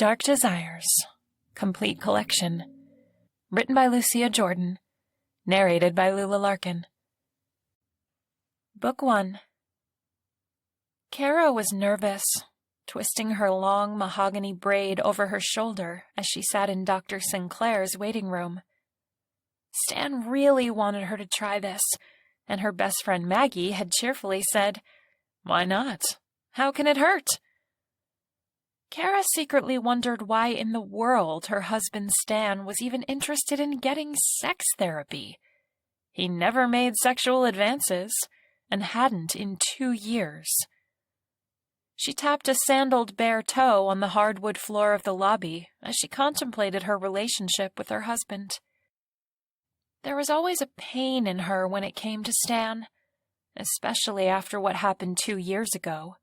Dark Desires, Complete Collection. Written by Lucia Jordan. Narrated by Lula Larkin. Book 1. Kara was nervous, twisting her long mahogany braid over her shoulder as she sat in Dr. Sinclair's waiting room. Stan really wanted her to try this, and her best friend Maggie had cheerfully said, "Why not? How can it hurt?" Kara secretly wondered why in the world her husband Stan was even interested in getting sex therapy. He never made sexual advances, and hadn't in 2 years. She tapped a sandaled bare toe on the hardwood floor of the lobby as she contemplated her relationship with her husband. There was always a pain in her when it came to Stan, especially after what happened 2 years ago.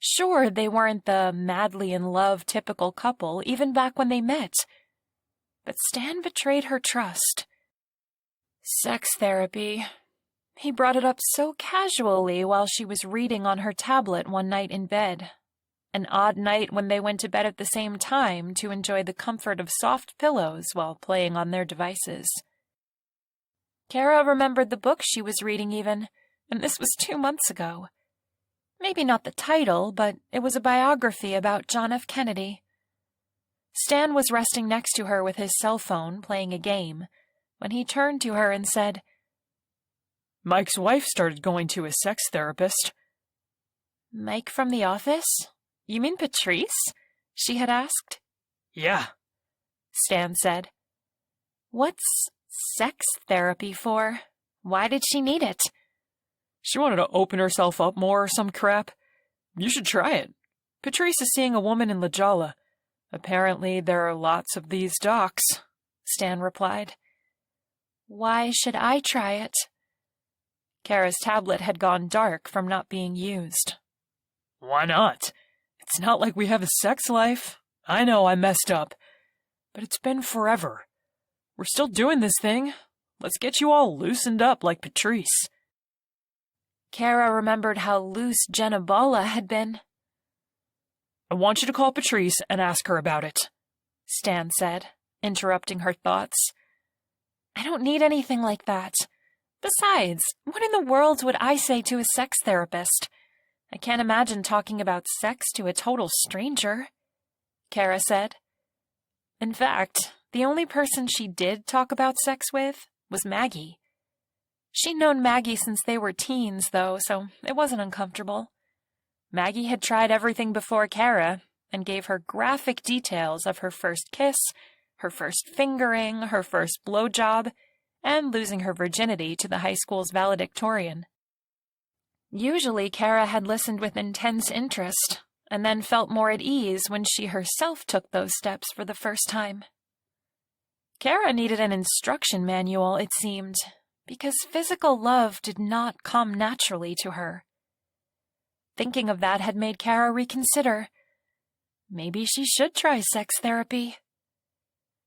Sure, they weren't the madly in love typical couple even back when they met, but Stan betrayed her trust. Sex therapy. He brought it up so casually while she was reading on her tablet one night in bed. An odd night when they went to bed at the same time to enjoy the comfort of soft pillows while playing on their devices. Kara remembered the book she was reading even, and this was 2 months ago. Maybe not the title, but it was a biography about John F. Kennedy. Stan was resting next to her with his cell phone, playing a game, when he turned to her and said, "Mike's wife started going to a sex therapist." "Mike from the office? You mean Patrice?" she had asked. "Yeah," Stan said. "What's sex therapy for? Why did she need it?" "She wanted to open herself up more or some crap. You should try it. Patrice is seeing a woman in La Jolla. Apparently there are lots of these docs," Stan replied. "Why should I try it?" Kara's tablet had gone dark from not being used. "Why not? It's not like we have a sex life. I know I messed up, but it's been forever. We're still doing this thing. Let's get you all loosened up like Patrice." Kara remembered how loose Jenna Bala had been. "I want you to call Patrice and ask her about it," Stan said, interrupting her thoughts. "I don't need anything like that. Besides, what in the world would I say to a sex therapist? I can't imagine talking about sex to a total stranger," Kara said. In fact, the only person she did talk about sex with was Maggie. She'd known Maggie since they were teens, though, so it wasn't uncomfortable. Maggie had tried everything before Kara and gave her graphic details of her first kiss, her first fingering, her first blowjob, and losing her virginity to the high school's valedictorian. Usually, Kara had listened with intense interest, and then felt more at ease when she herself took those steps for the first time. Kara needed an instruction manual, it seemed, because physical love did not come naturally to her. Thinking of that had made Kara reconsider. Maybe she should try sex therapy.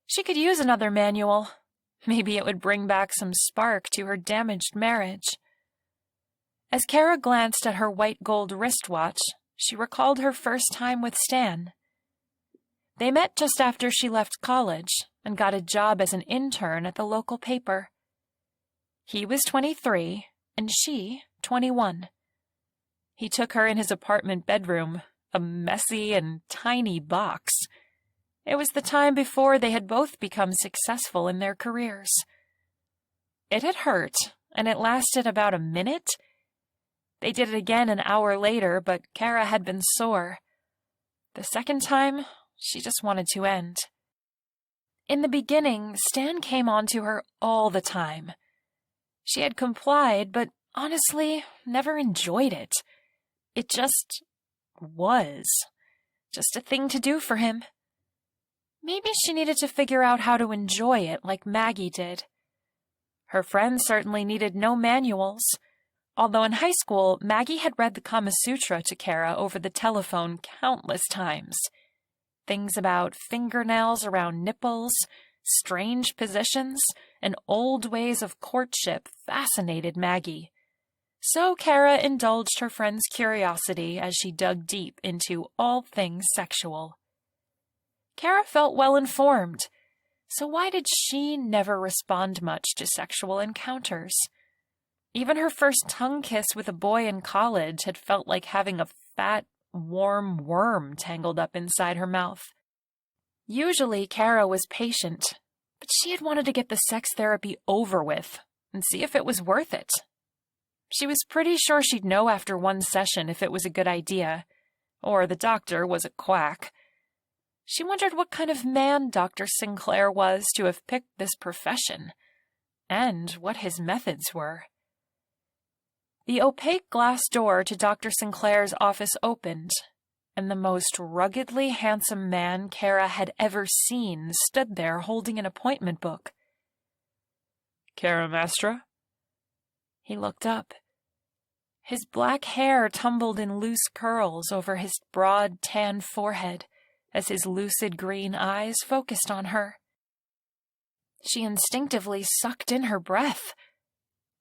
She could use another manual. Maybe it would bring back some spark to her damaged marriage. As Kara glanced at her white gold wristwatch, she recalled her first time with Stan. They met just after she left college and got a job as an intern at the local paper. He was 23, and she 21. He took her in his apartment bedroom, a messy and tiny box. It was the time before they had both become successful in their careers. It had hurt, and it lasted about a minute. They did it again an hour later, but Kara had been sore. The second time, she just wanted to end. In the beginning, Stan came on to her all the time. She had complied, but honestly, never enjoyed it. It just was. Just a thing to do for him. Maybe she needed to figure out how to enjoy it like Maggie did. Her friends certainly needed no manuals, although in high school, Maggie had read the Kama Sutra to Kara over the telephone countless times. Things about fingernails around nipples, strange positions, and old ways of courtship fascinated Maggie. So Kara indulged her friend's curiosity as she dug deep into all things sexual. Kara felt well informed, so why did she never respond much to sexual encounters? Even her first tongue kiss with a boy in college had felt like having a fat, warm worm tangled up inside her mouth. Usually, Kara was patient, but she had wanted to get the sex therapy over with and see if it was worth it. She was pretty sure she'd know after one session if it was a good idea, or the doctor was a quack. She wondered what kind of man Dr. Sinclair was to have picked this profession, and what his methods were. The opaque glass door to Dr. Sinclair's office opened, and the most ruggedly handsome man Kara had ever seen stood there holding an appointment book. Kara Mastra? He looked up. His black hair tumbled in loose curls over his broad, tan forehead as his lucid green eyes focused on her. She instinctively sucked in her breath.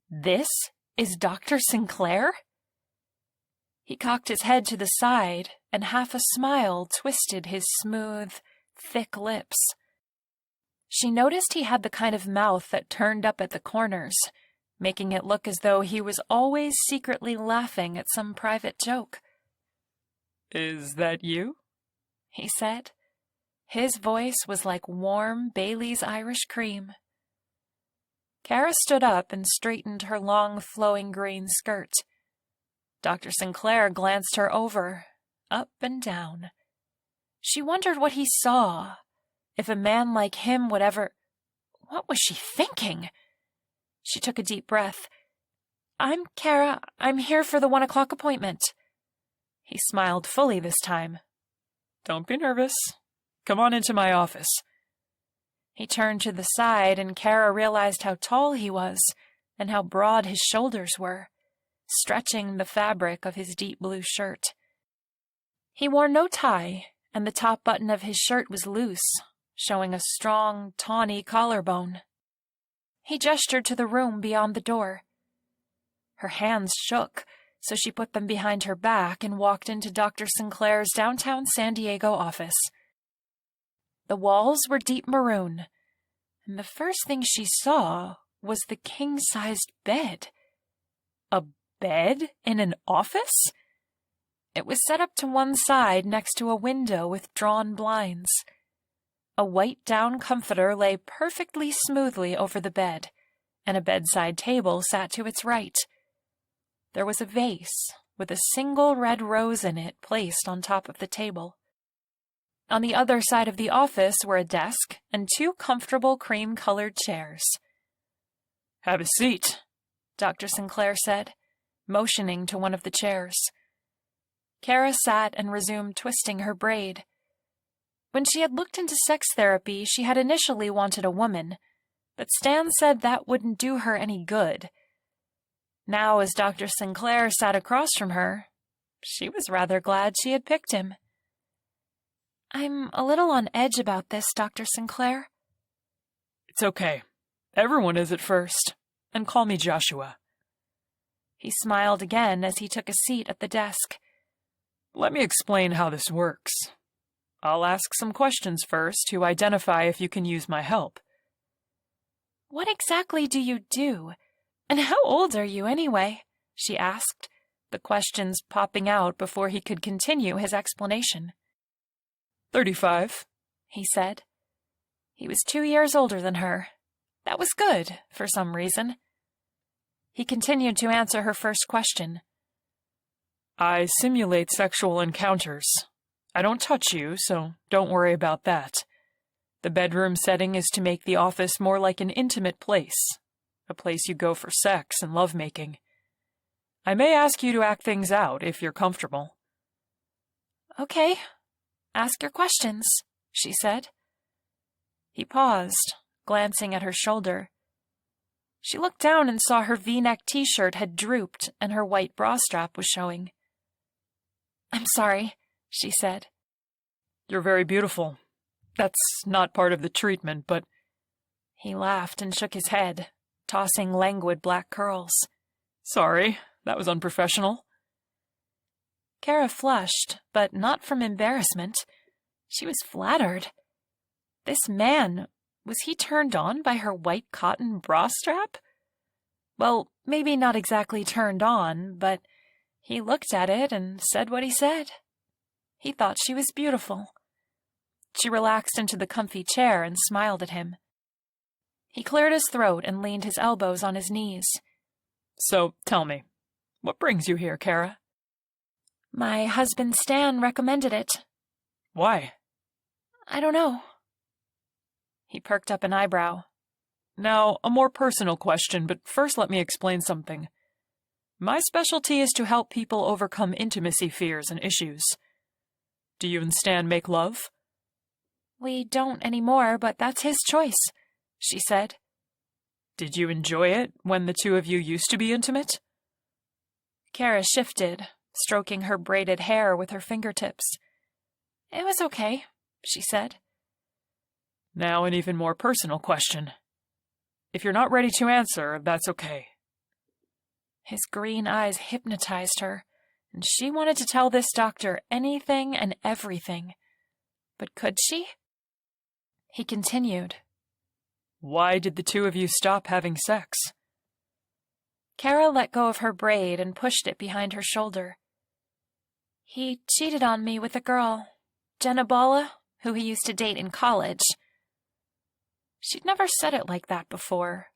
This is Dr. Sinclair? He cocked his head to the side, and half a smile twisted his smooth, thick lips. She noticed he had the kind of mouth that turned up at the corners, making it look as though he was always secretly laughing at some private joke. Is that you? He said. His voice was like warm Bailey's Irish cream. Kara stood up and straightened her long, flowing green skirt. Dr. Sinclair glanced her over, up and down. She wondered what he saw, if a man like him would ever— What was she thinking? She took a deep breath. I'm Kara. I'm here for the 1 o'clock appointment. He smiled fully this time. Don't be nervous. Come on into my office. He turned to the side, and Kara realized how tall he was and how broad his shoulders were, stretching the fabric of his deep blue shirt. He wore no tie, and the top button of his shirt was loose, showing a strong, tawny collarbone. He gestured to the room beyond the door. Her hands shook, so she put them behind her back and walked into Dr. Sinclair's downtown San Diego office. The walls were deep maroon, and the first thing she saw was the king-sized bed. A bed in an office? It was set up to one side next to a window with drawn blinds. A white down comforter lay perfectly smoothly over the bed, and a bedside table sat to its right. There was a vase with a single red rose in it placed on top of the table. On the other side of the office were a desk and 2 comfortable cream-colored chairs. Have a seat, Dr. Sinclair said, motioning to one of the chairs. Kara sat and resumed twisting her braid. When she had looked into sex therapy, she had initially wanted a woman, but Stan said that wouldn't do her any good. Now, as Dr. Sinclair sat across from her, she was rather glad she had picked him. I'm a little on edge about this, Dr. Sinclair. It's okay. Everyone is at first. And call me Joshua. He smiled again as he took a seat at the desk. Let me explain how this works. I'll ask some questions first to identify if you can use my help. What exactly do you do? And how old are you anyway? She asked, the questions popping out before he could continue his explanation. 35, he said. He was 2 years older than her. That was good, for some reason. He continued to answer her first question. I simulate sexual encounters. I don't touch you, so don't worry about that. The bedroom setting is to make the office more like an intimate place, a place you go for sex and lovemaking. I may ask you to act things out if you're comfortable. Okay. Ask your questions, she said. He paused, glancing at her shoulder. She looked down and saw her V-neck t-shirt had drooped and her white bra strap was showing. I'm sorry, she said. You're very beautiful. That's not part of the treatment, but... He laughed and shook his head, tossing languid black curls. Sorry, that was unprofessional. Kara flushed, but not from embarrassment. She was flattered. This man, was he turned on by her white cotton bra strap? Well, maybe not exactly turned on, but he looked at it and said what he said. He thought she was beautiful. She relaxed into the comfy chair and smiled at him. He cleared his throat and leaned his elbows on his knees. So, tell me, what brings you here, Kara? My husband Stan recommended it. Why? I don't know. He perked up an eyebrow. Now, a more personal question, but first let me explain something. My specialty is to help people overcome intimacy fears and issues. Do you and Stan make love? We don't anymore, but that's his choice, she said. Did you enjoy it when the two of you used to be intimate? Kara shifted, stroking her braided hair with her fingertips. It was okay, she said. Now an even more personal question. If you're not ready to answer, that's okay. His green eyes hypnotized her, and she wanted to tell this doctor anything and everything. But could she? He continued. Why did the two of you stop having sex? Kara let go of her braid and pushed it behind her shoulder. He cheated on me with a girl, Jenna Bala, who he used to date in college. She'd never said it like that before,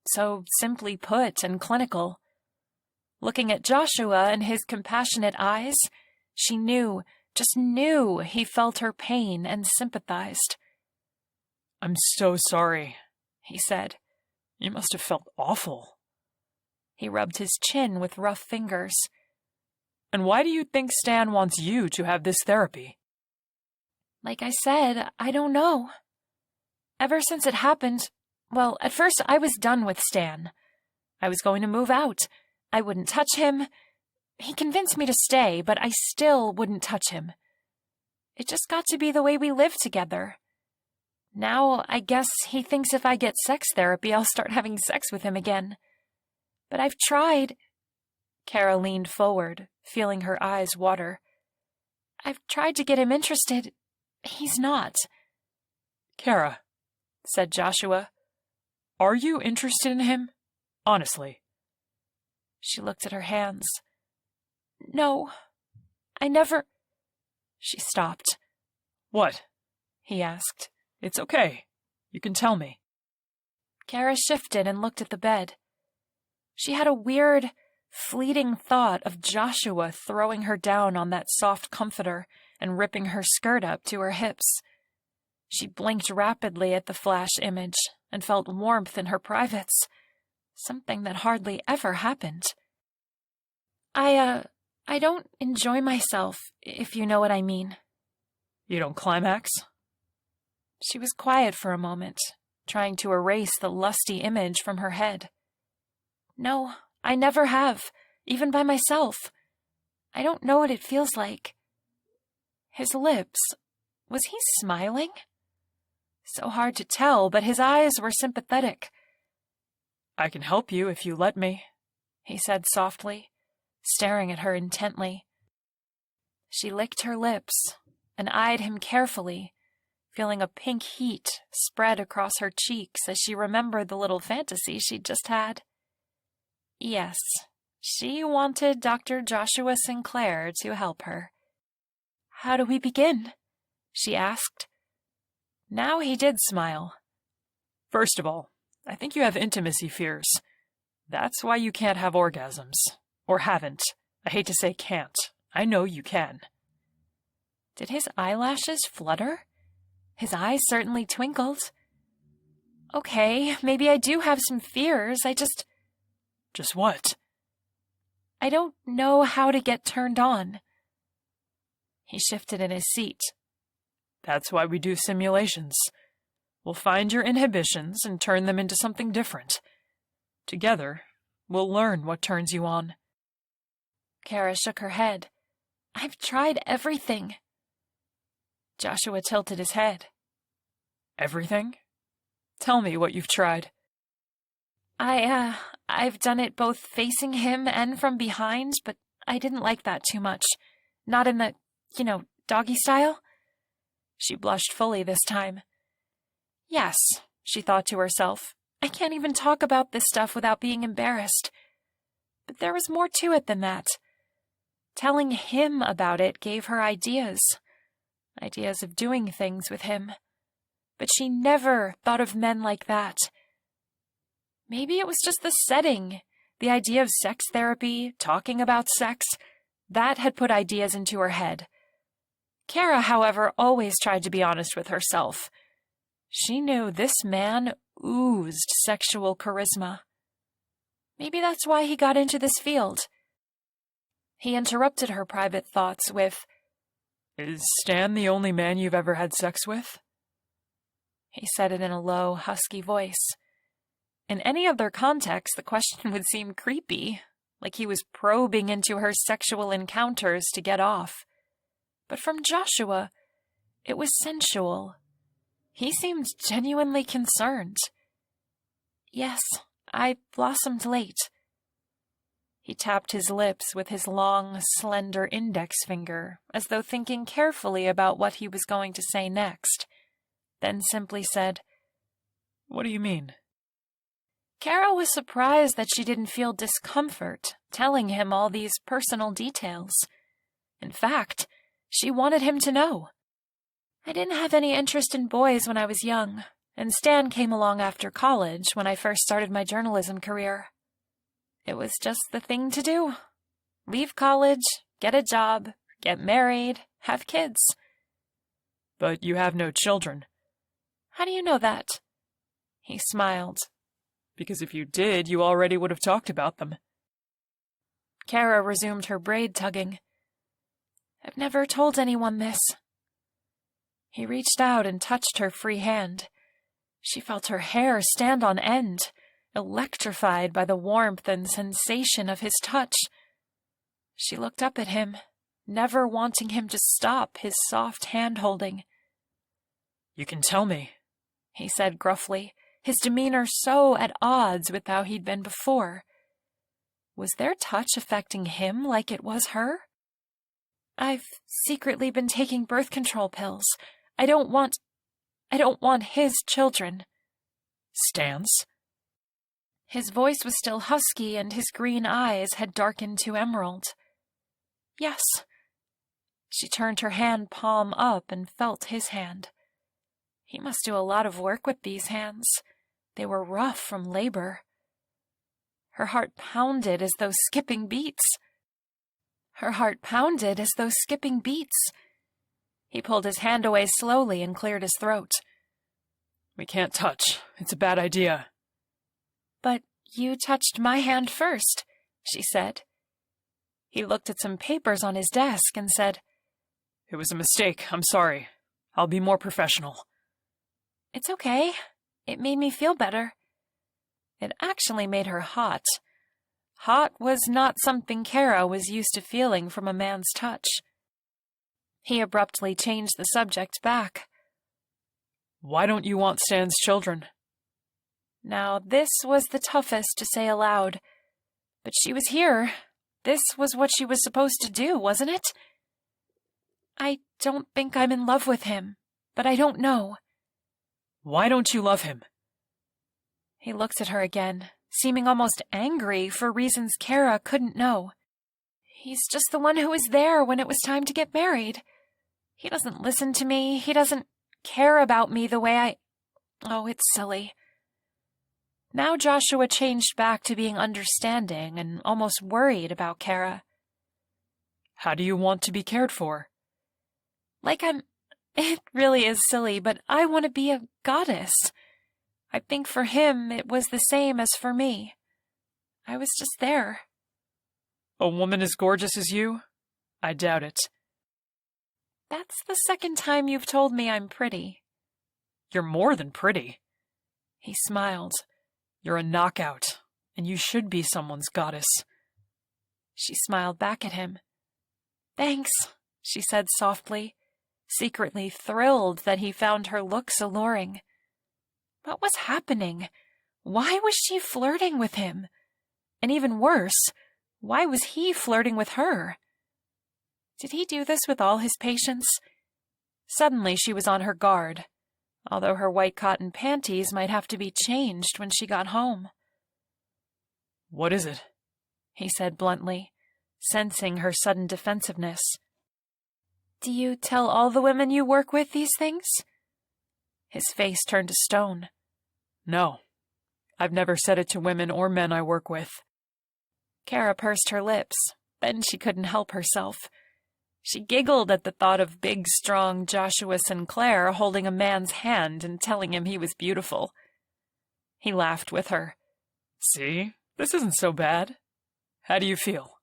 so simply put and clinical. Looking at Joshua in his compassionate eyes, she knew, just knew he felt her pain and sympathized. I'm so sorry, he said. You must have felt awful. He rubbed his chin with rough fingers. And why do you think Stan wants you to have this therapy? Like I said, I don't know. Ever since it happened, well, at first I was done with Stan. I was going to move out. I wouldn't touch him. He convinced me to stay, but I still wouldn't touch him. It just got to be the way we lived together. Now, I guess he thinks if I get sex therapy, I'll start having sex with him again. But I've tried. Kara leaned forward, feeling her eyes water. I've tried to get him interested. He's not. Kara, said Joshua, are you interested in him? Honestly. She looked at her hands. No, I never... She stopped. What? He asked. It's okay. You can tell me. Kara shifted and looked at the bed. She had a weird, fleeting thought of Joshua throwing her down on that soft comforter and ripping her skirt up to her hips. She blinked rapidly at the flash image and felt warmth in her privates, something that hardly ever happened. I don't enjoy myself, if you know what I mean. You don't climax? She was quiet for a moment, trying to erase the lusty image from her head. No, I never have, even by myself. I don't know what it feels like. His lips, was he smiling? So hard to tell, but his eyes were sympathetic. I can help you if you let me, he said softly, staring at her intently. She licked her lips and eyed him carefully, feeling a pink heat spread across her cheeks as she remembered the little fantasy she'd just had. Yes, she wanted Dr. Joshua Sinclair to help her. How do we begin? She asked. Now he did smile. First of all, I think you have intimacy fears. That's why you can't have orgasms. Or haven't. I hate to say can't. I know you can. Did his eyelashes flutter? His eyes certainly twinkled. Okay, maybe I do have some fears. Just what? I don't know how to get turned on. He shifted in his seat. That's why we do simulations. We'll find your inhibitions and turn them into something different. Together, we'll learn what turns you on. Kara shook her head. I've tried everything. Joshua tilted his head. Everything? Tell me what you've tried. I've done it both facing him and from behind, but I didn't like that too much. Not in the, doggy style. She blushed fully this time. Yes, she thought to herself, I can't even talk about this stuff without being embarrassed. But there was more to it than that. Telling him about it gave her ideas of doing things with him. But she never thought of men like that. Maybe it was just the setting, the idea of sex therapy, talking about sex, that had put ideas into her head. Kara, however, always tried to be honest with herself. She knew this man oozed sexual charisma. Maybe that's why he got into this field. He interrupted her private thoughts with, Is Stan the only man you've ever had sex with? He said it in a low, husky voice. In any other context, the question would seem creepy, like he was probing into her sexual encounters to get off. But from Joshua, it was sensual. He seemed genuinely concerned. Yes, I blossomed late. He tapped his lips with his long, slender index finger, as though thinking carefully about what he was going to say next, then simply said, What do you mean? Kara was surprised that she didn't feel discomfort telling him all these personal details. In fact, she wanted him to know. I didn't have any interest in boys when I was young, and Stan came along after college when I first started my journalism career. It was just the thing to do. Leave college, get a job, get married, have kids. But you have no children. How do you know that? He smiled. Because if you did, you already would have talked about them. Kara resumed her braid tugging. I've never told anyone this. He reached out and touched her free hand. She felt her hair stand on end, electrified by the warmth and sensation of his touch. She looked up at him, never wanting him to stop his soft hand-holding. You can tell me, he said gruffly, his demeanor so at odds with how he'd been before. Was their touch affecting him like it was her? I've secretly been taking birth control pills. I don't want his children. Stan's? His voice was still husky and his green eyes had darkened to emerald. Yes. She turned her hand palm up and felt his hand. He must do a lot of work with these hands. They were rough from labor. Her heart pounded as though skipping beats. He pulled his hand away slowly and cleared his throat. We can't touch. It's a bad idea. But you touched my hand first, she said. He looked at some papers on his desk and said, It was a mistake. I'm sorry. I'll be more professional. It's okay. It made me feel better. It actually made her hot. Hot was not something Kara was used to feeling from a man's touch. He abruptly changed the subject back. Why don't you want Stan's children? Now, this was the toughest to say aloud. But she was here. This was what she was supposed to do, wasn't it? I don't think I'm in love with him, but I don't know. Why don't you love him? He looked at her again, seeming almost angry for reasons Kara couldn't know. He's just the one who was there when it was time to get married. He doesn't listen to me. He doesn't care about me the way Oh, it's silly. Now Joshua changed back to being understanding and almost worried about Kara. How do you want to be cared for? It really is silly, but I want to be a goddess. I think for him it was the same as for me. I was just there. A woman as gorgeous as you? I doubt it. That's the second time you've told me I'm pretty. You're more than pretty. He smiled. You're a knockout, and you should be someone's goddess. She smiled back at him. Thanks, she said softly, secretly thrilled that he found her looks alluring. What was happening? Why was she flirting with him? And even worse, why was he flirting with her? Did he do this with all his patients? Suddenly she was on her guard. although her white cotton panties might have to be changed when she got home. What is it? He said bluntly, sensing her sudden defensiveness. Do you tell all the women you work with these things? His face turned to stone. No, I've never said it to women or men I work with. Kara pursed her lips. Then she couldn't help herself. She giggled at the thought of big, strong Joshua Sinclair holding a man's hand and telling him he was beautiful. He laughed with her. See? This isn't so bad. How do you feel?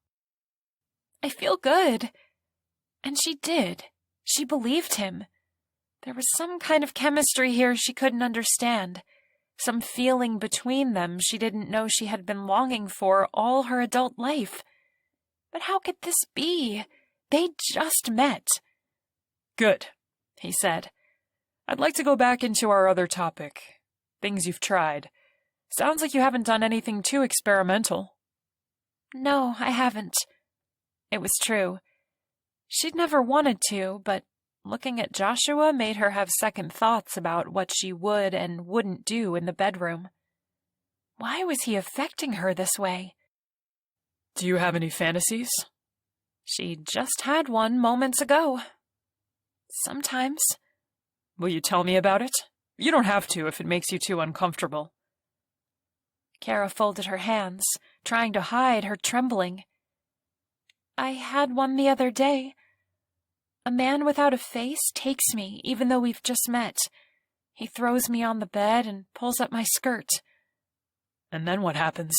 I feel good. And she did. She believed him. There was some kind of chemistry here she couldn't understand. Some feeling between them she didn't know she had been longing for all her adult life. But how could this be? They just met. Good, he said. I'd like to go back into our other topic. Things you've tried. Sounds like you haven't done anything too experimental. No, I haven't. It was true. She'd never wanted to, but looking at Joshua made her have second thoughts about what she would and wouldn't do in the bedroom. Why was he affecting her this way? Do you have any fantasies? She just had one moments ago. Sometimes. Will you tell me about it? You don't have to if it makes you too uncomfortable. Kara folded her hands, trying to hide her trembling. I had one the other day. A man without a face takes me, even though we've just met. He throws me on the bed and pulls up my skirt. And then what happens?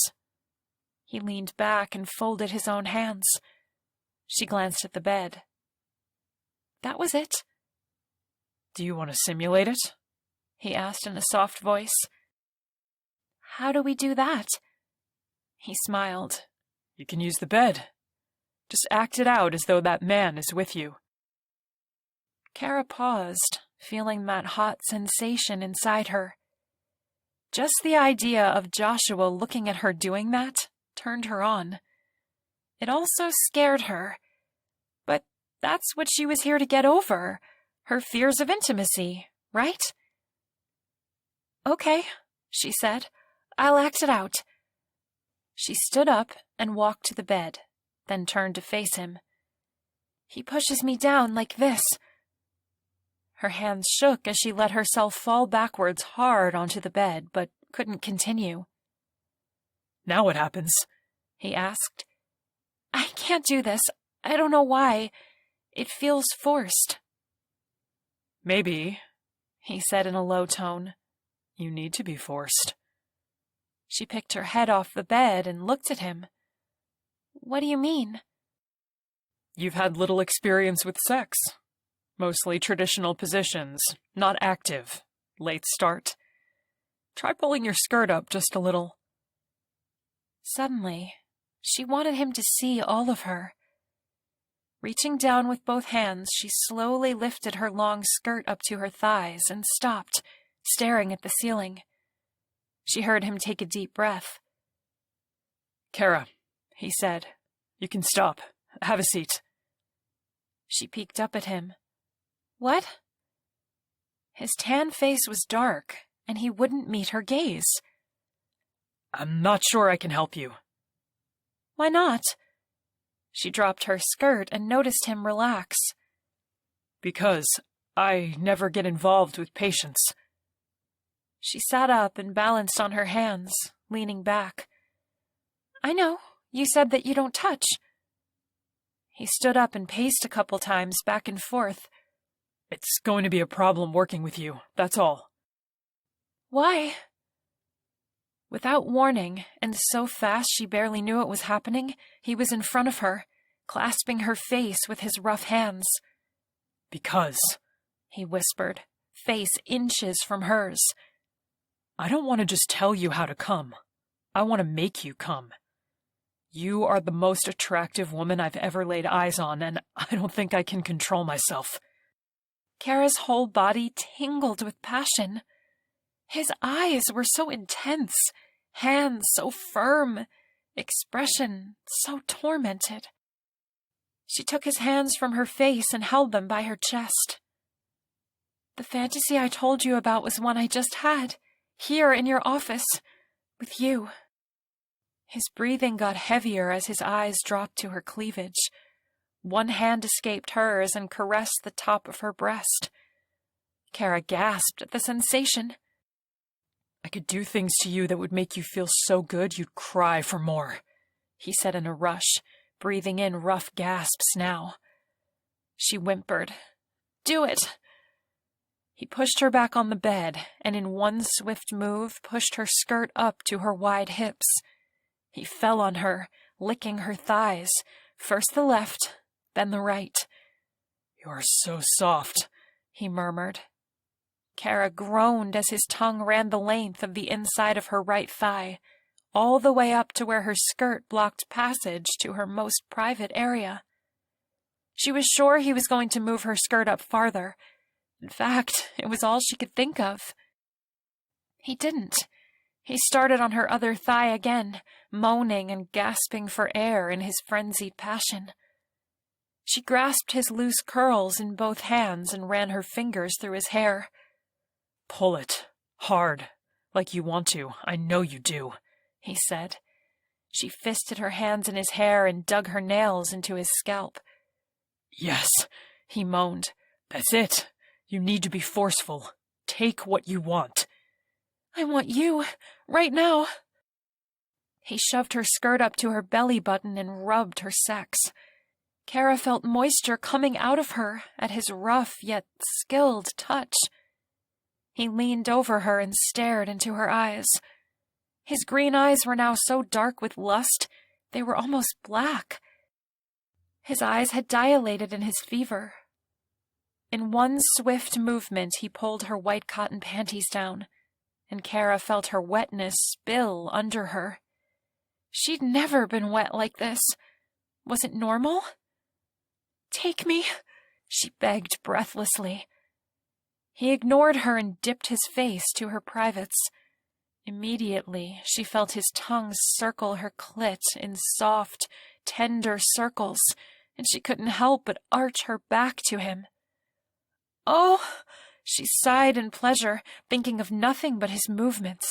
He leaned back and folded his own hands. She glanced at the bed. That was it. Do you want to simulate it? He asked in a soft voice. How do we do that? He smiled. You can use the bed. Just act it out as though that man is with you. Kara paused, feeling that hot sensation inside her. Just the idea of Joshua looking at her doing that turned her on. It also scared her. But that's what she was here to get over, her fears of intimacy, right? Okay, she said. I'll act it out. She stood up and walked to the bed, then turned to face him. He pushes me down like this. Her hands shook as she let herself fall backwards hard onto the bed, but couldn't continue. Now what happens? He asked. I can't do this. I don't know why. It feels forced. Maybe, he said in a low tone. You need to be forced. She picked her head off the bed and looked at him. What do you mean? You've had little experience with sex. Mostly traditional positions, not active. Late start. Try pulling your skirt up just a little. Suddenly, she wanted him to see all of her. Reaching down with both hands, she slowly lifted her long skirt up to her thighs and stopped, staring at the ceiling. She heard him take a deep breath. Kara, he said, you can stop. Have a seat. She peeked up at him. What? His tan face was dark, and he wouldn't meet her gaze. I'm not sure I can help you. Why not? She dropped her skirt and noticed him relax. Because I never get involved with patients. She sat up and balanced on her hands, leaning back. I know. You said that you don't touch. He stood up and paced a couple times back and forth. It's going to be a problem working with you, that's all. Why? Without warning, and so fast she barely knew it was happening, he was in front of her, clasping her face with his rough hands. Because, he whispered, face inches from hers. I don't want to just tell you how to come. I want to make you come. You are the most attractive woman I've ever laid eyes on, and I don't think I can control myself. Kara's whole body tingled with passion. His eyes were so intense, hands so firm, expression so tormented. She took his hands from her face and held them by her chest. The fantasy I told you about was one I just had, here in your office, with you. His breathing got heavier as his eyes dropped to her cleavage. One hand escaped hers and caressed the top of her breast. Kara gasped at the sensation. I could do things to you that would make you feel so good you'd cry for more, he said in a rush, breathing in rough gasps now. She whimpered. Do it! He pushed her back on the bed, and in one swift move pushed her skirt up to her wide hips. He fell on her, licking her thighs, first the left, then the right. You are so soft, he murmured. Kara groaned as his tongue ran the length of the inside of her right thigh, all the way up to where her skirt blocked passage to her most private area. She was sure he was going to move her skirt up farther. In fact, it was all she could think of. He didn't. He started on her other thigh again, moaning and gasping for air in his frenzied passion. She grasped his loose curls in both hands and ran her fingers through his hair. Pull it. Hard. Like you want to. I know you do, he said. She fisted her hands in his hair and dug her nails into his scalp. Yes, he moaned. That's it. You need to be forceful. Take what you want. I want you, right now. He shoved her skirt up to her belly button and rubbed her sex. Kara felt moisture coming out of her at his rough yet skilled touch. He leaned over her and stared into her eyes. His green eyes were now so dark with lust, they were almost black. His eyes had dilated in his fever. In one swift movement, he pulled her white cotton panties down, and Kara felt her wetness spill under her. She'd never been wet like this. Was it normal? Take me, she begged breathlessly. He ignored her and dipped his face to her privates. Immediately, she felt his tongue circle her clit in soft, tender circles, and she couldn't help but arch her back to him. Oh, she sighed in pleasure, thinking of nothing but his movements,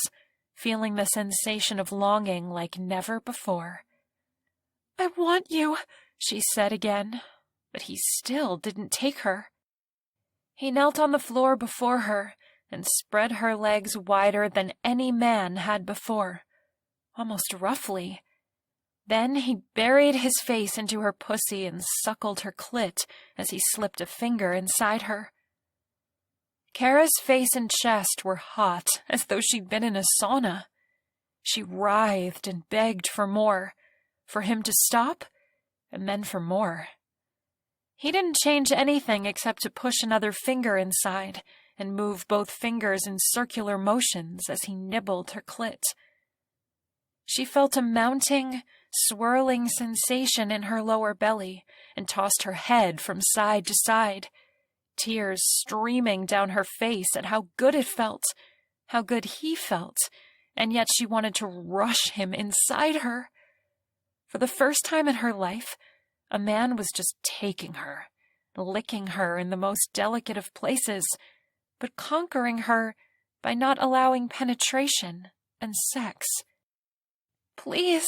feeling the sensation of longing like never before. I want you, she said again, but he still didn't take her. He knelt on the floor before her and spread her legs wider than any man had before, almost roughly. Then he buried his face into her pussy and suckled her clit as he slipped a finger inside her. Kara's face and chest were hot, as though she'd been in a sauna. She writhed and begged for more, for him to stop, and then for more. He didn't change anything except to push another finger inside and move both fingers in circular motions as he nibbled her clit. She felt a mounting, swirling sensation in her lower belly and tossed her head from side to side, tears streaming down her face at how good it felt, how good he felt, and yet she wanted to rush him inside her. For the first time in her life, a man was just taking her, licking her in the most delicate of places, but conquering her by not allowing penetration and sex. Please,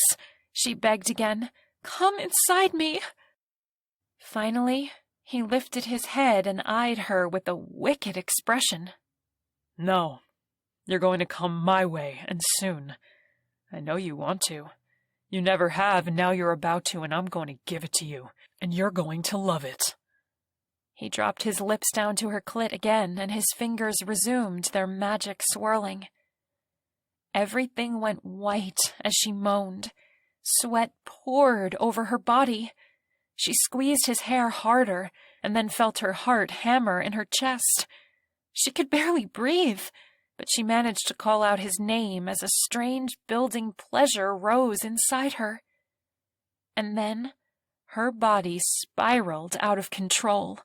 she begged again, come inside me. Finally, he lifted his head and eyed her with a wicked expression. No, you're going to come my way, and soon. I know you want to. You never have, and now you're about to, and I'm going to give it to you, and you're going to love it. He dropped his lips down to her clit again, and his fingers resumed their magic swirling. Everything went white as she moaned. Sweat poured over her body. She squeezed his hair harder, and then felt her heart hammer in her chest. She could barely breathe, but she managed to call out his name as a strange building pleasure rose inside her. And then her body spiraled out of control.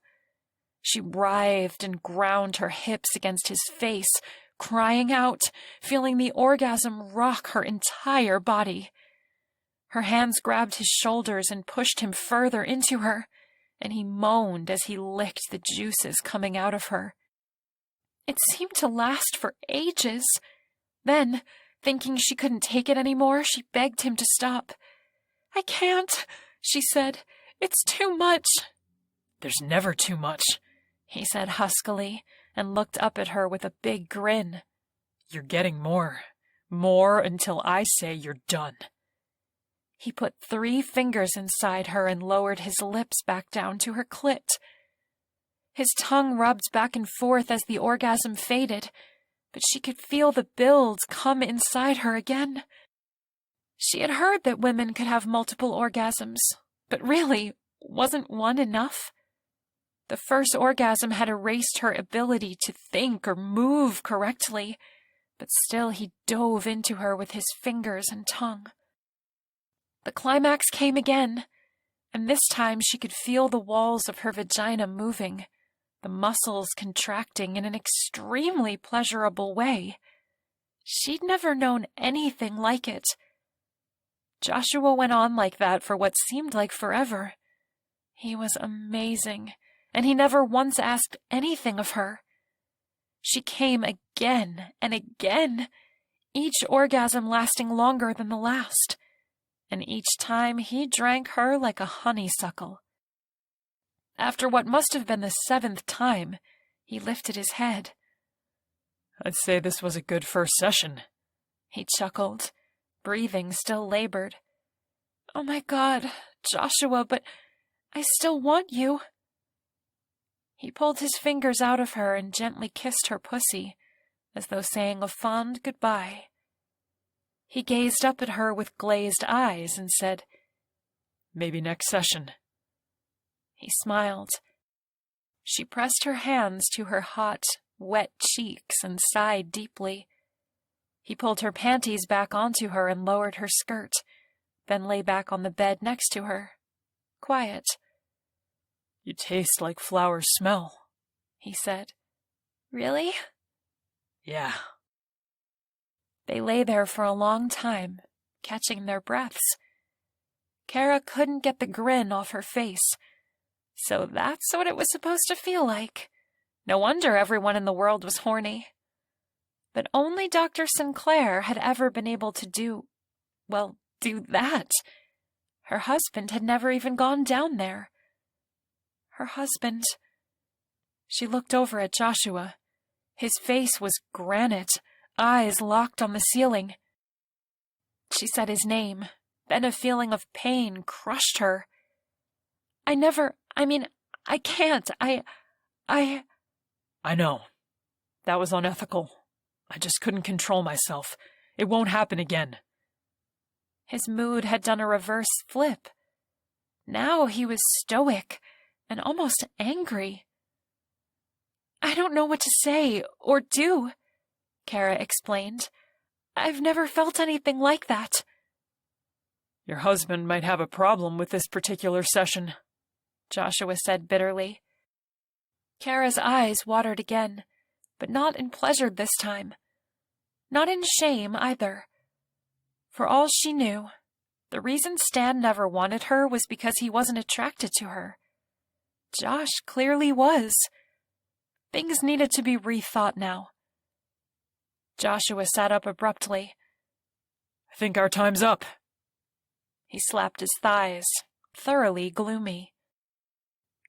She writhed and ground her hips against his face, crying out, feeling the orgasm rock her entire body. Her hands grabbed his shoulders and pushed him further into her, and he moaned as he licked the juices coming out of her. It seemed to last for ages. Then, thinking she couldn't take it anymore, she begged him to stop. "I can't," she said. "It's too much." There's never too much, he said huskily, and looked up at her with a big grin. You're getting more. More until I say you're done. He put 3 fingers inside her and lowered his lips back down to her clit. His tongue rubbed back and forth as the orgasm faded, but she could feel the build come inside her again. She had heard that women could have multiple orgasms, but really, wasn't one enough? The first orgasm had erased her ability to think or move correctly, but still he dove into her with his fingers and tongue. The climax came again, and this time she could feel the walls of her vagina moving, the muscles contracting in an extremely pleasurable way. She'd never known anything like it. Joshua went on like that for what seemed like forever. He was amazing, and he never once asked anything of her. She came again and again, each orgasm lasting longer than the last, and each time he drank her like a honeysuckle. After what must have been the 7th time, he lifted his head. I'd say this was a good first session, he chuckled, breathing still labored. "Oh my God, Joshua, but I still want you." He pulled his fingers out of her and gently kissed her pussy, as though saying a fond goodbye. He gazed up at her with glazed eyes and said, "Maybe next session." He smiled. She pressed her hands to her hot, wet cheeks and sighed deeply. He pulled her panties back onto her and lowered her skirt, then lay back on the bed next to her, quiet. "You taste like flowers smell," he said. "Really?" "Yeah." They lay there for a long time, catching their breaths. Kara couldn't get the grin off her face. So that's what it was supposed to feel like. No wonder everyone in the world was horny. But only Dr. Sinclair had ever been able to do that. Her husband had never even gone down there. Her husband. She looked over at Joshua. His face was granite, eyes locked on the ceiling. She said his name. Then a feeling of pain crushed her. I can't. I know. That was unethical. I just couldn't control myself. It won't happen again. His mood had done a reverse flip. Now he was stoic and almost angry. "I don't know what to say or do," Kara explained. "I've never felt anything like that." Your husband might have a problem with this particular session, Joshua said bitterly. Kara's eyes watered again, but not in pleasure this time. Not in shame, either. For all she knew, the reason Stan never wanted her was because he wasn't attracted to her. Josh clearly was. Things needed to be rethought now. Joshua sat up abruptly. "I think our time's up." He slapped his thighs, thoroughly gloomy.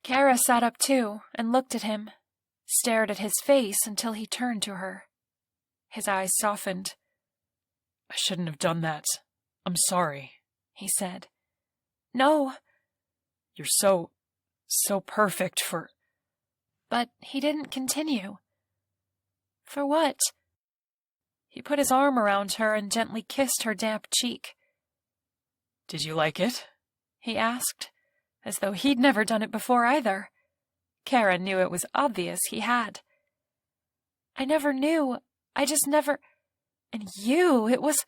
Kara sat up too and looked at him, stared at his face until he turned to her. His eyes softened. "I shouldn't have done that. I'm sorry," he said. "No." "You're so perfect for—" But he didn't continue. "For what?" He put his arm around her and gently kissed her damp cheek. "Did you like it?" he asked, as though he'd never done it before either. Kara knew it was obvious he had. "I never knew. I just never... And it was..."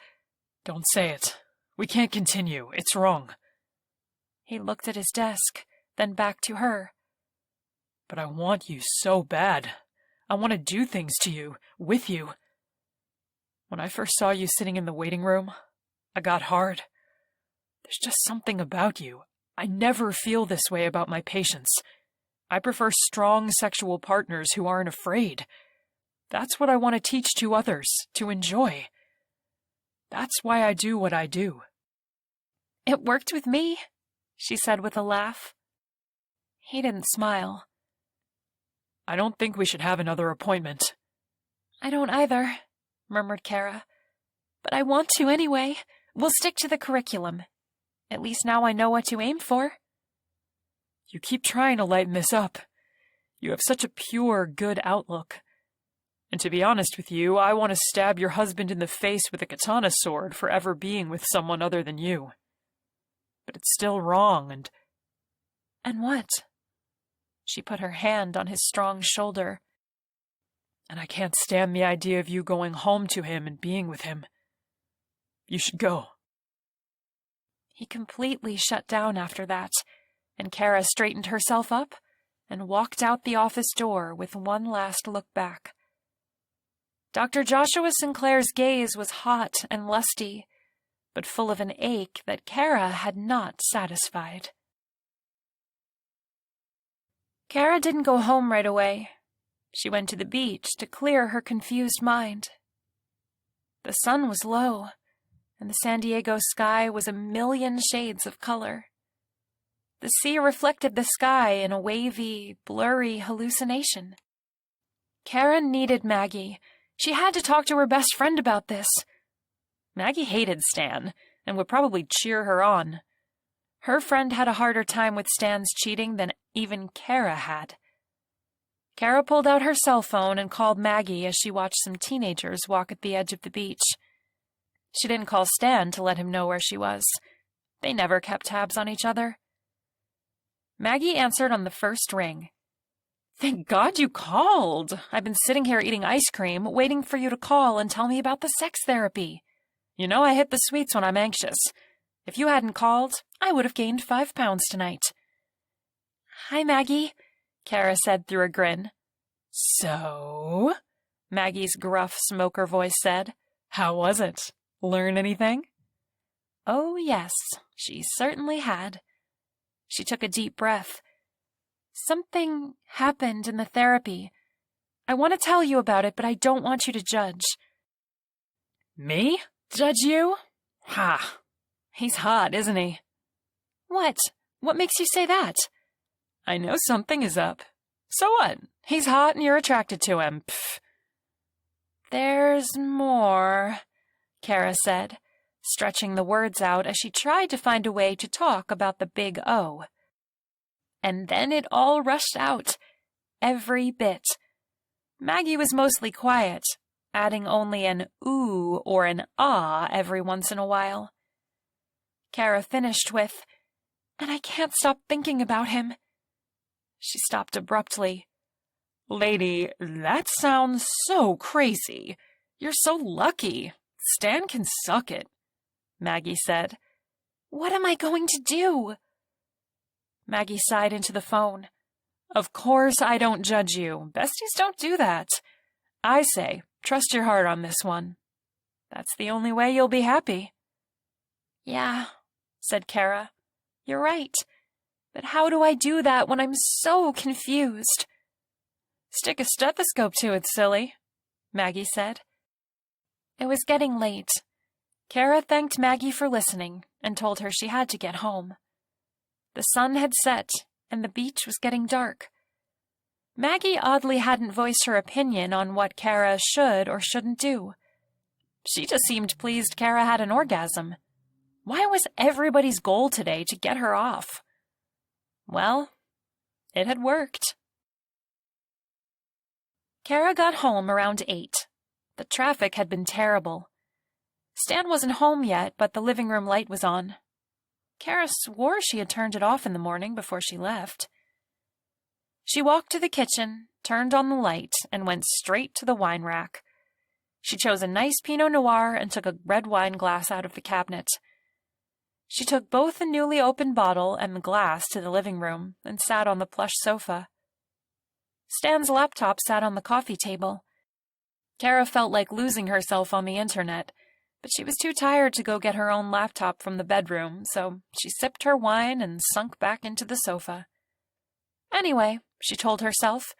"Don't say it. We can't continue. It's wrong." He looked at his desk, then back to her. "But I want you so bad. I want to do things to you, with you. When I first saw you sitting in the waiting room, I got hard. There's just something about you. I never feel this way about my patients. I prefer strong sexual partners who aren't afraid. That's what I want to teach to others, to enjoy. That's why I do what I do. It worked with me, she said with a laugh. He didn't smile. I don't think we should have another appointment. I don't either, murmured Kara. But I want to anyway. We'll stick to the curriculum. At least now I know what to aim for. You keep trying to lighten this up. You have such a pure, good outlook. And to be honest with you, I want to stab your husband in the face with a katana sword for ever being with someone other than you. But it's still wrong, and... And what? She put her hand on his strong shoulder. And I can't stand the idea of you going home to him and being with him. You should go. He completely shut down after that, and Kara straightened herself up and walked out the office door with one last look back. Dr. Joshua Sinclair's gaze was hot and lusty, but full of an ache that Kara had not satisfied. Kara didn't go home right away. She went to the beach to clear her confused mind. The sun was low, and the San Diego sky was a million shades of color. The sea reflected the sky in a wavy, blurry hallucination. Kara needed Maggie. She had to talk to her best friend about this. Maggie hated Stan, and would probably cheer her on. Her friend had a harder time with Stan's cheating than even Kara had. Kara pulled out her cell phone and called Maggie as she watched some teenagers walk at the edge of the beach. She didn't call Stan to let him know where she was. They never kept tabs on each other. Maggie answered on the first ring. Thank God you called. I've been sitting here eating ice cream, waiting for you to call and tell me about the sex therapy. You know I hit the sweets when I'm anxious. If you hadn't called, I would have gained 5 pounds tonight. Hi, Maggie, Kara said through a grin. So? Maggie's gruff smoker voice said. How was it? Learn anything? Oh, yes, she certainly had. She took a deep breath. Something happened in the therapy. I want to tell you about it, but I don't want you to judge. Me? Judge you? Ha! He's hot, isn't he? What? What makes you say that? I know something is up. So what? He's hot and you're attracted to him. Pfft. There's more, Kara said, stretching the words out as she tried to find a way to talk about the big O. And then it all rushed out, every bit. Maggie was mostly quiet, adding only an ooh or an ah every once in a while. Kara finished with, and I can't stop thinking about him. She stopped abruptly. Lady, that sounds so crazy. You're so lucky. Stan can suck it, Maggie said. What am I going to do? Maggie sighed into the phone. Of course I don't judge you. Besties don't do that. I say, trust your heart on this one. That's the only way you'll be happy. Yeah, said Kara. You're right. But how do I do that when I'm so confused? Stick a stethoscope to it, silly, Maggie said. It was getting late. Kara thanked Maggie for listening and told her she had to get home. The sun had set, and the beach was getting dark. Maggie oddly hadn't voiced her opinion on what Kara should or shouldn't do. She just seemed pleased Kara had an orgasm. Why was everybody's goal today to get her off? Well, it had worked. Kara got home around 8. The traffic had been terrible. Stan wasn't home yet, but the living room light was on. Kara swore she had turned it off in the morning before she left. She walked to the kitchen, turned on the light, and went straight to the wine rack. She chose a nice Pinot Noir and took a red wine glass out of the cabinet. She took both the newly opened bottle and the glass to the living room and sat on the plush sofa. Stan's laptop sat on the coffee table. Kara felt like losing herself on the internet, but she was too tired to go get her own laptop from the bedroom, so she sipped her wine and sunk back into the sofa. Anyway, she told herself,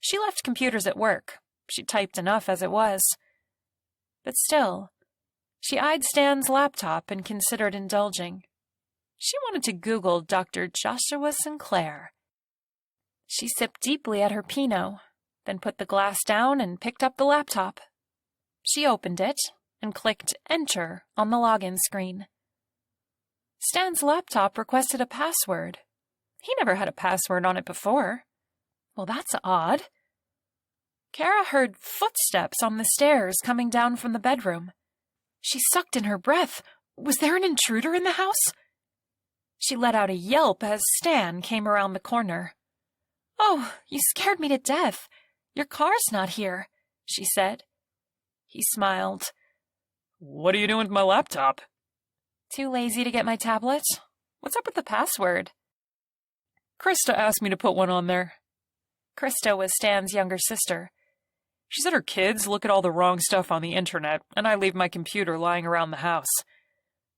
she left computers at work. She typed enough as it was. But still, she eyed Stan's laptop and considered indulging. She wanted to Google Dr. Joshua Sinclair. She sipped deeply at her Pinot, then put the glass down and picked up the laptop. She opened it and clicked Enter on the login screen. Stan's laptop requested a password. He never had a password on it before. Well, that's odd. Kara heard footsteps on the stairs coming down from the bedroom. She sucked in her breath. Was there an intruder in the house? She let out a yelp as Stan came around the corner. "Oh, you scared me to death. Your car's not here," she said. He smiled. What are you doing with my laptop? "Too lazy to get my tablet? What's up with the password?" Krista asked me to put one on there. Krista was Stan's younger sister. She said her kids look at all the wrong stuff on the internet, and I leave my computer lying around the house.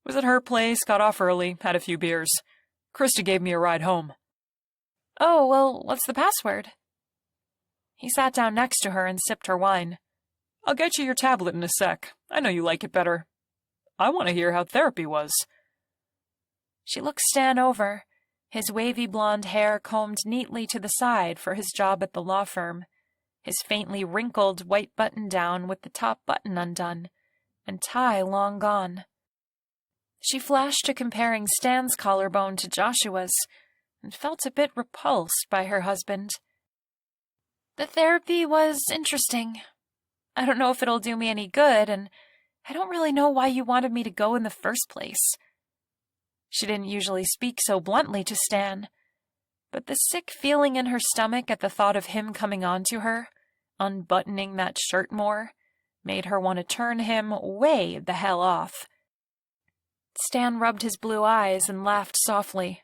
Was at her place, got off early, had a few beers. Krista gave me a ride home. "Oh, well, what's the password?" He sat down next to her and sipped her wine. I'll get you your tablet in a sec. I know you like it better. I want to hear how therapy was. She looked Stan over, his wavy blonde hair combed neatly to the side for his job at the law firm, his faintly wrinkled white button-down with the top button undone, and tie long gone. She flashed to comparing Stan's collarbone to Joshua's, and felt a bit repulsed by her husband. "The therapy was interesting. I don't know if it'll do me any good, and I don't really know why you wanted me to go in the first place." She didn't usually speak so bluntly to Stan, but the sick feeling in her stomach at the thought of him coming on to her, unbuttoning that shirt more, made her want to turn him way the hell off. Stan rubbed his blue eyes and laughed softly.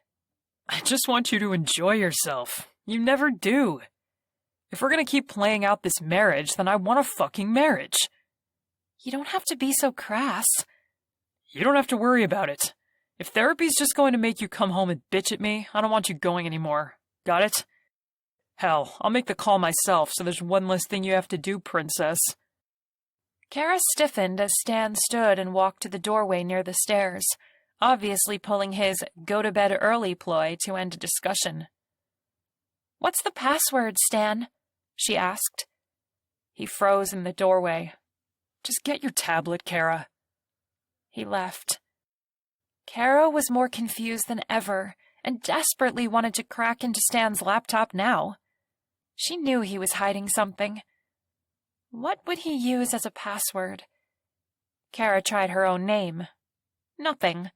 I just want you to enjoy yourself. You never do. If we're gonna keep playing out this marriage, then I want a fucking marriage. You don't have to be so crass. You don't have to worry about it. If therapy's just going to make you come home and bitch at me, I don't want you going anymore. Got it? Hell, I'll make the call myself, so there's one less thing you have to do, princess. Kara stiffened as Stan stood and walked to the doorway near the stairs, obviously pulling his go-to-bed-early ploy to end a discussion. "What's the password, Stan?" she asked. He froze in the doorway. Just get your tablet, Kara. He left. Kara was more confused than ever and desperately wanted to crack into Stan's laptop now. She knew he was hiding something. What would he use as a password? Kara tried her own name. Nothing.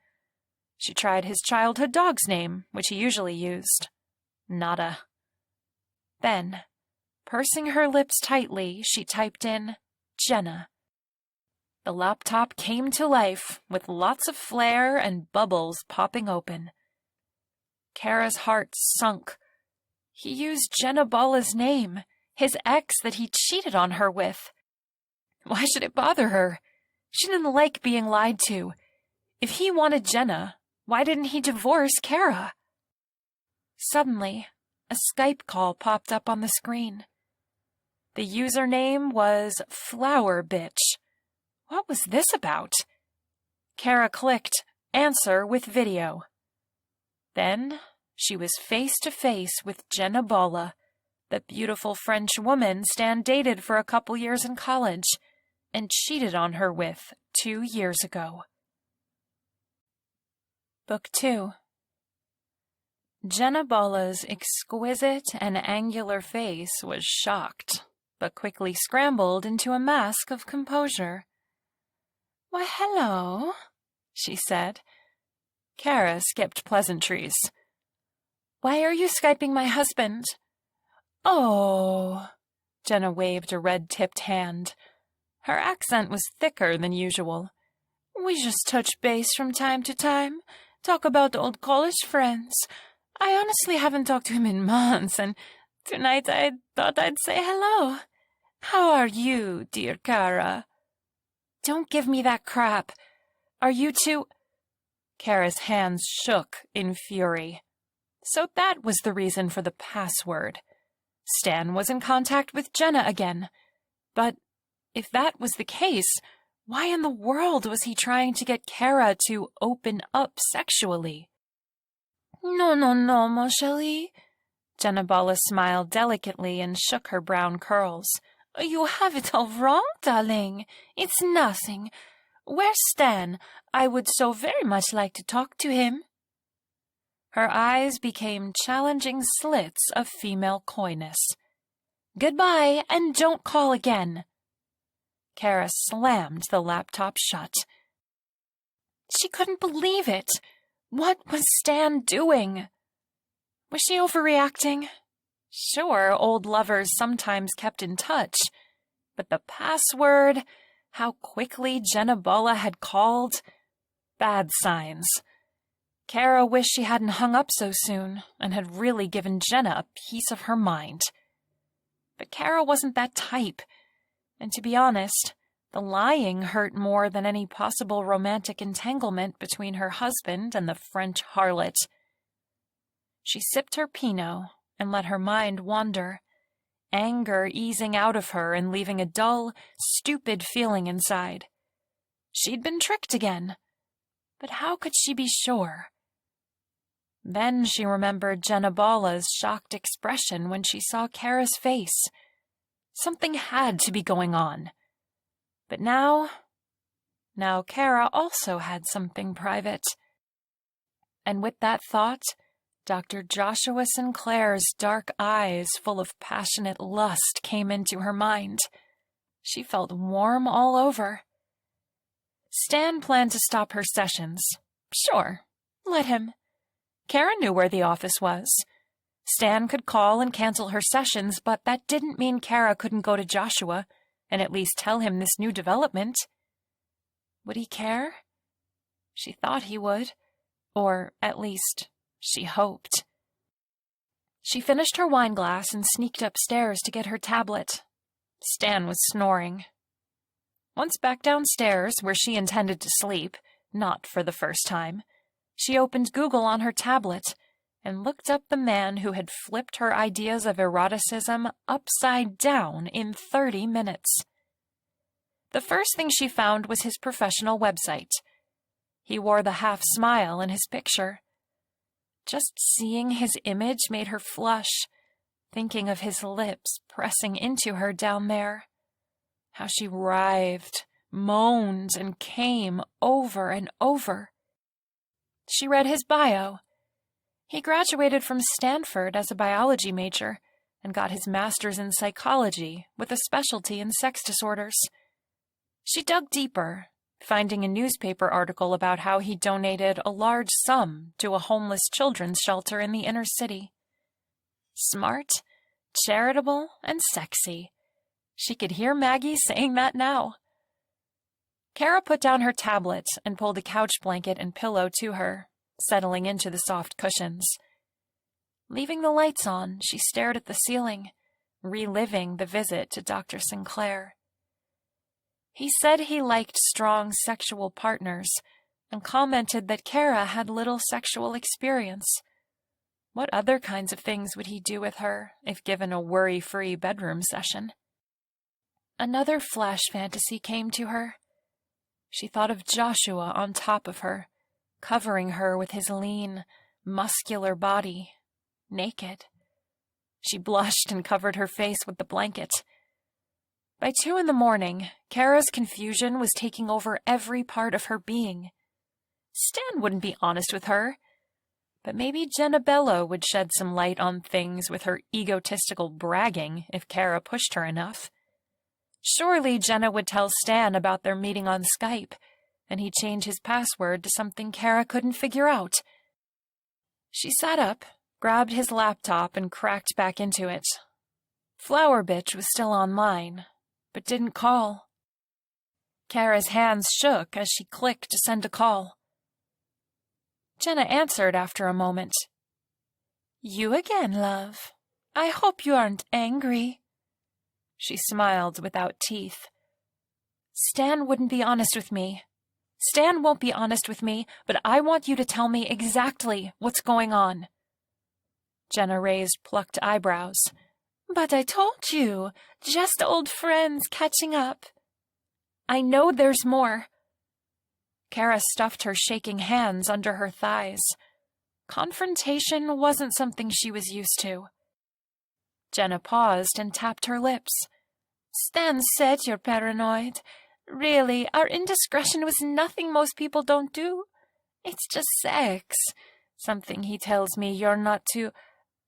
She tried his childhood dog's name, which he usually used. Nada. Then, pursing her lips tightly, she typed in Jenna. The laptop came to life, with lots of flare and bubbles popping open. Kara's heart sunk. He used Jenna Balla's name, his ex that he cheated on her with. Why should it bother her? She didn't like being lied to. If he wanted Jenna, why didn't he divorce Kara? Suddenly, a Skype call popped up on the screen. The username was Flower Bitch. What was this about? Kara clicked Answer with video. Then she was face to face with Jenna Balla, the beautiful French woman Stan dated for a couple years in college and cheated on her with 2 years ago. Book 2. Jenna Balla's exquisite and angular face was shocked, but quickly scrambled into a mask of composure. "Why, hello," she said. Kara skipped pleasantries. "Why are you Skyping my husband?" "Oh," Jenna waved a red-tipped hand. Her accent was thicker than usual. "We just touch base from time to time, talk about old college friends. I honestly haven't talked to him in months, and tonight I thought I'd say hello. How are you, dear Kara?" "Don't give me that crap. Are you two—" Kara's hands shook in fury. So that was the reason for the password. Stan was in contact with Jenna again. But if that was the case, why in the world was he trying to get Kara to open up sexually? No, no, no, mon chéri. Jennabala smiled delicately and shook her brown curls. You have it all wrong, darling. It's nothing. Where's Stan? I would so very much like to talk to him. Her eyes became challenging slits of female coyness. Goodbye, and don't call again. Kara slammed the laptop shut. She couldn't believe it. What was Stan doing? Was she overreacting? Sure, old lovers sometimes kept in touch, but the password, how quickly Jennabala had called, bad signs. Kara wished she hadn't hung up so soon and had really given Jenna a piece of her mind. But Kara wasn't that type, and to be honest, the lying hurt more than any possible romantic entanglement between her husband and the French harlot. She sipped her Pinot and let her mind wander, anger easing out of her and leaving a dull, stupid feeling inside. She'd been tricked again. But how could she be sure? Then she remembered Jennabala's shocked expression when she saw Kara's face. Something had to be going on. But now Kara also had something private. And with that thought, Dr. Joshua Sinclair's dark eyes full of passionate lust came into her mind. She felt warm all over. Stan planned to stop her sessions. Sure, let him. Kara knew where the office was. Stan could call and cancel her sessions, but that didn't mean Kara couldn't go to Joshua and at least tell him this new development. Would he care? She thought he would, or at least she hoped. She finished her wine glass and sneaked upstairs to get her tablet. Stan was snoring. Once back downstairs, where she intended to sleep, not for the first time, she opened Google on her tablet and looked up the man who had flipped her ideas of eroticism upside down in 30 minutes. The first thing she found was his professional website. He wore the half smile in his picture. Just seeing his image made her flush, thinking of his lips pressing into her down there. How she writhed, moaned, and came over and over. She read his bio. He graduated from Stanford as a biology major and got his master's in psychology with a specialty in sex disorders. She dug deeper, finding a newspaper article about how he donated a large sum to a homeless children's shelter in the inner city. Smart, charitable, and sexy. She could hear Maggie saying that now. Kara put down her tablet and pulled a couch blanket and pillow to her, settling into the soft cushions. Leaving the lights on, she stared at the ceiling, reliving the visit to Dr. Sinclair. He said he liked strong sexual partners and commented that Kara had little sexual experience. What other kinds of things would he do with her if given a worry-free bedroom session? Another flash fantasy came to her. She thought of Joshua on top of her, covering her with his lean, muscular body, naked. She blushed and covered her face with the blanket. By 2 a.m, Kara's confusion was taking over every part of her being. Stan wouldn't be honest with her, but maybe Jennabella would shed some light on things with her egotistical bragging if Kara pushed her enough. Surely Jenna would tell Stan about their meeting on Skype, and he'd change his password to something Kara couldn't figure out. She sat up, grabbed his laptop, and cracked back into it. Flower Bitch was still online, but didn't call. Kara's hands shook as she clicked to send a call. Jenna answered after a moment. "You again, love. I hope you aren't angry." She smiled without teeth. "Stan wouldn't be honest with me. Stan won't be honest with me, but I want you to tell me exactly what's going on." Jenna raised plucked eyebrows. But I told you, just old friends catching up. I know there's more. Kara stuffed her shaking hands under her thighs. Confrontation wasn't something she was used to. Jenna paused and tapped her lips. Stan said you're paranoid. Really, our indiscretion was nothing most people don't do. It's just sex. Something he tells me you're not too,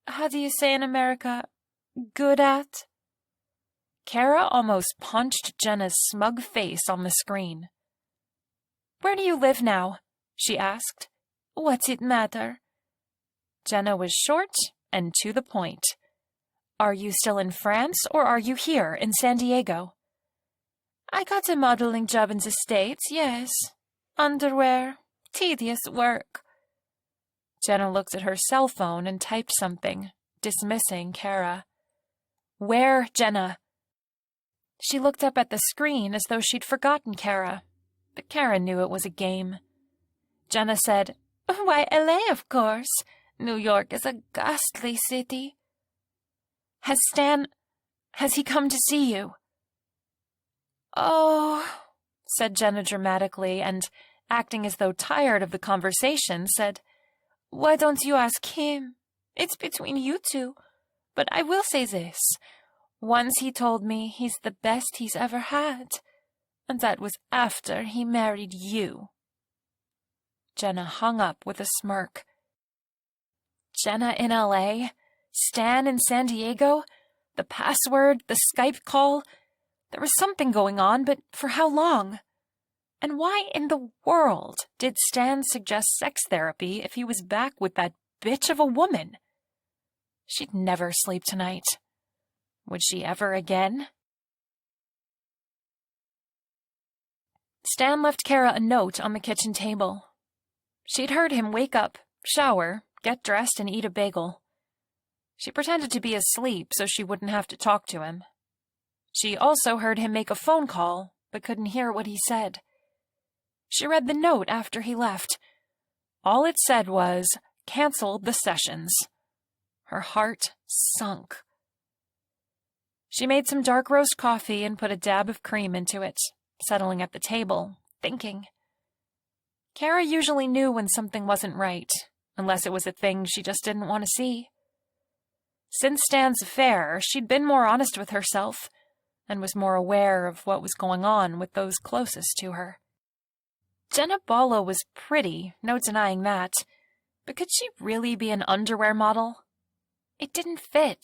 how do you say in America, good at? Kara almost punched Jenna's smug face on the screen. Where do you live now? She asked. What's it matter? Jenna was short and to the point. Are you still in France or are you here in San Diego? I got a modeling job in the States, yes. Underwear. Tedious work. Jenna looked at her cell phone and typed something, dismissing Kara. Where, Jenna? She looked up at the screen as though she'd forgotten Kara, but Kara knew it was a game. Jenna said, Why, LA, of course. New York is a ghastly city. Has he come to see you? Oh, said Jenna dramatically, and, acting as though tired of the conversation, said, Why don't you ask him? It's between you two. But I will say this. Once he told me he's the best he's ever had. And that was after he married you. Jenna hung up with a smirk. Jenna in LA? Stan in San Diego? The password? The Skype call? There was something going on, but for how long? And why in the world did Stan suggest sex therapy if he was back with that bitch of a woman? She'd never sleep tonight. Would she ever again? Stan left Kara a note on the kitchen table. She'd heard him wake up, shower, get dressed, and eat a bagel. She pretended to be asleep so she wouldn't have to talk to him. She also heard him make a phone call, but couldn't hear what he said. She read the note after he left. All it said was, cancel the sessions. Her heart sunk. She made some dark roast coffee and put a dab of cream into it, settling at the table, thinking. Kara usually knew when something wasn't right, unless it was a thing she just didn't want to see. Since Stan's affair, she'd been more honest with herself, and was more aware of what was going on with those closest to her. Jenna Bala was pretty, no denying that, but could she really be an underwear model? It didn't fit.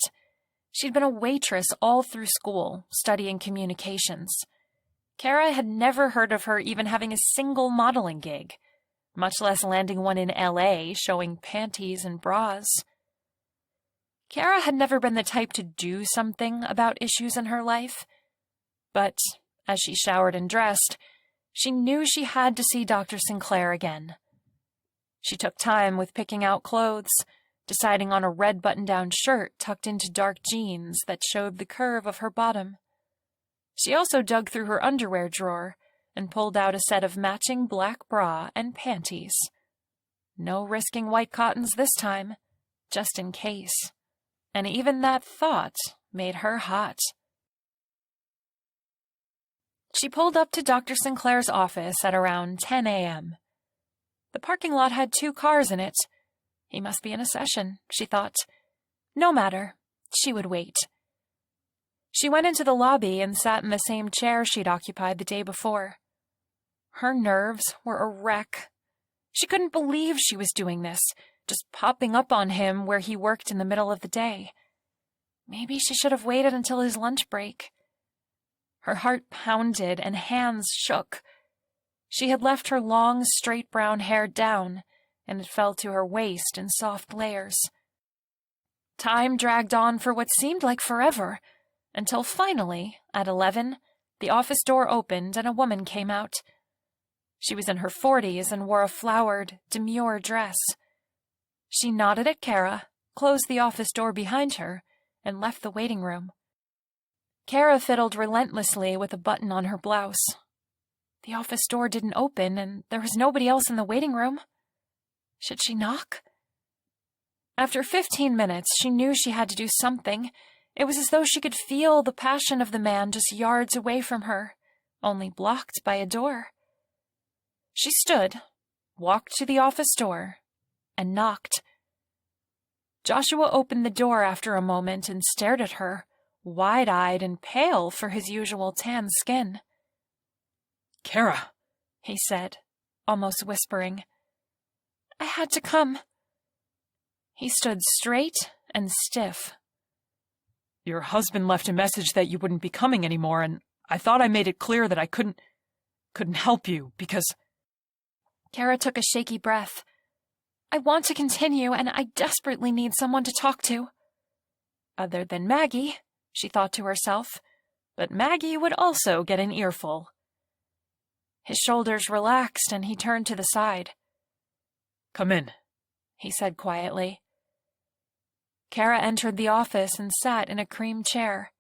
She'd been a waitress all through school, studying communications. Kara had never heard of her even having a single modeling gig, much less landing one in LA showing panties and bras. Kara had never been the type to do something about issues in her life, but as she showered and dressed, she knew she had to see Dr. Sinclair again. She took time with picking out clothes, deciding on a red button-down shirt tucked into dark jeans that showed the curve of her bottom. She also dug through her underwear drawer and pulled out a set of matching black bra and panties. No risking white cottons this time, just in case. And even that thought made her hot. She pulled up to Dr. Sinclair's office at around 10 a.m. The parking lot had 2 cars in it. He must be in a session, she thought. No matter, she would wait. She went into the lobby and sat in the same chair she'd occupied the day before. Her nerves were a wreck. She couldn't believe she was doing this, just popping up on him where he worked in the middle of the day. Maybe she should have waited until his lunch break. Her heart pounded and hands shook. She had left her long, straight brown hair down, and it fell to her waist in soft layers. Time dragged on for what seemed like forever, until finally, at 11, the office door opened and a woman came out. She was in her 40s and wore a flowered, demure dress. She nodded at Kara, closed the office door behind her, and left the waiting room. Kara fiddled relentlessly with a button on her blouse. The office door didn't open, and there was nobody else in the waiting room. Should she knock? After 15 minutes, she knew she had to do something, It was as though she could feel the passion of the man just yards away from her, only blocked by a door. She stood, walked to the office door, and knocked. Joshua opened the door after a moment and stared at her, wide-eyed and pale for his usual tan skin. Kara, he said, almost whispering. I had to come. He stood straight and stiff. Your husband left a message that you wouldn't be coming anymore, and I thought I made it clear that I couldn't help you, because... Kara took a shaky breath. I want to continue, and I desperately need someone to talk to. Other than Maggie, she thought to herself, but Maggie would also get an earful. His shoulders relaxed, and he turned to the side. Come in, he said quietly. Kara entered the office and sat in a cream chair.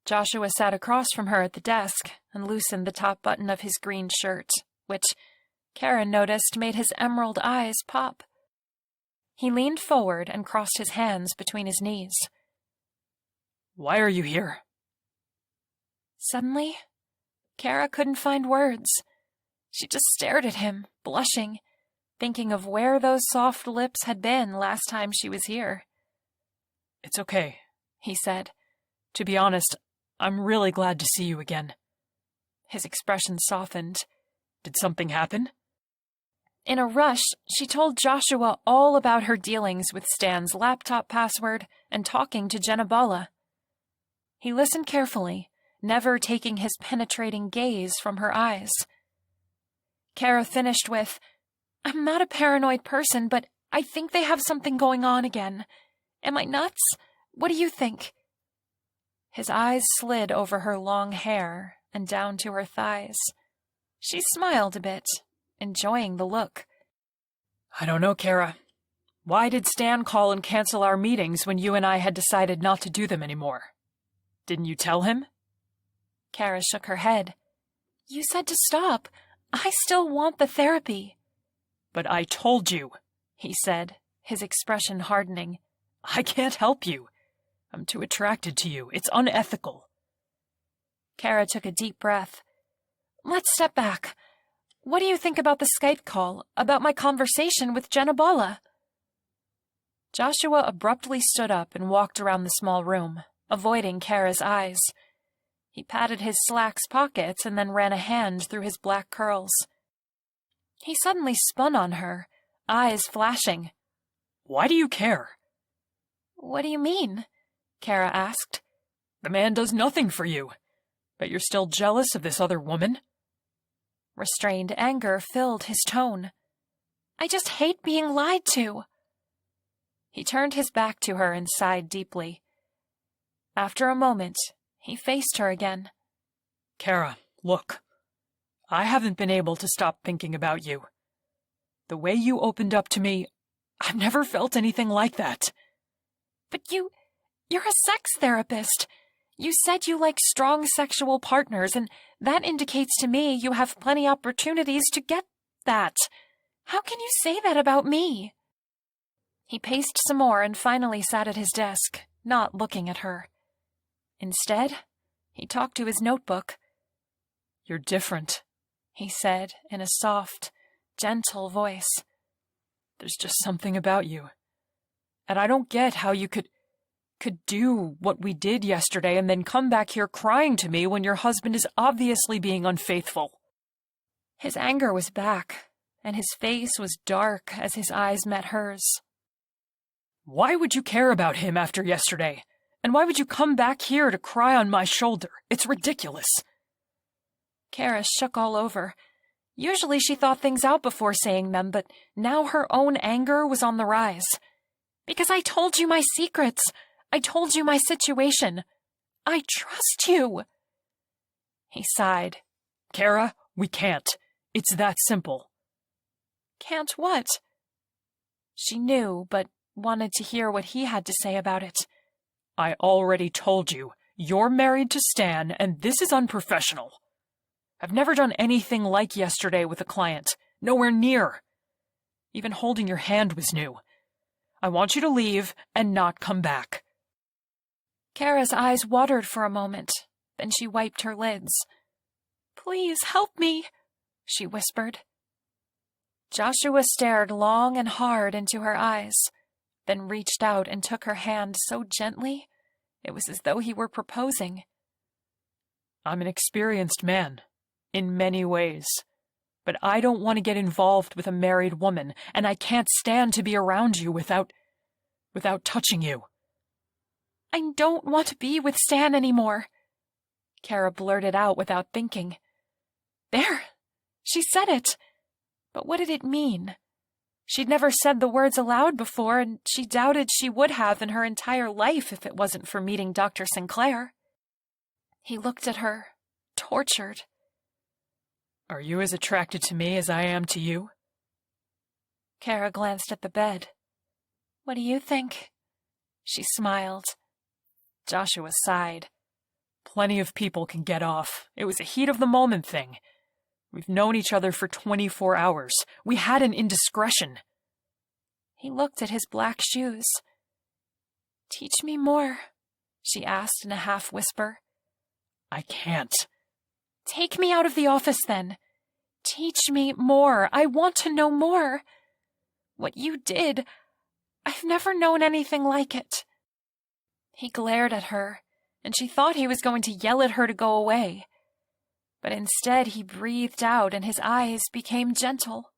Joshua sat across from her at the desk and loosened the top button of his green shirt, which Kara noticed made his emerald eyes pop. He leaned forward and crossed his hands between his knees. Why are you here? Suddenly, Kara couldn't find words. She just stared at him, blushing, thinking of where those soft lips had been last time she was here. It's okay, he said. To be honest, I'm really glad to see you again. His expression softened. Did something happen? In a rush, she told Joshua all about her dealings with Stan's laptop password and talking to Jenna Bala. He listened carefully, never taking his penetrating gaze from her eyes. Kara finished with, I'm not a paranoid person, but I think they have something going on again. Am I nuts? What do you think? His eyes slid over her long hair and down to her thighs. She smiled a bit, enjoying the look. I don't know, Kara. Why did Stan call and cancel our meetings when you and I had decided not to do them anymore? Didn't you tell him? Kara shook her head. You said to stop. I still want the therapy. But I told you, he said, his expression hardening. I can't help you. I'm too attracted to you. It's unethical. Kara took a deep breath. Let's step back. What do you think about the Skype call, about my conversation with Jenna Bala? Joshua abruptly stood up and walked around the small room, avoiding Kara's eyes. He patted his slacks pockets and then ran a hand through his black curls. He suddenly spun on her, eyes flashing. Why do you care? What do you mean? Kara asked. The man does nothing for you. But you're still jealous of this other woman? Restrained anger filled his tone. I just hate being lied to. He turned his back to her and sighed deeply. After a moment, he faced her again. Kara, look. I haven't been able to stop thinking about you. The way you opened up to me, I've never felt anything like that. But you're a sex therapist. You said you like strong sexual partners, and that indicates to me you have plenty opportunities to get that. How can you say that about me? He paced some more and finally sat at his desk, not looking at her. Instead, he talked to his notebook. You're different, he said in a soft, gentle voice. There's just something about you. And I don't get how you could do what we did yesterday and then come back here crying to me when your husband is obviously being unfaithful. His anger was back, and his face was dark as his eyes met hers. Why would you care about him after yesterday? And why would you come back here to cry on my shoulder? It's ridiculous. Kara shook all over. Usually she thought things out before saying them, but now her own anger was on the rise. Because I told you my secrets. I told you my situation. I trust you. He sighed. Kara, we can't. It's that simple. Can't what? She knew, but wanted to hear what he had to say about it. I already told you. You're married to Stan, and this is unprofessional. I've never done anything like yesterday with a client. Nowhere near. Even holding your hand was new. I want you to leave and not come back. Kara's eyes watered for a moment, then she wiped her lids. "Please help me," she whispered. Joshua stared long and hard into her eyes, then reached out and took her hand so gently, it was as though he were proposing. "I'm an experienced man, in many ways, but I don't want to get involved with a married woman, and I can't stand to be around you without touching you." "I don't want to be with Stan anymore," Kara blurted out without thinking. There! She said it! But what did it mean? She'd never said the words aloud before, and she doubted she would have in her entire life if it wasn't for meeting Dr. Sinclair. He looked at her, tortured. "Are you as attracted to me as I am to you?" Kara glanced at the bed. "What do you think?" She smiled. Joshua sighed. "Plenty of people can get off. It was a heat-of-the-moment thing. We've known each other for 24 hours. We had an indiscretion." He looked at his black shoes. "Teach me more," she asked in a half-whisper. "I can't." "Take me out of the office, then. Teach me more. I want to know more. What you did, I've never known anything like it." He glared at her, and she thought he was going to yell at her to go away. But instead he breathed out and his eyes became gentle.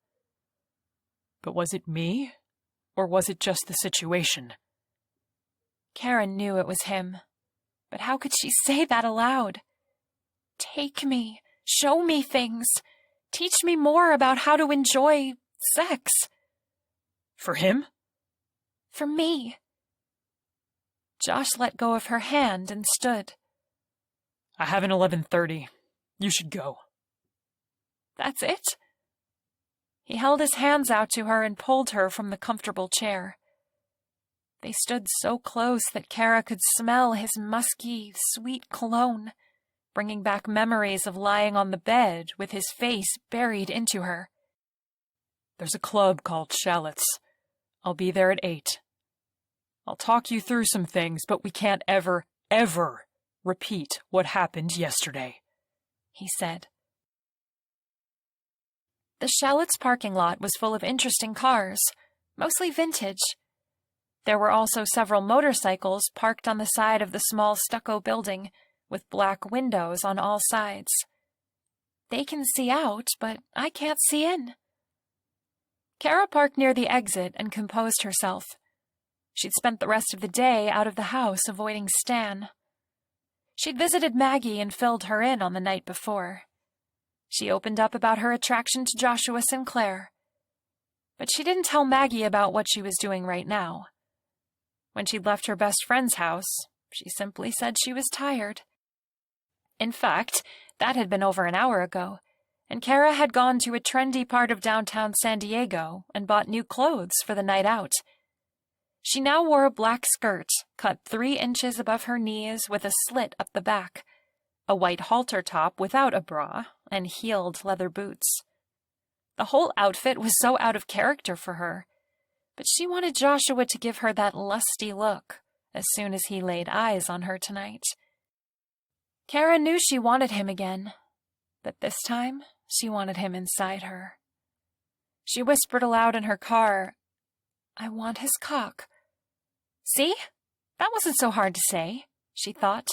"But was it me, or was it just the situation?" Karen knew it was him, but how could she say that aloud? "Take me, show me things, teach me more about how to enjoy sex." "For him?" "For me." Josh let go of her hand and stood. "I have an 11:30. You should go." "That's it?" He held his hands out to her and pulled her from the comfortable chair. They stood so close that Kara could smell his musky, sweet cologne, bringing back memories of lying on the bed with his face buried into her. "There's a club called Shallots. I'll be there at 8. I'll talk you through some things, but we can't ever repeat what happened yesterday," he said. The Shallots parking lot was full of interesting cars, mostly vintage. There were also several motorcycles parked on the side of the small stucco building, with black windows on all sides. They can see out, but I can't see in. Kara parked near the exit and composed herself. She'd spent the rest of the day out of the house avoiding Stan. She'd visited Maggie and filled her in on the night before. She opened up about her attraction to Joshua Sinclair. But she didn't tell Maggie about what she was doing right now. When she'd left her best friend's house, she simply said she was tired. In fact, that had been over an hour ago, and Kara had gone to a trendy part of downtown San Diego and bought new clothes for the night out. She now wore a black skirt, cut 3 inches above her knees with a slit up the back, a white halter top without a bra, and heeled leather boots. The whole outfit was so out of character for her, but she wanted Joshua to give her that lusty look as soon as he laid eyes on her tonight. Kara knew she wanted him again, but this time she wanted him inside her. She whispered aloud in her car, "I want his cock." See? That wasn't so hard to say, she thought.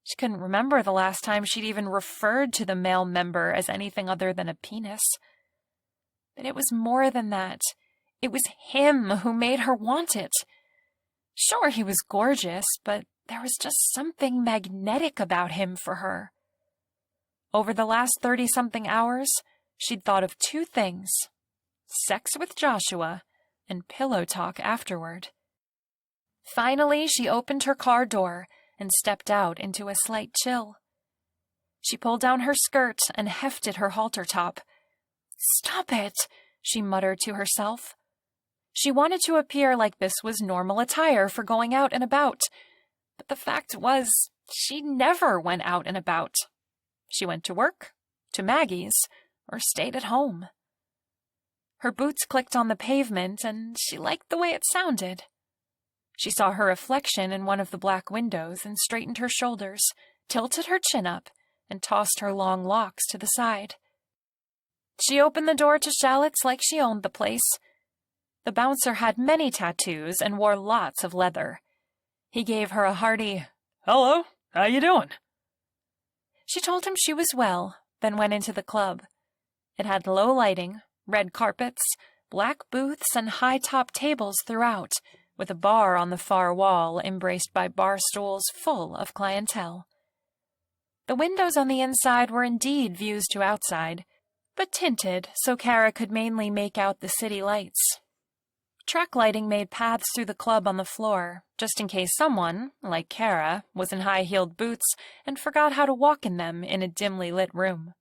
She couldn't remember the last time she'd even referred to the male member as anything other than a penis. But it was more than that. It was him who made her want it. Sure, he was gorgeous, but there was just something magnetic about him for her. Over the last 30-something hours, she'd thought of 2 things: sex with Joshua and pillow talk afterward. Finally, she opened her car door and stepped out into a slight chill. She pulled down her skirt and hefted her halter top. "Stop it," she muttered to herself. She wanted to appear like this was normal attire for going out and about, but the fact was, she never went out and about. She went to work, to Maggie's, or stayed at home. Her boots clicked on the pavement, and she liked the way it sounded. She saw her reflection in one of the black windows and straightened her shoulders, tilted her chin up, and tossed her long locks to the side. She opened the door to Shallot's like she owned the place. The bouncer had many tattoos and wore lots of leather. He gave her a hearty, "Hello, how you doing?" She told him she was well, then went into the club. It had low lighting, red carpets, black booths, and high-top tables throughout, with a bar on the far wall embraced by bar stools full of clientele. The windows on the inside were indeed views to outside, but tinted so Kara could mainly make out the city lights. Track lighting made paths through the club on the floor, just in case someone, like Kara, was in high-heeled boots and forgot how to walk in them in a dimly lit room.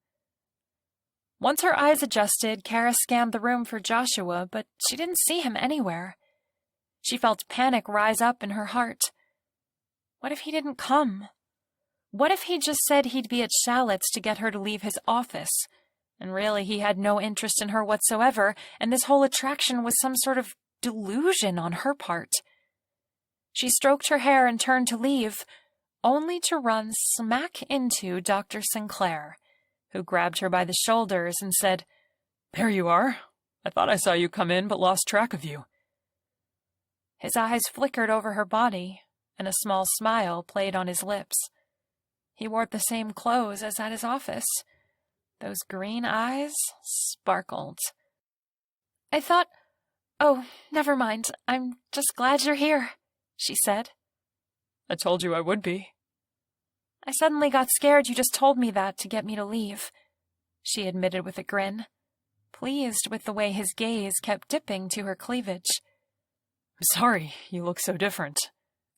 Once her eyes adjusted, Kara scanned the room for Joshua, but she didn't see him anywhere. She felt panic rise up in her heart. What if he didn't come? What if he just said he'd be at Shallot's to get her to leave his office, and really he had no interest in her whatsoever, and this whole attraction was some sort of delusion on her part? She stroked her hair and turned to leave, only to run smack into Dr. Sinclair, who grabbed her by the shoulders and said, "There you are. I thought I saw you come in, but lost track of you." His eyes flickered over her body, and a small smile played on his lips. He wore the same clothes as at his office. Those green eyes sparkled. "Oh, never mind. I'm just glad you're here," she said. "I told you I would be." "I suddenly got scared you just told me that to get me to leave," she admitted with a grin, pleased with the way his gaze kept dipping to her cleavage. "I'm sorry, you look so different.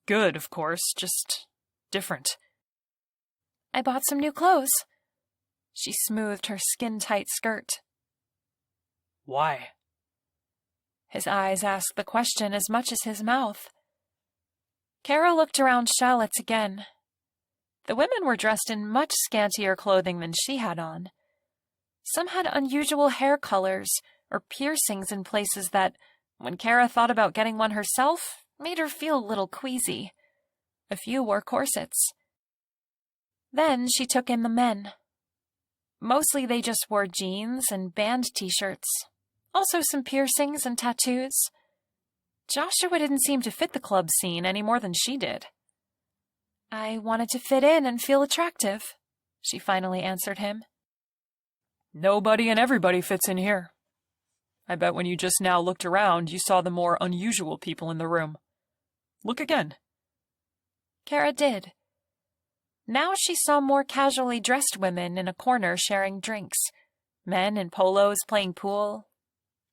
Good, of course, just different." "I bought some new clothes." She smoothed her skin-tight skirt. "Why?" His eyes asked the question as much as his mouth. Kara looked around Shallot's again. The women were dressed in much scantier clothing than she had on. Some had unusual hair colors or piercings in places that, when Kara thought about getting one herself, made her feel a little queasy. A few wore corsets. Then she took in the men. Mostly they just wore jeans and band t-shirts. Also some piercings and tattoos. Joshua didn't seem to fit the club scene any more than she did. "I wanted to fit in and feel attractive," she finally answered him. "Nobody and everybody fits in here. I bet when you just now looked around, you saw the more unusual people in the room. Look again." Kara did. Now she saw more casually dressed women in a corner sharing drinks, men in polos playing pool.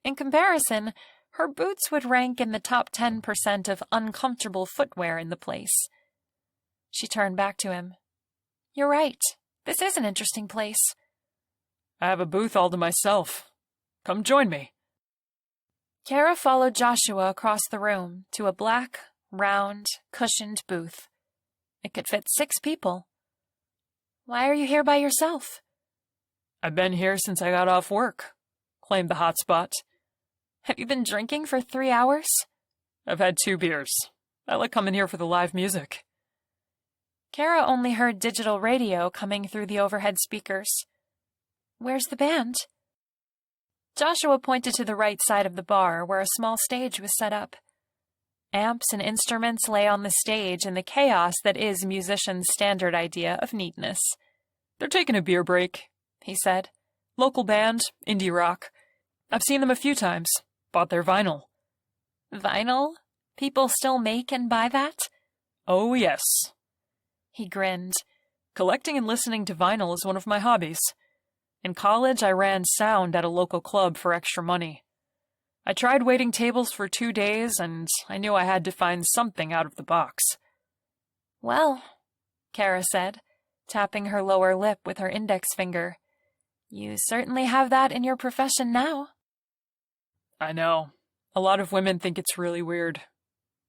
In comparison, her boots would rank in the top 10% of uncomfortable footwear in the place. She turned back to him. "You're right. This is an interesting place." "I have a booth all to myself. Come join me." Kara followed Joshua across the room to a black, round, cushioned booth. It could fit 6 people. "Why are you here by yourself?" "I've been here since I got off work. Claimed the hot spot." "Have you been drinking for 3 hours?" "I've had 2 beers. I like coming here for the live music." Kara only heard digital radio coming through the overhead speakers. "Where's the band?" Joshua pointed to the right side of the bar where a small stage was set up. Amps and instruments lay on the stage in the chaos that is musicians' standard idea of neatness. "They're taking a beer break," he said. "Local band, indie rock. I've seen them a few times. Bought their vinyl." "Vinyl? People still make and buy that?" "Oh, yes." He grinned. "Collecting and listening to vinyl is one of my hobbies. In college, I ran sound at a local club for extra money. I tried waiting tables for 2 days, and I knew I had to find something out of the box." "Well," Kara said, tapping her lower lip with her index finger, "you certainly have that in your profession now." "I know. A lot of women think it's really weird.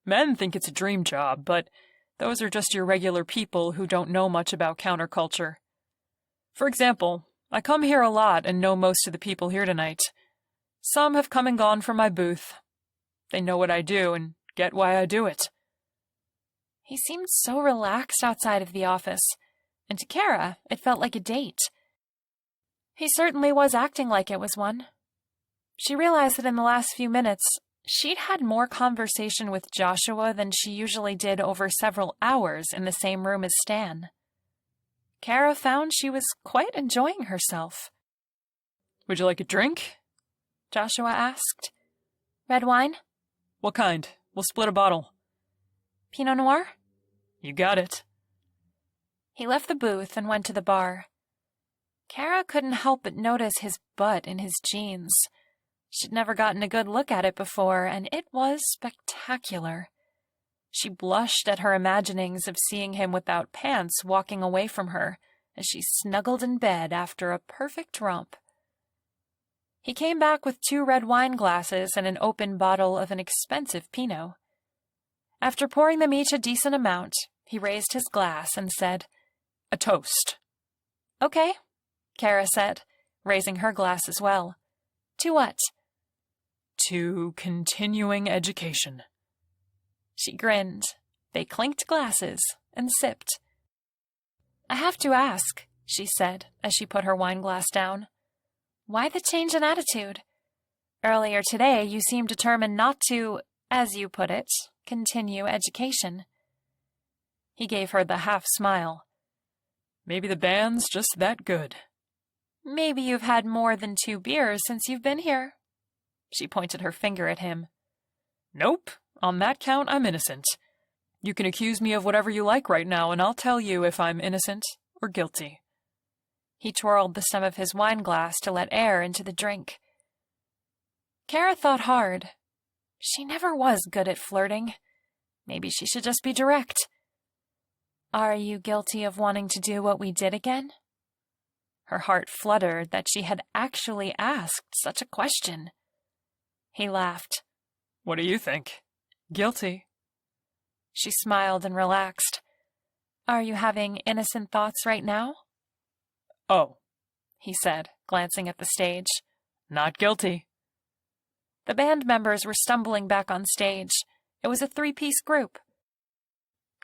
Men think it's a dream job, but those are just your regular people who don't know much about counterculture. For example, I come here a lot and know most of the people here tonight. Some have come and gone from my booth. They know what I do and get why I do it. He seemed so relaxed outside of the office, and to Kara, it felt like a date. He certainly was acting like it was one. She realized that in the last few minutes, she'd had more conversation with Joshua than she usually did over several hours in the same room as Stan. Kara found she was quite enjoying herself. Would you like a drink? Joshua asked. Red wine? What kind? We'll split a bottle. Pinot Noir? You got it. He left the booth and went to the bar. Kara couldn't help but notice his butt in his jeans. She'd never gotten a good look at it before, and it was spectacular. She blushed at her imaginings of seeing him without pants walking away from her as she snuggled in bed after a perfect romp. He came back with 2 red wine glasses and an open bottle of an expensive Pinot. After pouring them each a decent amount, he raised his glass and said, A toast. Okay, Kara said, raising her glass as well. To what? To continuing education. She grinned. They clinked glasses and sipped. I have to ask, she said as she put her wine glass down. Why the change in attitude? Earlier today, you seemed determined not to, as you put it, continue education. He gave her the half smile. Maybe the band's just that good. Maybe you've had more than 2 beers since you've been here. She pointed her finger at him. Nope. On that count, I'm innocent. You can accuse me of whatever you like right now, and I'll tell you if I'm innocent or guilty. He twirled the stem of his wine glass to let air into the drink. Kara thought hard. She never was good at flirting. Maybe she should just be direct. Are you guilty of wanting to do what we did again? Her heart fluttered that she had actually asked such a question. He laughed. What do you think? Guilty. She smiled and relaxed. Are you having innocent thoughts right now? Oh, he said, glancing at the stage. Not guilty. The band members were stumbling back on stage. It was a 3-piece group.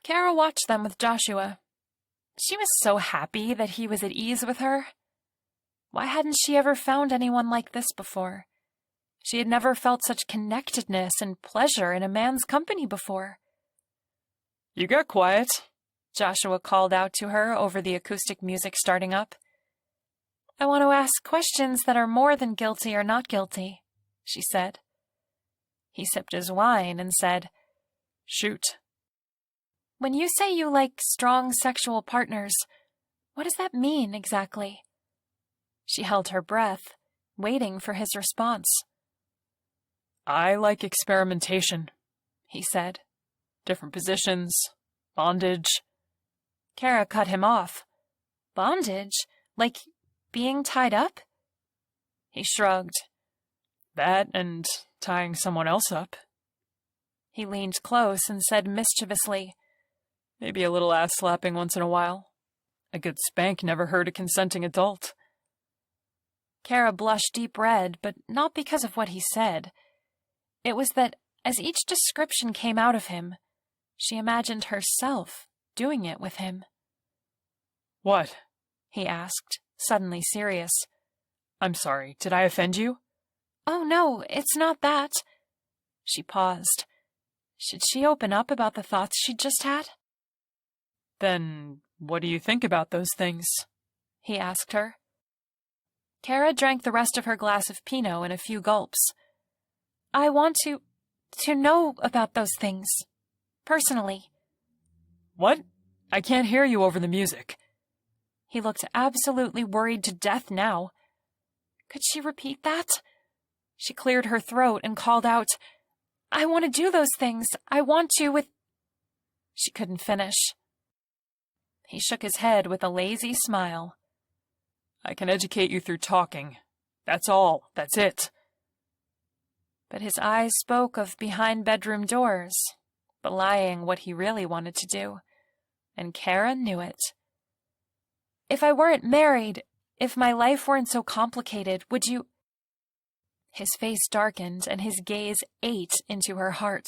Kara watched them with Joshua. She was so happy that he was at ease with her. Why hadn't she ever found anyone like this before? She had never felt such connectedness and pleasure in a man's company before. You got quiet, Joshua called out to her over the acoustic music starting up. I want to ask questions that are more than guilty or not guilty, she said. He sipped his wine and said, Shoot. When you say you like strong sexual partners, what does that mean exactly? She held her breath, waiting for his response. I like experimentation, he said. Different positions, bondage. Kara cut him off. Bondage? Like being tied up? He shrugged. That and tying someone else up. He leaned close and said mischievously, Maybe a little ass slapping once in a while. A good spank never hurt a consenting adult. Kara blushed deep red, but not because of what he said. It was that, as each description came out of him, she imagined herself doing it with him. What? He asked, suddenly serious. I'm sorry, did I offend you? Oh, no, it's not that. She paused. Should she open up about the thoughts she'd just had? Then, what do you think about those things? He asked her. Kara drank the rest of her glass of Pinot in a few gulps. I want to know about those things. Personally. What? I can't hear you over the music. He looked absolutely worried to death now. Could she repeat that? She cleared her throat and called out, I want to do those things. I want to with... She couldn't finish. He shook his head with a lazy smile. I can educate you through talking. That's all. That's it. But his eyes spoke of behind bedroom doors, belying what he really wanted to do, and Kara knew it. If I weren't married, if my life weren't so complicated, would you... His face darkened and his gaze ate into her heart.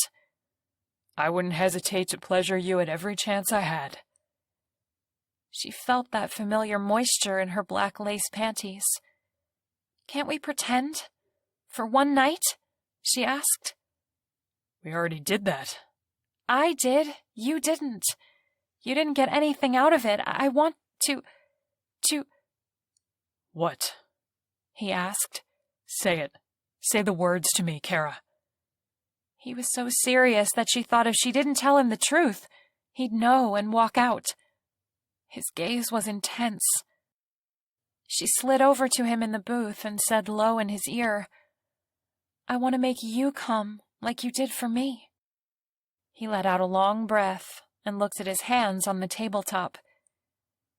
I wouldn't hesitate to pleasure you at every chance I had. She felt that familiar moisture in her black lace panties. Can't we pretend? For one night? She asked. We already did that. I did. You didn't. You didn't get anything out of it. I want to... What? He asked. Say it. Say the words to me, Kara. He was so serious that she thought if she didn't tell him the truth, he'd know and walk out. His gaze was intense. She slid over to him in the booth and said low in his ear, I want to make you come like you did for me. He let out a long breath and looked at his hands on the tabletop.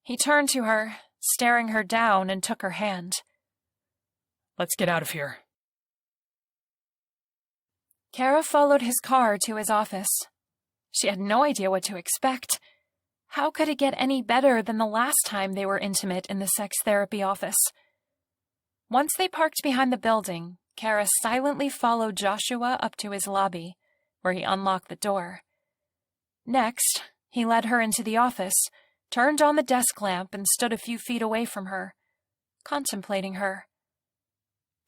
He turned to her, staring her down, and took her hand. Let's get out of here. Kara followed his car to his office. She had no idea what to expect. How could it get any better than the last time they were intimate in the sex therapy office? Once they parked behind the building, Kara silently followed Joshua up to his lobby, where he unlocked the door. Next, he led her into the office, turned on the desk lamp, and stood a few feet away from her, contemplating her.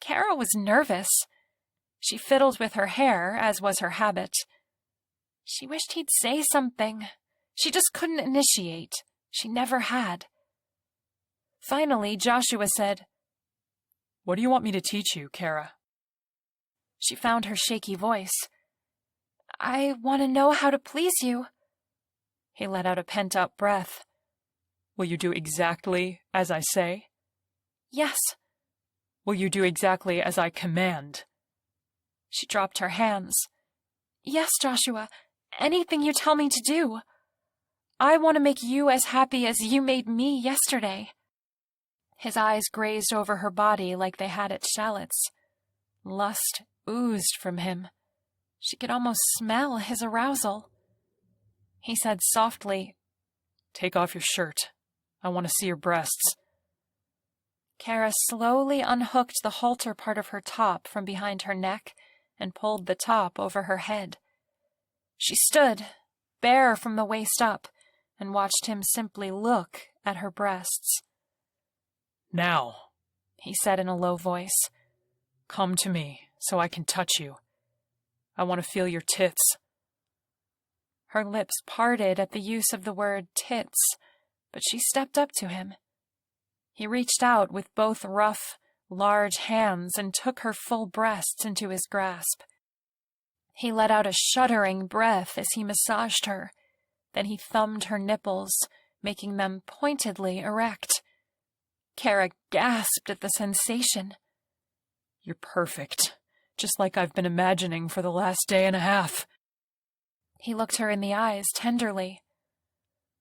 Kara was nervous. She fiddled with her hair, as was her habit. She wished he'd say something. She just couldn't initiate. She never had. Finally, Joshua said, What do you want me to teach you, Kara? She found her shaky voice. I want to know how to please you. He let out a pent-up breath. Will you do exactly as I say? Yes. Will you do exactly as I command? She dropped her hands. Yes, Joshua. Anything you tell me to do. I want to make you as happy as you made me yesterday. His eyes grazed over her body like they had its shallots. Lust oozed from him. She could almost smell his arousal. He said softly, Take off your shirt. I want to see your breasts. Kara slowly unhooked the halter part of her top from behind her neck and pulled the top over her head. She stood, bare from the waist up, and watched him simply look at her breasts. Now, he said in a low voice, come to me so I can touch you. I want to feel your tits. Her lips parted at the use of the word tits, but she stepped up to him. He reached out with both rough, large hands and took her full breasts into his grasp. He let out a shuddering breath as he massaged her. Then he thumbed her nipples, making them pointedly erect. Kara gasped at the sensation. You're perfect, just like I've been imagining for the last day and a half. He looked her in the eyes tenderly.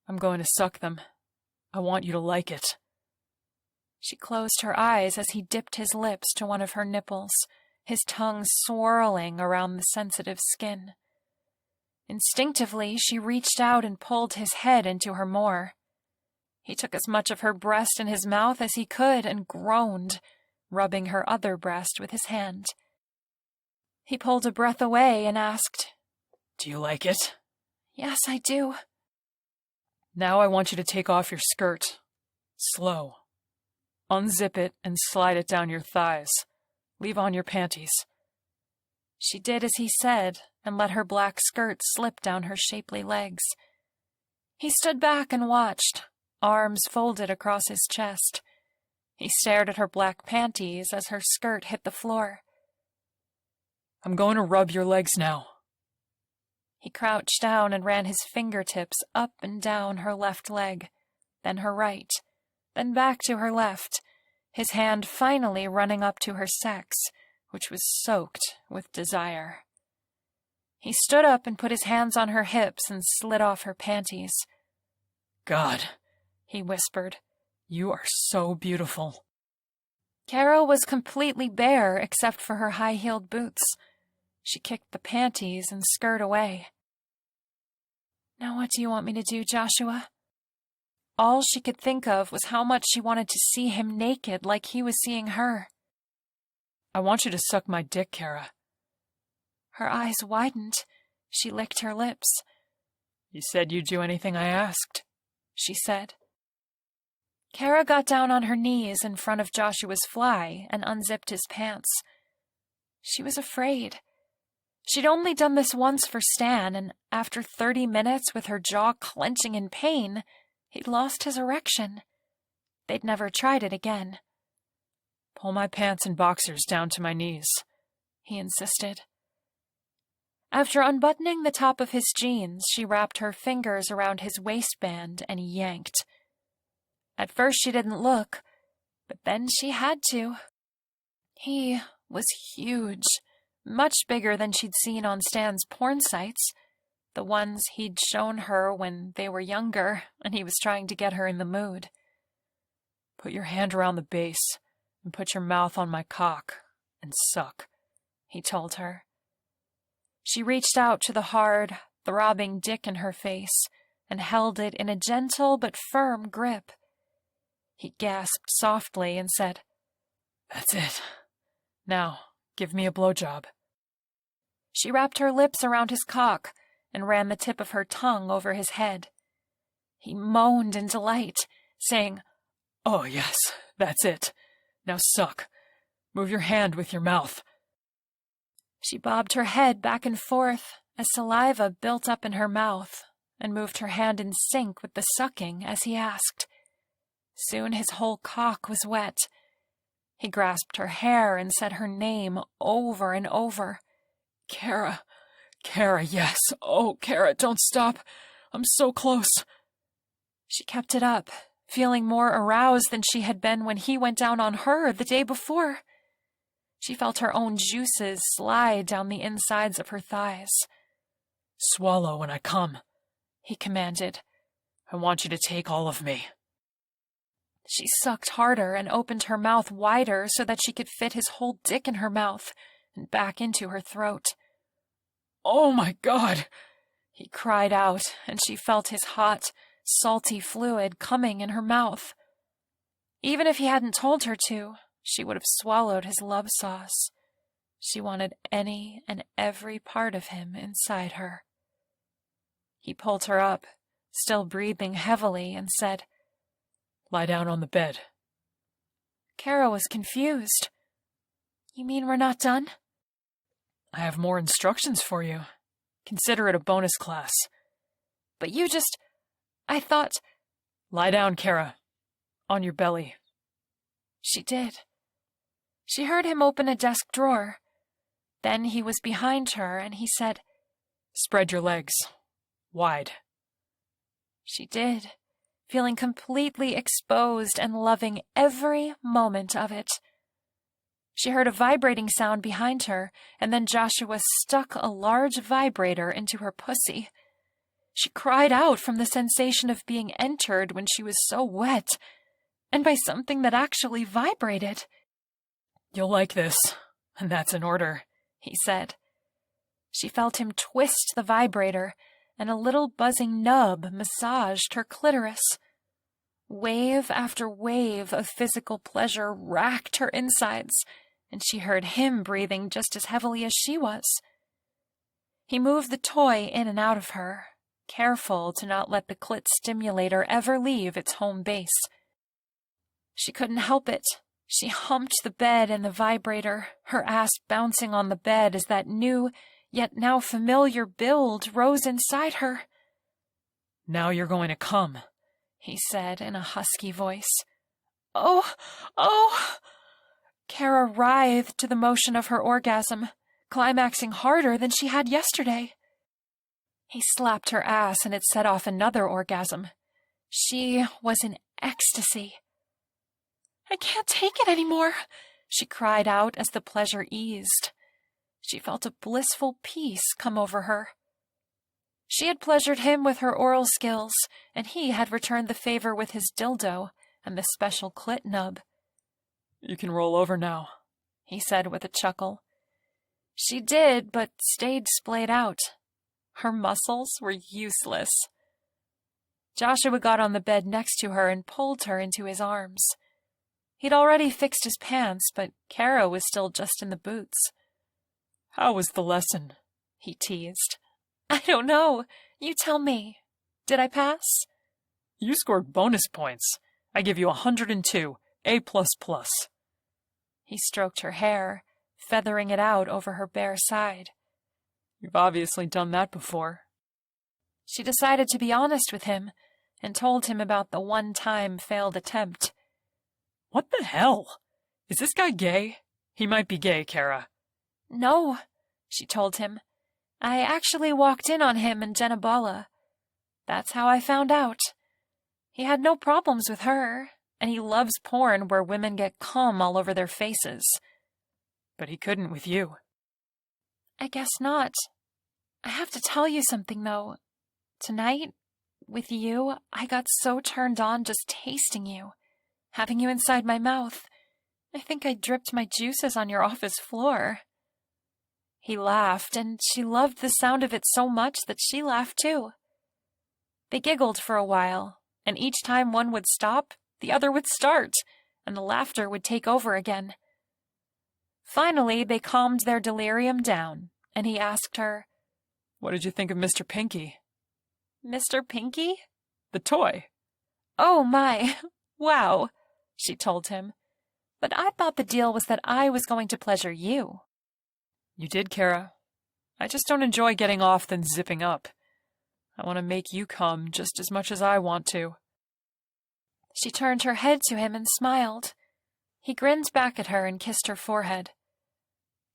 I'm going to suck them. I want you to like it. She closed her eyes as he dipped his lips to one of her nipples, his tongue swirling around the sensitive skin. Instinctively, she reached out and pulled his head into her more. He took as much of her breast in his mouth as he could and groaned, rubbing her other breast with his hand. He pulled a breath away and asked, Do you like it? Yes, I do. Now I want you to take off your skirt. Slow. Unzip it and slide it down your thighs. Leave on your panties. She did as he said and let her black skirt slip down her shapely legs. He stood back and watched, arms folded across his chest. He stared at her black panties as her skirt hit the floor. I'm going to rub your legs now. He crouched down and ran his fingertips up and down her left leg, then her right, then back to her left, his hand finally running up to her sex, which was soaked with desire. He stood up and put his hands on her hips and slid off her panties. God, he whispered. You are so beautiful. Kara was completely bare except for her high-heeled boots. She kicked the panties and skirt away. Now what do you want me to do, Joshua? All she could think of was how much she wanted to see him naked like he was seeing her. I want you to suck my dick, Kara. Her eyes widened. She licked her lips. You said you'd do anything I asked, she said. Kara got down on her knees in front of Joshua's fly and unzipped his pants. She was afraid. She'd only done this once for Stan, and after 30 minutes with her jaw clenching in pain, he'd lost his erection. They'd never tried it again. Pull my pants and boxers down to my knees, he insisted. After unbuttoning the top of his jeans, she wrapped her fingers around his waistband and yanked. At first she didn't look, but then she had to. He was huge, much bigger than she'd seen on Stan's porn sites, the ones he'd shown her when they were younger and he was trying to get her in the mood. Put your hand around the base and put your mouth on my cock and suck, he told her. She reached out to the hard, throbbing dick in her face and held it in a gentle but firm grip. He gasped softly and said, "That's it. Now, give me a blowjob." She wrapped her lips around his cock and ran the tip of her tongue over his head. He moaned in delight, saying, "Oh, yes, that's it. Now suck. Move your hand with your mouth." She bobbed her head back and forth as saliva built up in her mouth and moved her hand in sync with the sucking as he asked. Soon his whole cock was wet. He grasped her hair and said her name over and over. "Kara, Kara, yes. Oh, Kara, don't stop. I'm so close." She kept it up, feeling more aroused than she had been when he went down on her the day before. She felt her own juices slide down the insides of her thighs. "Swallow when I come," he commanded. "I want you to take all of me." She sucked harder and opened her mouth wider so that she could fit his whole dick in her mouth and back into her throat. "Oh, my God!" he cried out, and she felt his hot, salty fluid coming in her mouth. Even if he hadn't told her to, she would have swallowed his love sauce. She wanted any and every part of him inside her. He pulled her up, still breathing heavily, and said, "Lie down on the bed." Kara was confused. "You mean we're not done?" "I have more instructions for you. Consider it a bonus class." "But you just... I thought..." "Lie down, Kara. On your belly." She did. She heard him open a desk drawer. Then he was behind her, and he said, "Spread your legs. Wide." She did, feeling completely exposed and loving every moment of it. She heard a vibrating sound behind her, and then Joshua stuck a large vibrator into her pussy. She cried out from the sensation of being entered when she was so wet, and by something that actually vibrated. "You'll like this, and that's an order," he said. She felt him twist the vibrator, and a little buzzing nub massaged her clitoris. Wave after wave of physical pleasure racked her insides, and she heard him breathing just as heavily as she was. He moved the toy in and out of her, careful to not let the clit stimulator ever leave its home base. She couldn't help it. She humped the bed and the vibrator, her ass bouncing on the bed as that new, yet now familiar build rose inside her. "Now you're going to come," he said in a husky voice. "Oh, oh!" Kara writhed to the motion of her orgasm, climaxing harder than she had yesterday. He slapped her ass and it set off another orgasm. She was in ecstasy. "I can't take it anymore," she cried out as the pleasure eased. She felt a blissful peace come over her. She had pleasured him with her oral skills, and he had returned the favor with his dildo and the special clit nub. "You can roll over now," he said with a chuckle. She did, but stayed splayed out. Her muscles were useless. Joshua got on the bed next to her and pulled her into his arms. He'd already fixed his pants, but Kara was still just in the boots. "How was the lesson?" he teased. I don't know. You tell me. Did I pass? You scored bonus points. I give you 102, A++. He stroked her hair, feathering it out over her bare side. You've obviously done that before. She decided to be honest with him and told him about the one-time failed attempt. What the hell? Is this guy gay? He might be gay, Kara. No, she told him. I actually walked in on him and Jenna. That's how I found out. He had no problems with her, and he loves porn where women get cum all over their faces. But he couldn't with you. I guess not. I have to tell you something, though. Tonight, with you, I got so turned on just tasting you, having you inside my mouth. I think I dripped my juices on your office floor. He laughed, and she loved the sound of it so much that she laughed too. They giggled for a while, and each time one would stop, the other would start, and the laughter would take over again. Finally, they calmed their delirium down, and he asked her, What did you think of Mr. Pinky? Mr. Pinky? The toy. Oh my, wow, she told him. But I thought the deal was that I was going to pleasure you. You did, Kara. I just don't enjoy getting off then zipping up. I want to make you come just as much as I want to. She turned her head to him and smiled. He grinned back at her and kissed her forehead.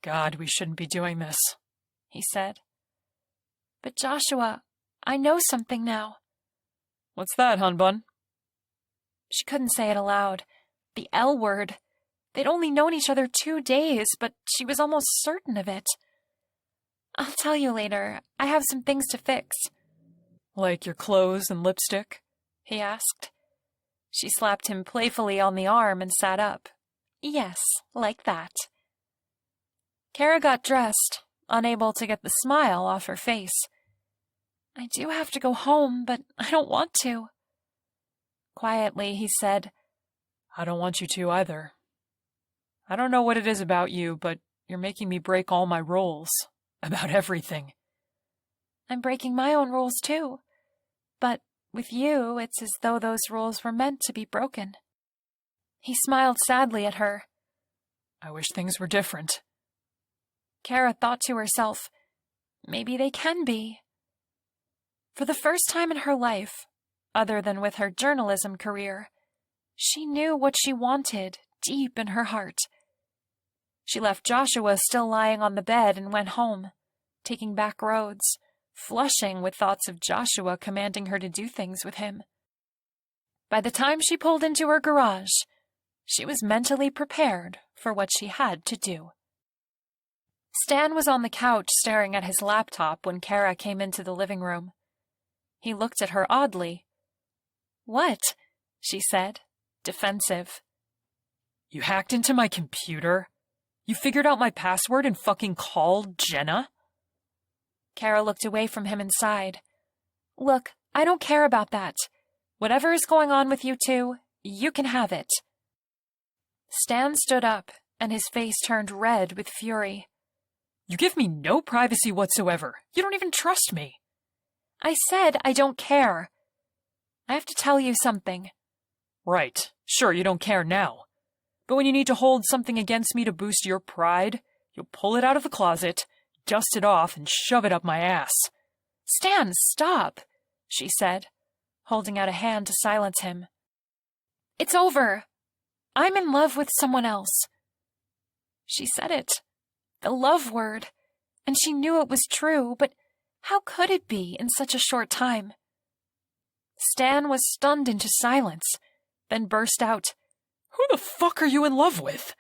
God, we shouldn't be doing this, he said. But Joshua, I know something now. What's that, hun bun? She couldn't say it aloud. The L word. They'd only known each other 2 days, but she was almost certain of it. I'll tell you later. I have some things to fix. Like your clothes and lipstick? He asked. She slapped him playfully on the arm and sat up. Yes, like that. Kara got dressed, unable to get the smile off her face. I do have to go home, but I don't want to. Quietly, he said, I don't want you to either. I don't know what it is about you, but you're making me break all my rules. About everything. I'm breaking my own rules, too. But with you, it's as though those rules were meant to be broken. He smiled sadly at her. I wish things were different. Kara thought to herself, maybe they can be. For the first time in her life, other than with her journalism career, she knew what she wanted deep in her heart. She left Joshua still lying on the bed and went home, taking back roads, flushing with thoughts of Joshua commanding her to do things with him. By the time she pulled into her garage, she was mentally prepared for what she had to do. Stan was on the couch staring at his laptop when Kara came into the living room. He looked at her oddly. What? She said, defensive. You hacked into my computer? You figured out my password and fucking called Jenna? Kara looked away from him and sighed. Look, I don't care about that. Whatever is going on with you two, you can have it. Stan stood up, and his face turned red with fury. You give me no privacy whatsoever. You don't even trust me. I said I don't care. I have to tell you something. Right. Sure, you don't care now. But when you need to hold something against me to boost your pride, you'll pull it out of the closet, dust it off, and shove it up my ass. Stan, stop, she said, holding out a hand to silence him. It's over. I'm in love with someone else. She said it. The love word. And she knew it was true, but how could it be in such a short time? Stan was stunned into silence, then burst out, Who the fuck are you in love with?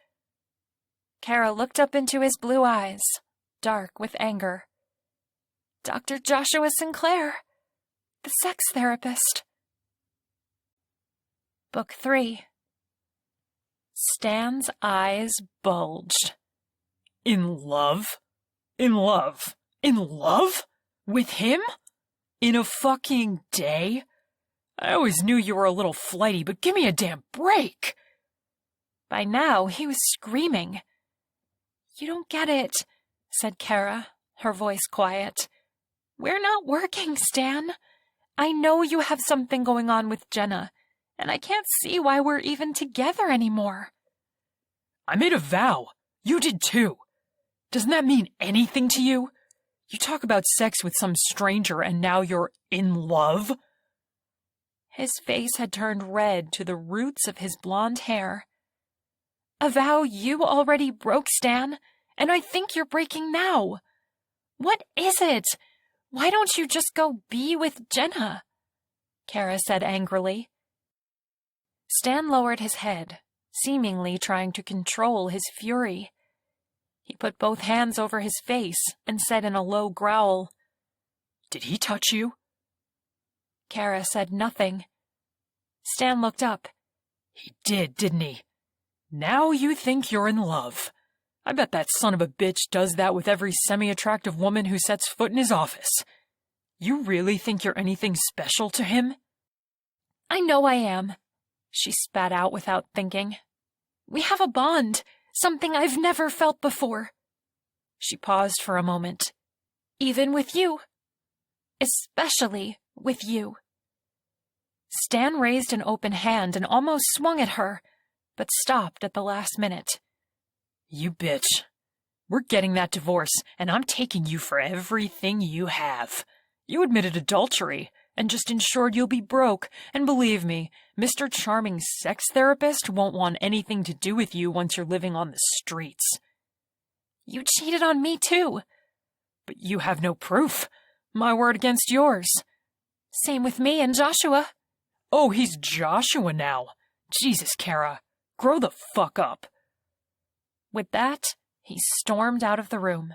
Kara looked up into his blue eyes, dark with anger. Dr. Joshua Sinclair, the sex therapist. Book 3. Stan's eyes bulged. In love? In love? In love? With him? In a fucking day? I always knew you were a little flighty, but give me a damn break! By now, he was screaming. You don't get it, said Kara, her voice quiet. We're not working, Stan. I know you have something going on with Jenna, and I can't see why we're even together anymore. I made a vow. You did too. Doesn't that mean anything to you? You talk about sex with some stranger and now you're in love? His face had turned red to the roots of his blonde hair. A vow you already broke, Stan, and I think you're breaking now. What is it? Why don't you just go be with Jenna? Kara said angrily. Stan lowered his head, seemingly trying to control his fury. He put both hands over his face and said in a low growl, Did he touch you? Kara said nothing. Stan looked up. He did, didn't he? Now you think you're in love. I bet that son of a bitch does that with every semi-attractive woman who sets foot in his office. You really think you're anything special to him? I know I am, she spat out without thinking. We have a bond, something I've never felt before. She paused for a moment. Even with you. Especially with you. Stan raised an open hand and almost swung at her, but stopped at the last minute. You bitch. We're getting that divorce, and I'm taking you for everything you have. You admitted adultery, and just ensured you'll be broke, and believe me, Mr. Charming sex therapist won't want anything to do with you once you're living on the streets. You cheated on me too. But you have no proof. My word against yours. Same with me and Joshua. Oh, he's Joshua now. Jesus, Kara. Grow the fuck up. With that, he stormed out of the room.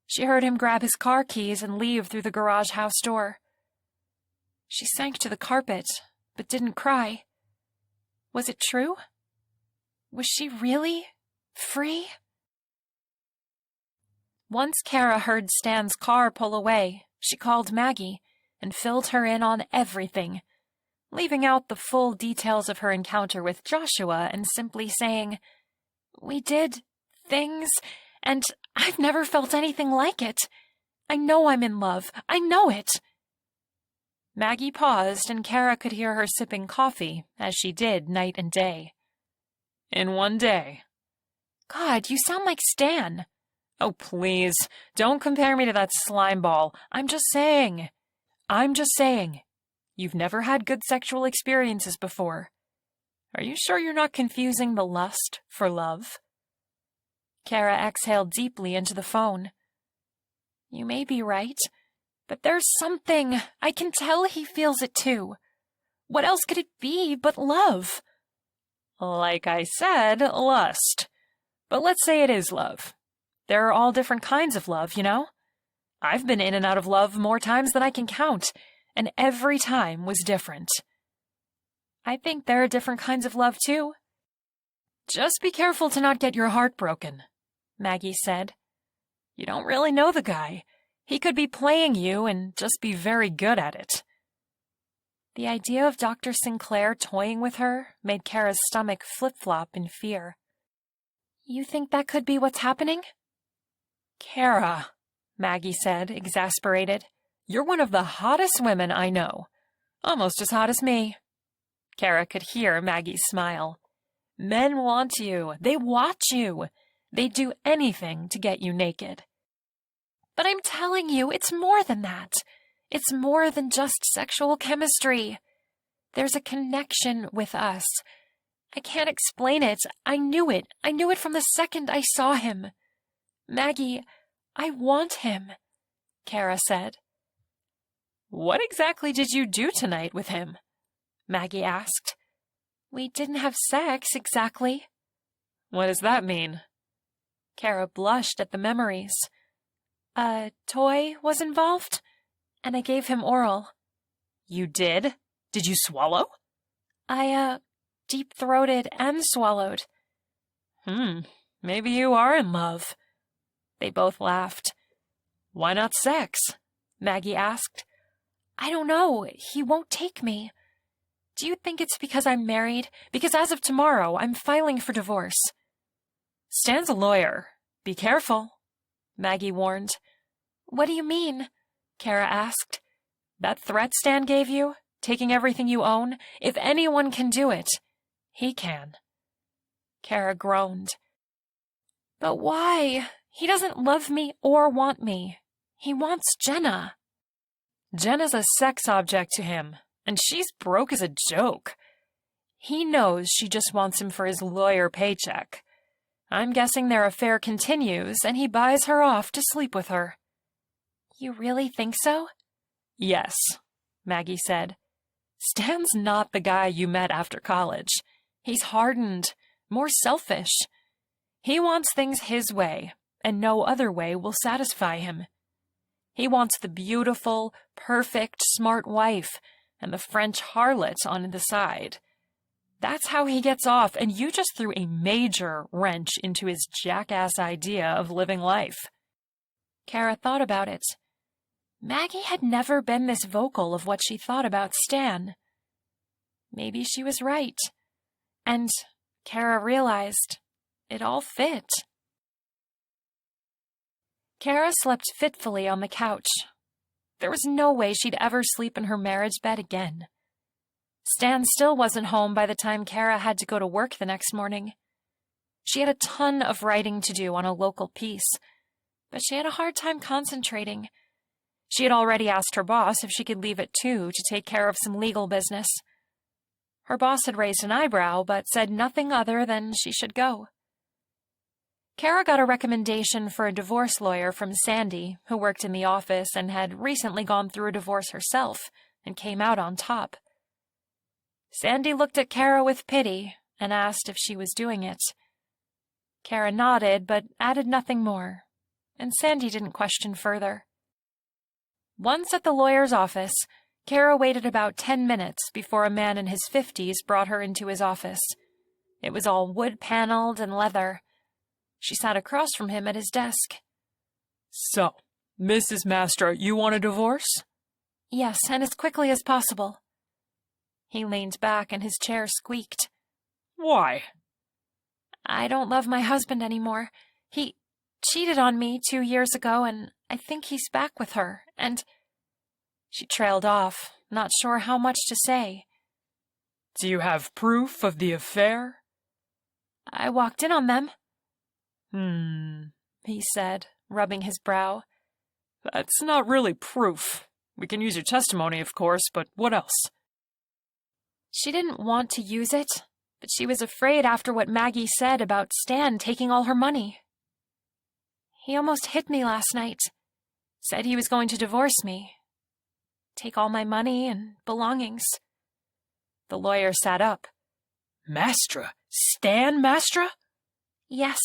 She heard him grab his car keys and leave through the garage house door. She sank to the carpet, but didn't cry. Was it true? Was she really free? Once Kara heard Stan's car pull away, she called Maggie and filled her in on everything, leaving out the full details of her encounter with Joshua and simply saying, We did things, and I've never felt anything like it. I know I'm in love. I know it. Maggie paused, and Kara could hear her sipping coffee, as she did night and day. In one day. God, you sound like Stan. Oh, please, don't compare me to that slime ball. I'm just saying. You've never had good sexual experiences before. Are you sure you're not confusing the lust for love? Kara exhaled deeply into the phone. You may be right, but there's something. I can tell he feels it too. What else could it be but love? Like I said, lust. But let's say it is love. There are all different kinds of love, you know? I've been in and out of love more times than I can count, and every time was different. I think there are different kinds of love, too. Just be careful to not get your heart broken, Maggie said. You don't really know the guy. He could be playing you and just be very good at it. The idea of Dr. Sinclair toying with her made Kara's stomach flip-flop in fear. You think that could be what's happening? Kara, Maggie said, exasperated. You're one of the hottest women I know. Almost as hot as me. Kara could hear Maggie's smile. Men want you. They watch you. They'd do anything to get you naked. But I'm telling you, it's more than that. It's more than just sexual chemistry. There's a connection with us. I can't explain it. I knew it. I knew it from the second I saw him. Maggie, I want him, Kara said. What exactly did you do tonight with him? Maggie asked. We didn't have sex, exactly. What does that mean? Kara blushed at the memories. A toy was involved, and I gave him oral. You did? Did you swallow? I, deep-throated and swallowed. Maybe you are in love. They both laughed. Why not sex? Maggie asked. I don't know. He won't take me. Do you think it's because I'm married? Because as of tomorrow, I'm filing for divorce. Stan's a lawyer. Be careful, Maggie warned. What do you mean? Kara asked. That threat Stan gave you? Taking everything you own? If anyone can do it, he can. Kara groaned. But why? He doesn't love me or want me. He wants Jenna. Jenna's a sex object to him, and she's broke as a joke. He knows she just wants him for his lawyer paycheck. I'm guessing their affair continues, and he buys her off to sleep with her. You really think so? Yes, Maggie said. Stan's not the guy you met after college. He's hardened, more selfish. He wants things his way, and no other way will satisfy him. He wants the beautiful, perfect, smart wife, and the French harlot on the side. That's how he gets off, and you just threw a major wrench into his jackass idea of living life. Kara thought about it. Maggie had never been this vocal of what she thought about Stan. Maybe she was right. And Kara realized it all fit. Kara slept fitfully on the couch. There was no way she'd ever sleep in her marriage bed again. Stan still wasn't home by the time Kara had to go to work the next morning. She had a ton of writing to do on a local piece, but she had a hard time concentrating. She had already asked her boss if she could leave at 2 to take care of some legal business. Her boss had raised an eyebrow, but said nothing other than she should go. Kara got a recommendation for a divorce lawyer from Sandy, who worked in the office and had recently gone through a divorce herself and came out on top. Sandy looked at Kara with pity and asked if she was doing it. Kara nodded, but added nothing more, and Sandy didn't question further. Once at the lawyer's office, Kara waited about 10 minutes before a man in his 50s brought her into his office. It was all wood-paneled and leather. She sat across from him at his desk. So, Mrs. Mastra, you want a divorce? Yes, and as quickly as possible. He leaned back and his chair squeaked. Why? I don't love my husband anymore. He cheated on me 2 years ago, and I think he's back with her, and... She trailed off, not sure how much to say. Do you have proof of the affair? I walked in on them. He said, rubbing his brow. That's not really proof. We can use your testimony, of course, but what else? She didn't want to use it, but she was afraid after what Maggie said about Stan taking all her money. He almost hit me last night. Said he was going to divorce me. Take all my money and belongings. The lawyer sat up. Mastra? Stan Mastra? Yes.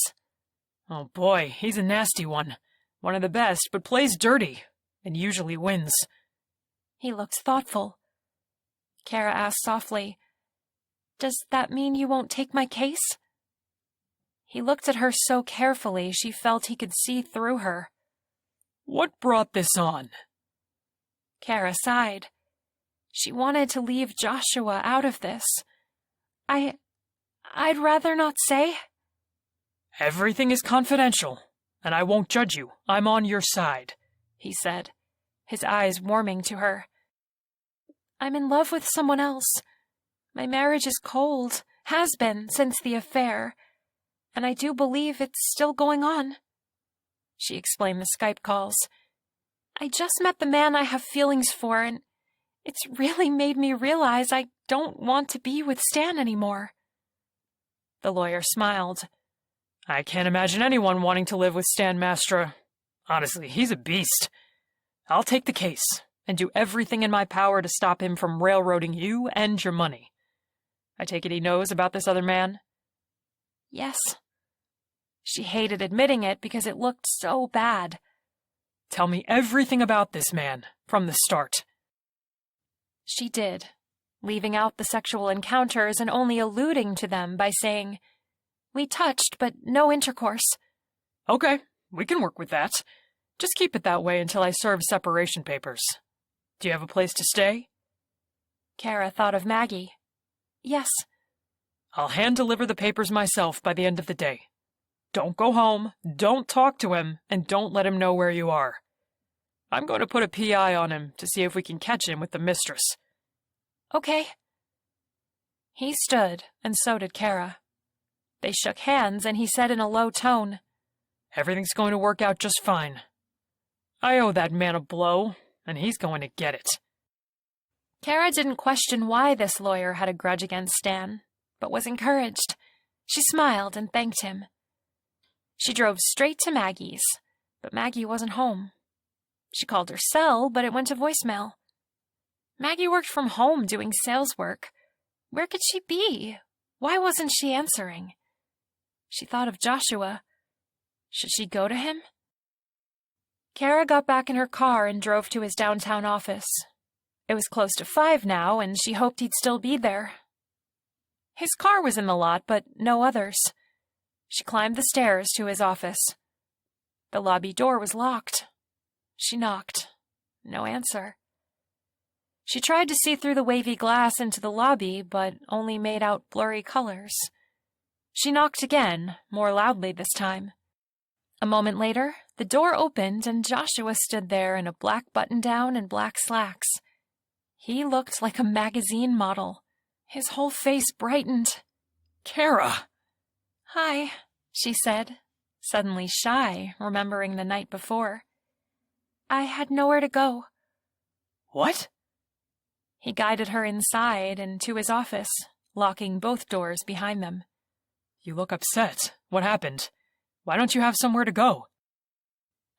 Oh boy, he's a nasty one. One of the best, but plays dirty, and usually wins. He looked thoughtful. Kara asked softly, Does that mean you won't take my case? He looked at her so carefully she felt he could see through her. What brought this on? Kara sighed. She wanted to leave Joshua out of this. I'd rather not say. Everything is confidential, and I won't judge you. I'm on your side, he said, his eyes warming to her. I'm in love with someone else. My marriage is cold, has been since the affair, and I do believe it's still going on. She explained the Skype calls. I just met the man I have feelings for, and it's really made me realize I don't want to be with Stan anymore. The lawyer smiled. I can't imagine anyone wanting to live with Stan Mastra. Honestly, he's a beast. I'll take the case and do everything in my power to stop him from railroading you and your money. I take it he knows about this other man? Yes. She hated admitting it because it looked so bad. Tell me everything about this man, from the start. She did, leaving out the sexual encounters and only alluding to them by saying, We touched, but no intercourse. Okay, we can work with that. Just keep it that way until I serve separation papers. Do you have a place to stay? Kara thought of Maggie. Yes. I'll hand-deliver the papers myself by the end of the day. Don't go home, don't talk to him, and don't let him know where you are. I'm going to put a PI on him to see if we can catch him with the mistress. Okay. He stood, and so did Kara. They shook hands, and he said in a low tone, Everything's going to work out just fine. I owe that man a blow, and he's going to get it. Kara didn't question why this lawyer had a grudge against Stan, but was encouraged. She smiled and thanked him. She drove straight to Maggie's, but Maggie wasn't home. She called her cell, but it went to voicemail. Maggie worked from home doing sales work. Where could she be? Why wasn't she answering? She thought of Joshua. Should she go to him? Kara got back in her car and drove to his downtown office. It was close to 5 now, and she hoped he'd still be there. His car was in the lot, but no others. She climbed the stairs to his office. The lobby door was locked. She knocked. No answer. She tried to see through the wavy glass into the lobby, but only made out blurry colors. She knocked again, more loudly this time. A moment later, the door opened and Joshua stood there in a black button-down and black slacks. He looked like a magazine model. His whole face brightened. Kara! Hi, she said, suddenly shy, remembering the night before. I had nowhere to go. What? He guided her inside and to his office, locking both doors behind them. You look upset. What happened? Why don't you have somewhere to go?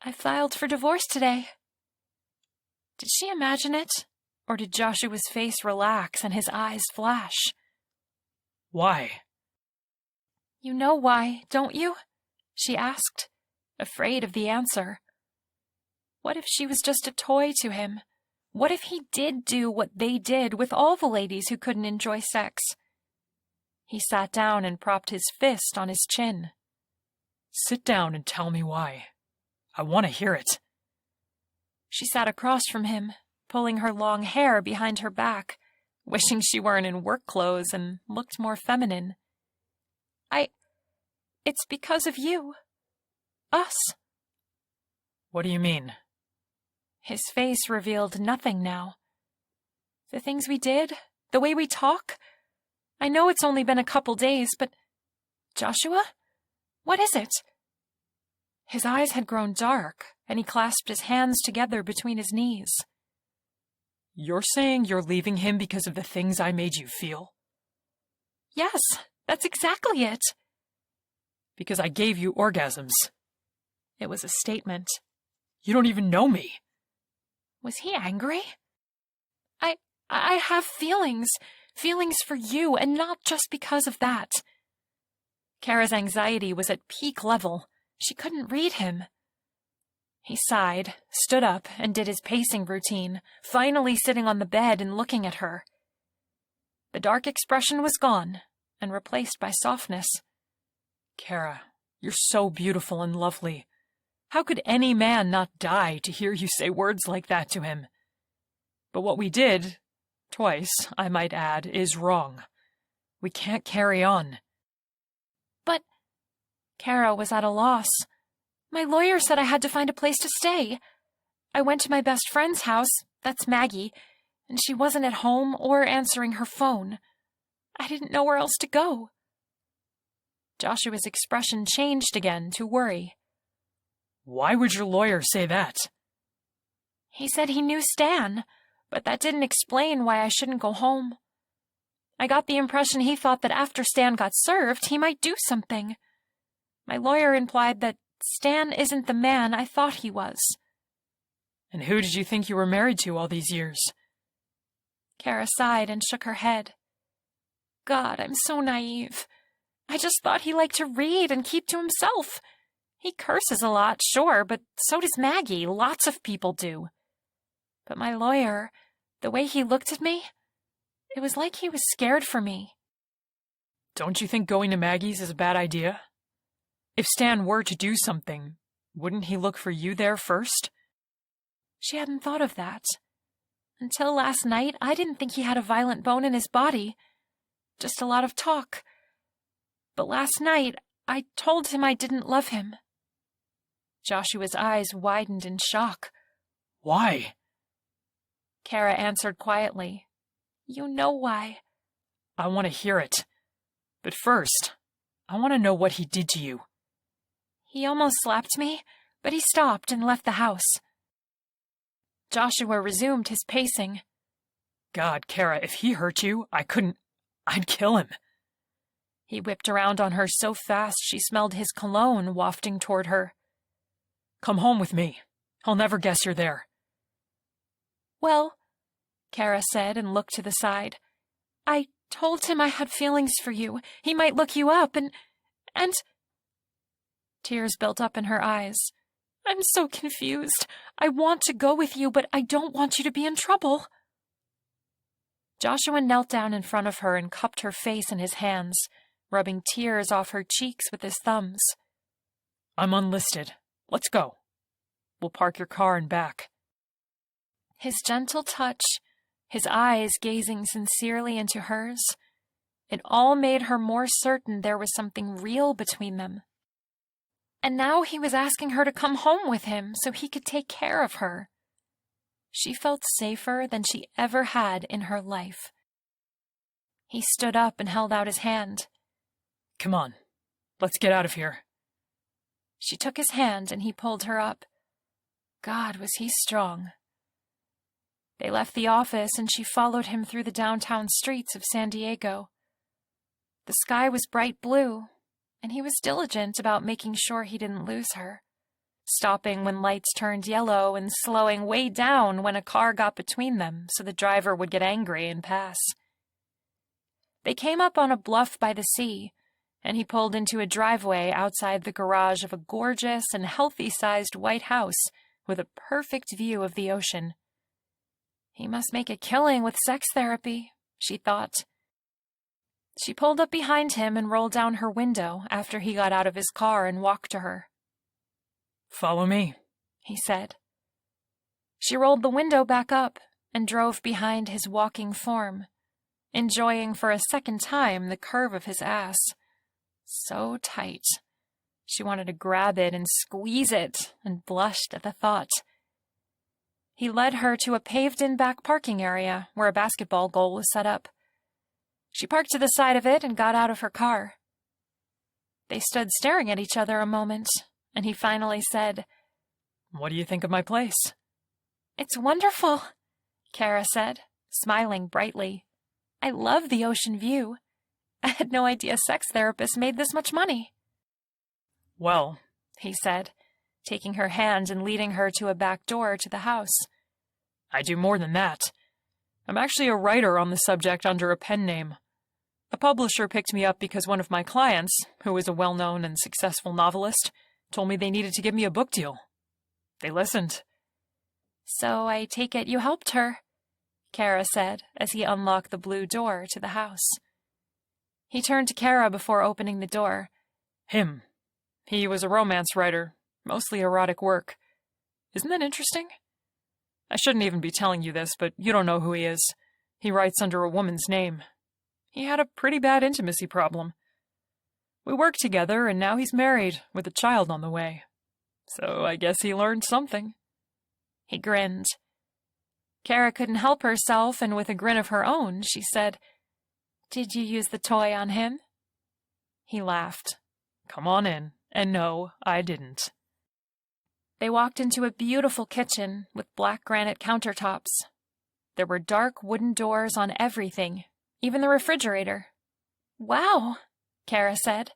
I filed for divorce today. Did she imagine it? Or did Joshua's face relax and his eyes flash? Why? You know why, don't you? She asked, afraid of the answer. What if she was just a toy to him? What if he did do what they did with all the ladies who couldn't enjoy sex? He sat down and propped his fist on his chin. Sit down and tell me why. I want to hear it. She sat across from him, pulling her long hair behind her back, wishing she weren't in work clothes and looked more feminine. It's because of you. Us. What do you mean? His face revealed nothing now. The things we did, the way we talk. I know it's only been a couple days, but... Joshua? What is it? His eyes had grown dark, and he clasped his hands together between his knees. You're saying you're leaving him because of the things I made you feel? Yes, that's exactly it. Because I gave you orgasms. It was a statement. You don't even know me. Was he angry? I have feelings. Feelings for you, and not just because of that. Kara's anxiety was at peak level. She couldn't read him. He sighed, stood up, and did his pacing routine, finally sitting on the bed and looking at her. The dark expression was gone, and replaced by softness. Kara, you're so beautiful and lovely. How could any man not die to hear you say words like that to him? But what we did, twice, I might add, is wrong. We can't carry on. But... Kara was at a loss. My lawyer said I had to find a place to stay. I went to my best friend's house, that's Maggie, and she wasn't at home or answering her phone. I didn't know where else to go. Joshua's expression changed again to worry. Why would your lawyer say that? He said he knew Stan, but that didn't explain why I shouldn't go home. I got the impression he thought that after Stan got served, he might do something. My lawyer implied that Stan isn't the man I thought he was. And who did you think you were married to all these years? Kara sighed and shook her head. God, I'm so naive. I just thought he liked to read and keep to himself. He curses a lot, sure, but so does Maggie. Lots of people do. But my lawyer, the way he looked at me, it was like he was scared for me. Don't you think going to Maggie's is a bad idea? If Stan were to do something, wouldn't he look for you there first? She hadn't thought of that. Until last night, I didn't think he had a violent bone in his body. Just a lot of talk. But last night, I told him I didn't love him. Joshua's eyes widened in shock. Why? Kara answered quietly. You know why. I want to hear it. But first, I want to know what he did to you. He almost slapped me, but he stopped and left the house. Joshua resumed his pacing. God, Kara, if he hurt you, I'd kill him. He whipped around on her so fast she smelled his cologne wafting toward her. Come home with me. I'll never guess you're there. Well, Kara said and looked to the side. I told him I had feelings for you. He might look you up and... Tears built up in her eyes. I'm so confused. I want to go with you, but I don't want you to be in trouble. Joshua knelt down in front of her and cupped her face in his hands, rubbing tears off her cheeks with his thumbs. I'm unlisted. Let's go. We'll park your car and back. His gentle touch, his eyes gazing sincerely into hers, it all made her more certain there was something real between them. And now he was asking her to come home with him so he could take care of her. She felt safer than she ever had in her life. He stood up and held out his hand. Come on, let's get out of here. She took his hand and he pulled her up. God, was he strong. They left the office and she followed him through the downtown streets of San Diego. The sky was bright blue, and he was diligent about making sure he didn't lose her, stopping when lights turned yellow and slowing way down when a car got between them so the driver would get angry and pass. They came up on a bluff by the sea, and he pulled into a driveway outside the garage of a gorgeous and healthy-sized white house with a perfect view of the ocean. He must make a killing with sex therapy, she thought. She pulled up behind him and rolled down her window after he got out of his car and walked to her. Follow me, he said. She rolled the window back up and drove behind his walking form, enjoying for a second time the curve of his ass. So tight. She wanted to grab it and squeeze it and blushed at the thought. He led her to a paved-in back parking area where a basketball goal was set up. She parked to the side of it and got out of her car. They stood staring at each other a moment, and he finally said, What do you think of my place? It's wonderful, Kara said, smiling brightly. I love the ocean view. I had no idea sex therapists made this much money. Well, he said, taking her hand and leading her to a back door to the house. I do more than that. I'm actually a writer on the subject under a pen name. A publisher picked me up because one of my clients, who is a well-known and successful novelist, told me they needed to give me a book deal. They listened. So I take it you helped her, Kara said as he unlocked the blue door to the house. He turned to Kara before opening the door. Him. He was a romance writer, mostly erotic work. Isn't that interesting? I shouldn't even be telling you this, but you don't know who he is. He writes under a woman's name. He had a pretty bad intimacy problem. We worked together, and now he's married, with a child on the way. So I guess he learned something. He grinned. Kara couldn't help herself, and with a grin of her own, she said, Did you use the toy on him? He laughed. Come on in. And no, I didn't. They walked into a beautiful kitchen with black granite countertops. There were dark wooden doors on everything, even the refrigerator. Wow, Kara said.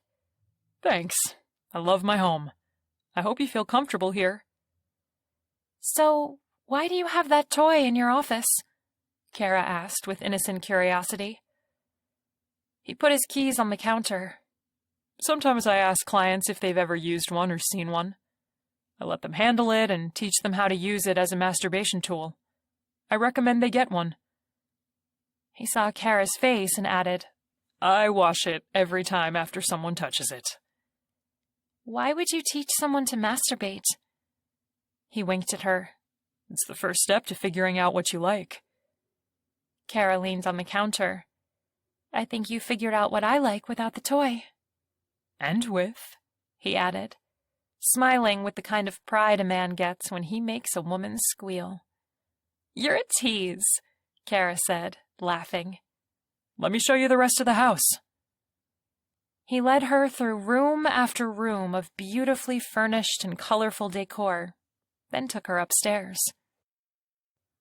Thanks. I love my home. I hope you feel comfortable here. So, why do you have that toy in your office? Kara asked with innocent curiosity. He put his keys on the counter. Sometimes I ask clients if they've ever used one or seen one. I let them handle it and teach them how to use it as a masturbation tool. I recommend they get one. He saw Kara's face and added, I wash it every time after someone touches it. Why would you teach someone to masturbate? He winked at her. It's the first step to figuring out what you like. Kara leaned on the counter. I think you figured out what I like without the toy. And with, he added. smiling with the kind of pride a man gets when he makes a woman squeal. "You're a tease," Kara said, laughing. Let me show you the rest of the house. He led her through room after room of beautifully furnished and colorful decor, then took her upstairs.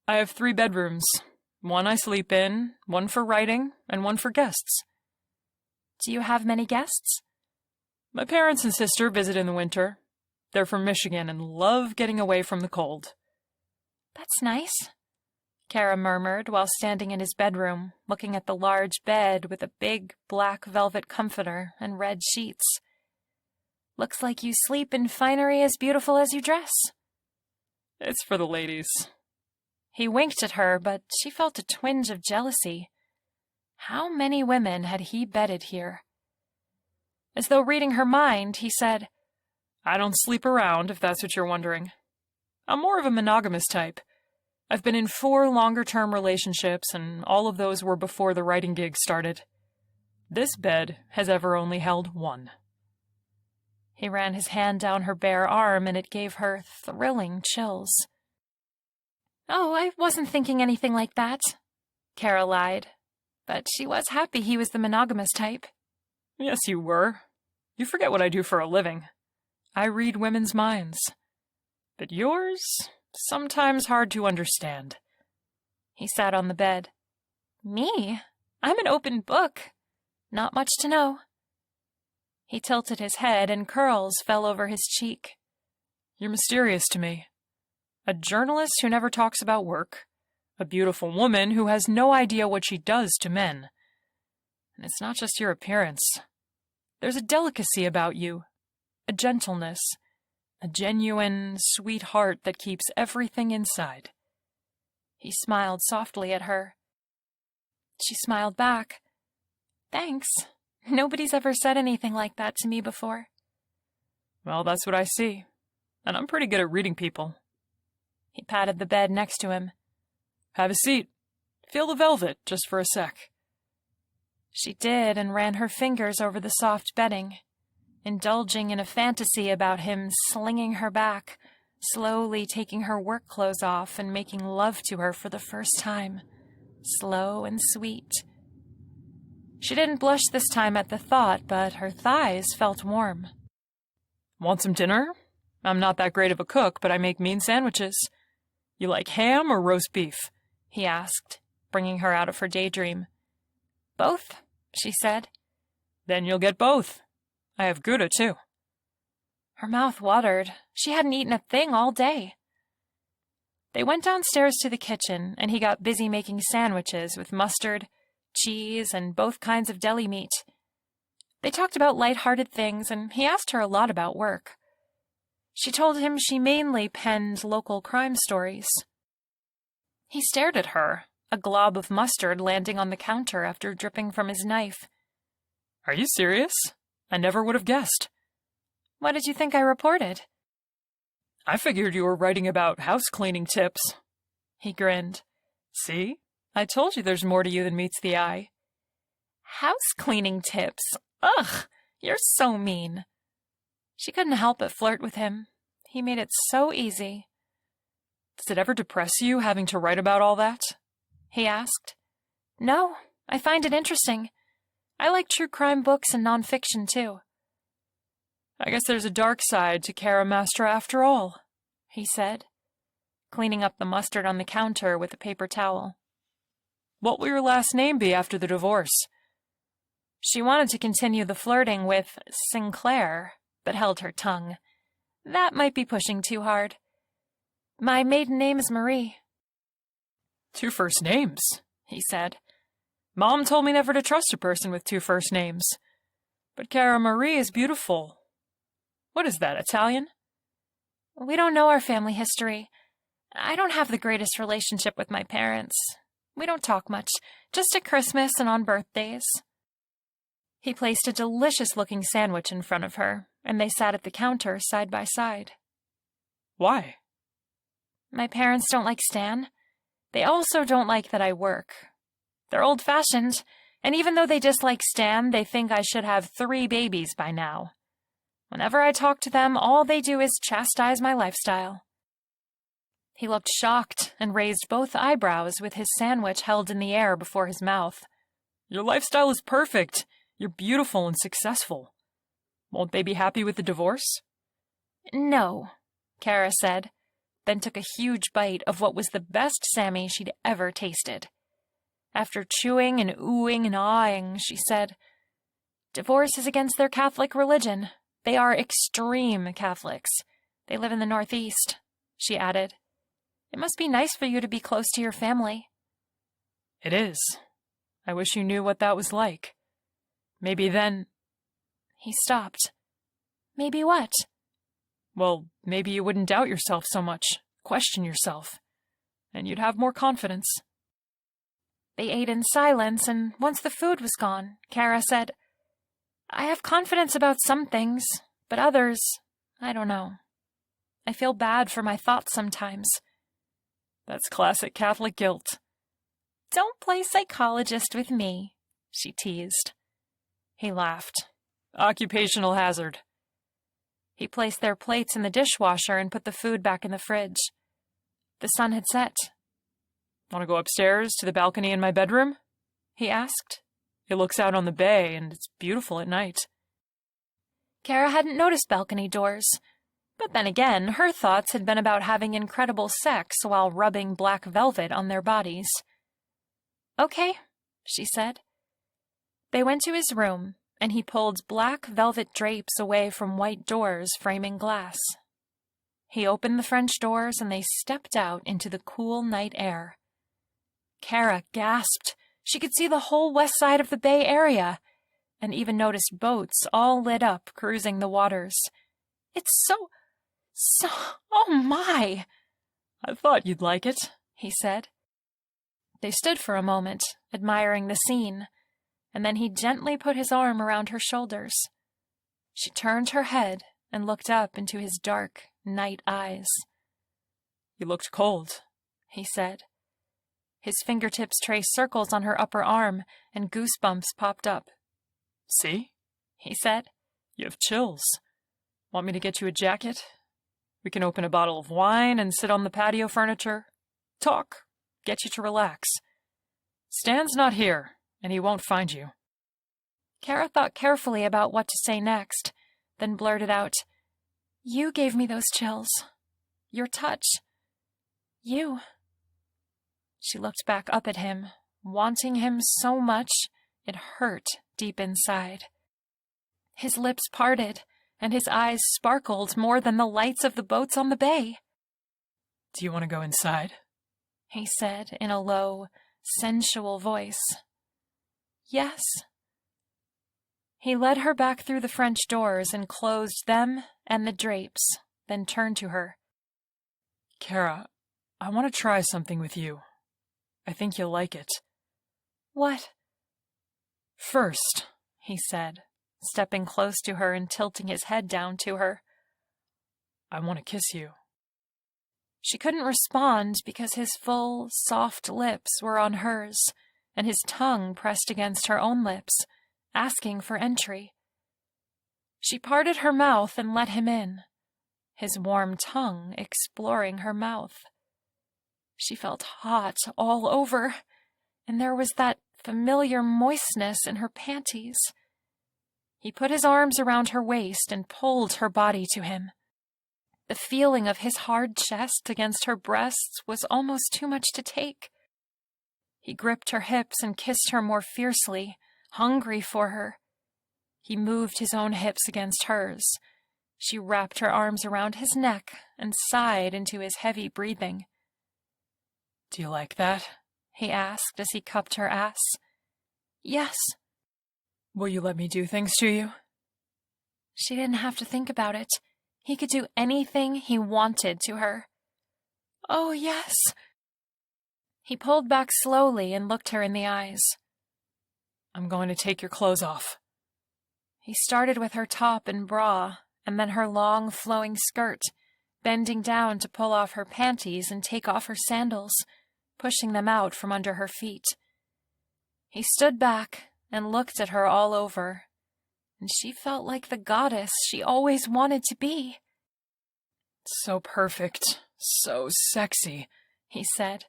I have 3 bedrooms. One I sleep in, one for writing, and one for guests. Do you have many guests? My parents and sister visit in the winter. They're from Michigan and love getting away from the cold. That's nice, Kara murmured while standing in his bedroom, looking at the large bed with a big black velvet comforter and red sheets. Looks like you sleep in finery as beautiful as you dress. It's for the ladies. He winked at her, but she felt a twinge of jealousy. How many women had he bedded here? As though reading her mind, he said, I don't sleep around, if that's what you're wondering. I'm more of a monogamous type. I've been in 4 longer-term relationships, and all of those were before the writing gig started. This bed has ever only held 1. He ran his hand down her bare arm, and it gave her thrilling chills. Oh, I wasn't thinking anything like that, Kara lied, but she was happy he was the monogamous type. Yes, you were. You forget what I do for a living. I read women's minds. But yours, sometimes hard to understand. He sat on the bed. Me? I'm an open book. Not much to know. He tilted his head and curls fell over his cheek. You're mysterious to me. A journalist who never talks about work. A beautiful woman who has no idea what she does to men. And it's not just your appearance. There's a delicacy about you. A gentleness. A genuine, sweet heart that keeps everything inside. He smiled softly at her. She smiled back. Thanks. Nobody's ever said anything like that to me before. Well, that's what I see. And I'm pretty good at reading people. He patted the bed next to him. Have a seat. Feel the velvet, just for a sec. She did and ran her fingers over the soft bedding, indulging in a fantasy about him slinging her back, slowly taking her work clothes off and making love to her for the first time, slow and sweet. She didn't blush this time at the thought, but her thighs felt warm. Want some dinner? I'm not that great of a cook, but I make mean sandwiches. You like ham or roast beef? He asked, bringing her out of her daydream. Both, she said. Then you'll get both. I have Gouda, too. Her mouth watered. She hadn't eaten a thing all day. They went downstairs to the kitchen, and he got busy making sandwiches with mustard, cheese, and both kinds of deli meat. They talked about light-hearted things, and he asked her a lot about work. She told him she mainly penned local crime stories. He stared at her, a glob of mustard landing on the counter after dripping from his knife. Are you serious? I never would have guessed. What did you think I reported? I figured you were writing about house-cleaning tips. He grinned. See? I told you there's more to you than meets the eye. House-cleaning tips? Ugh, you're so mean. She couldn't help but flirt with him. He made it so easy. Does it ever depress you having to write about all that? He asked. No, I find it interesting. I like true crime books and nonfiction, too. I guess there's a dark side to Kara Mastra after all, he said, cleaning up the mustard on the counter with a paper towel. What will your last name be after the divorce? She wanted to continue the flirting with Sinclair, but held her tongue. That might be pushing too hard. My maiden name is Marie. 2 first names, he said. Mom told me never to trust a person with 2 first names. But Cara Marie is beautiful. What is that, Italian? We don't know our family history. I don't have the greatest relationship with my parents. We don't talk much, just at Christmas and on birthdays. He placed a delicious-looking sandwich in front of her, and they sat at the counter side by side. Why? My parents don't like Stan. They also don't like that I work. They're old-fashioned, and even though they dislike Stan, they think I should have 3 babies by now. Whenever I talk to them, all they do is chastise my lifestyle." He looked shocked and raised both eyebrows with his sandwich held in the air before his mouth. Your lifestyle is perfect. You're beautiful and successful. Won't they be happy with the divorce? "No," Kara said, then took a huge bite of what was the best Sammy she'd ever tasted. After chewing and oohing and ahhing, she said, "Divorce is against their Catholic religion. They are extreme Catholics. They live in the Northeast," she added. "It must be nice for you to be close to your family." It is. I wish you knew what that was like. Maybe then... He stopped. "Maybe what?" Well, maybe you wouldn't doubt yourself so much, question yourself, and you'd have more confidence. They ate in silence, and once the food was gone, Kara said, "I have confidence about some things, but others, I don't know. I feel bad for my thoughts sometimes." That's classic Catholic guilt. "Don't play psychologist with me," she teased. He laughed. Occupational hazard. He placed their plates in the dishwasher and put the food back in the fridge. The sun had set. Want to go upstairs to the balcony in my bedroom? He asked. It looks out on the bay, and it's beautiful at night. Kara hadn't noticed balcony doors. But then again, her thoughts had been about having incredible sex while rubbing black velvet on their bodies. "Okay," she said. They went to his room, and he pulled black velvet drapes away from white doors framing glass. He opened the French doors, and they stepped out into the cool night air. Kara gasped. She could see the whole west side of the Bay Area, and even noticed boats all lit up cruising the waters. "It's so... oh my!" "I thought you'd like it," he said. They stood for a moment, admiring the scene, and then he gently put his arm around her shoulders. She turned her head and looked up into his dark night eyes. "You looked cold," he said. His fingertips traced circles on her upper arm, and goosebumps popped up. "See?" he said. "You have chills. Want me to get you a jacket? We can open a bottle of wine and sit on the patio furniture. Talk. Get you to relax. Stan's not here, and he won't find you." Kara thought carefully about what to say next, then blurted out, "You gave me those chills. Your touch. You." She looked back up at him, wanting him so much it hurt deep inside. His lips parted, and his eyes sparkled more than the lights of the boats on the bay. "Do you want to go inside?" he said in a low, sensual voice. "Yes." He led her back through the French doors and closed them and the drapes, then turned to her. "Kara, I want to try something with you. I think you'll like it." "What?" "First," he said, stepping close to her and tilting his head down to her, "I want to kiss you." She couldn't respond because his full, soft lips were on hers, and his tongue pressed against her own lips, asking for entry. She parted her mouth and let him in, his warm tongue exploring her mouth. She felt hot all over, and there was that familiar moistness in her panties. He put his arms around her waist and pulled her body to him. The feeling of his hard chest against her breasts was almost too much to take. He gripped her hips and kissed her more fiercely, hungry for her. He moved his own hips against hers. She wrapped her arms around his neck and sighed into his heavy breathing. "Do you like that?" he asked as he cupped her ass. "Yes." "Will you let me do things to you?" She didn't have to think about it. He could do anything he wanted to her. "Oh, yes." He pulled back slowly and looked her in the eyes. "I'm going to take your clothes off." He started with her top and bra, and then her long, flowing skirt, bending down to pull off her panties and take off her sandals, pushing them out from under her feet. He stood back and looked at her all over, and she felt like the goddess she always wanted to be. So perfect, so sexy, he said,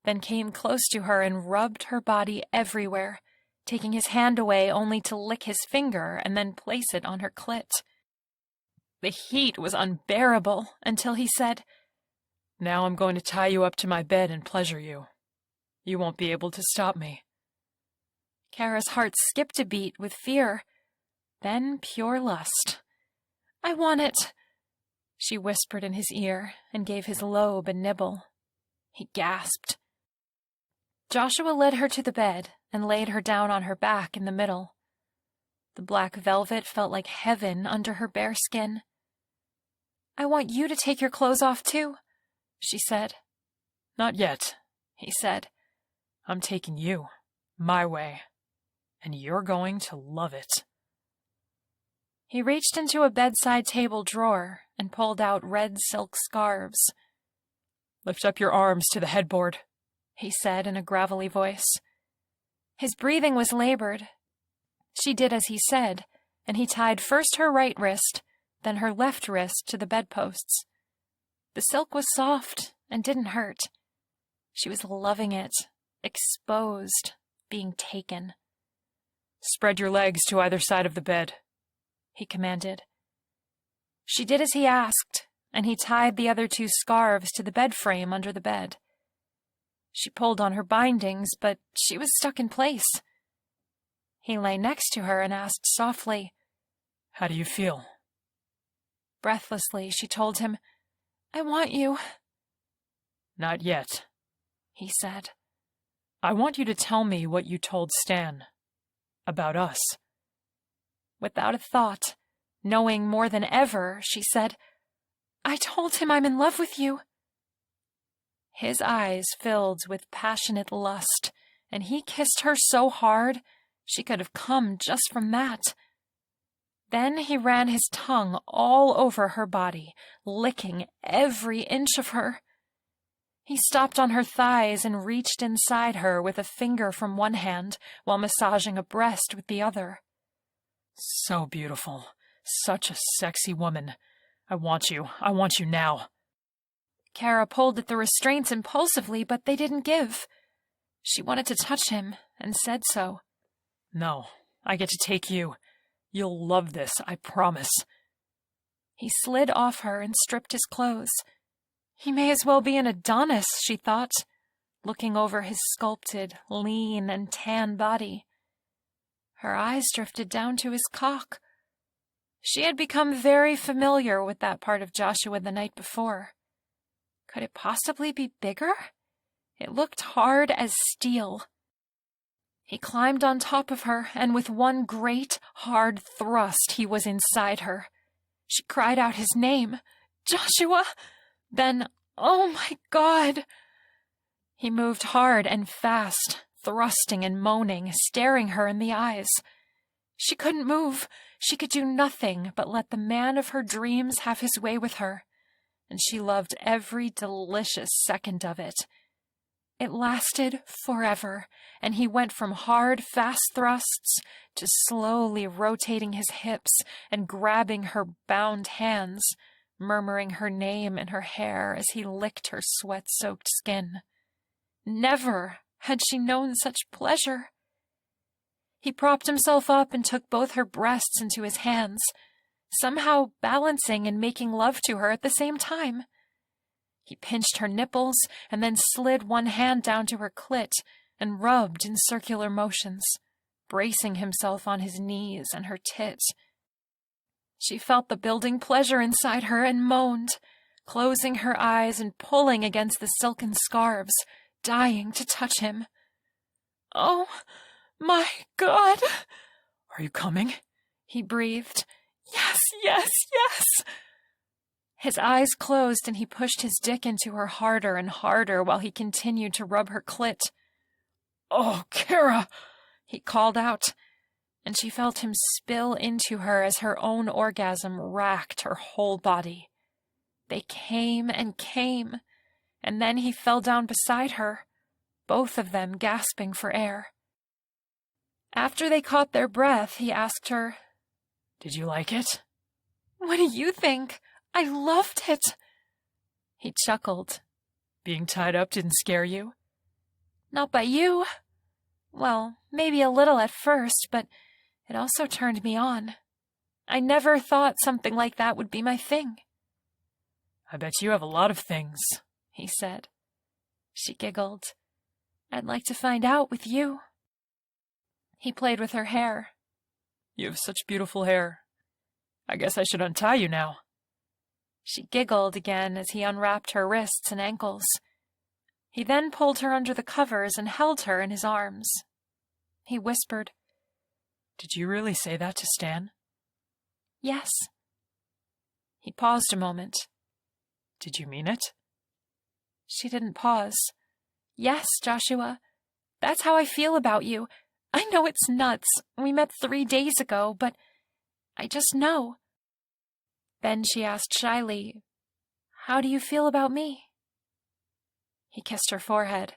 then came close to her and rubbed her body everywhere, taking his hand away only to lick his finger and then place it on her clit. The heat was unbearable until he said, "Now I'm going to tie you up to my bed and pleasure you. You won't be able to stop me." Kara's heart skipped a beat with fear, then pure lust. "I want it," she whispered in his ear and gave his lobe a nibble. He gasped. Joshua led her to the bed and laid her down on her back in the middle. The black velvet felt like heaven under her bare skin. "I want you to take your clothes off too," she said. "Not yet," he said. "I'm taking you, my way, and you're going to love it." He reached into a bedside table drawer and pulled out red silk scarves. "Lift up your arms to the headboard," he said in a gravelly voice. His breathing was labored. She did as he said, and he tied first her right wrist, then her left wrist to the bedposts. The silk was soft and didn't hurt. She was loving it, exposed, being taken. "Spread your legs to either side of the bed," he commanded. She did as he asked, and he tied the other two scarves to the bed frame under the bed. She pulled on her bindings, but she was stuck in place. He lay next to her and asked softly, "How do you feel?" Breathlessly, she told him, "I want you." "Not yet," he said. "I want you to tell me what you told Stan about us." Without a thought, knowing more than ever, she said, "I told him I'm in love with you." His eyes filled with passionate lust, and he kissed her so hard she could have come just from that. Then he ran his tongue all over her body, licking every inch of her. He stopped on her thighs and reached inside her with a finger from one hand while massaging a breast with the other. "So beautiful. Such a sexy woman. I want you now." Kara pulled at the restraints impulsively, but they didn't give. She wanted to touch him, and said so. "No, I get to take you. You'll love this, I promise." He slid off her and stripped his clothes. He may as well be an Adonis, she thought, looking over his sculpted, lean, and tan body. Her eyes drifted down to his cock. She had become very familiar with that part of Joshua the night before. Could it possibly be bigger? It looked hard as steel. He climbed on top of her, and with one great, hard thrust, he was inside her. She cried out his name, "Joshua!" Then, "Oh my God!" He moved hard and fast, thrusting and moaning, staring her in the eyes. She couldn't move. She could do nothing but let the man of her dreams have his way with her, and she loved every delicious second of it. It lasted forever, and he went from hard, fast thrusts to slowly rotating his hips and grabbing her bound hands, murmuring her name in her hair as he licked her sweat-soaked skin. Never had she known such pleasure. He propped himself up and took both her breasts into his hands, somehow balancing and making love to her at the same time. He pinched her nipples and then slid one hand down to her clit and rubbed in circular motions, bracing himself on his knees and her tit. She felt the building pleasure inside her and moaned, closing her eyes and pulling against the silken scarves, dying to touch him. "Oh, my God!" "Are you coming?" he breathed. "Yes, yes, yes!" His eyes closed and he pushed his dick into her harder and harder while he continued to rub her clit. "Oh, Kara!" he called out, and she felt him spill into her as her own orgasm racked her whole body. They came and came, and then he fell down beside her, both of them gasping for air. After they caught their breath, he asked her, Did you like it? What do you think? I loved it. He chuckled. Being tied up didn't scare you? Not by you. Well, maybe a little at first, but it also turned me on. I never thought something like that would be my thing. I bet you have a lot of things, he said. She giggled. I'd like to find out with you. He played with her hair. You have such beautiful hair. I guess I should untie you now. She giggled again as he unwrapped her wrists and ankles. He then pulled her under the covers and held her in his arms. He whispered, Did you really say that to Stan? Yes. He paused a moment. Did you mean it? She didn't pause. Yes, Joshua. That's how I feel about you. I know it's nuts. We met 3 days ago, but I just know. Then she asked shyly, How do you feel about me? He kissed her forehead.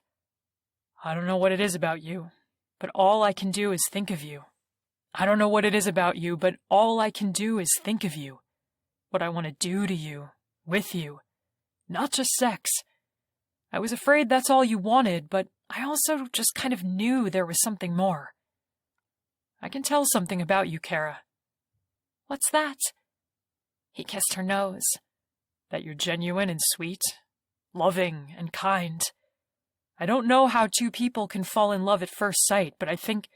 I don't know what it is about you, but all I can do is think of you. I don't know what it is about you, but all I can do is think of you. What I want to do to you, with you. Not just sex. I was afraid that's all you wanted, but I also just kind of knew there was something more. I can tell something about you, Kara. What's that? He kissed her nose. That you're genuine and sweet, loving and kind. I don't know how two people can fall in love at first sight, but I think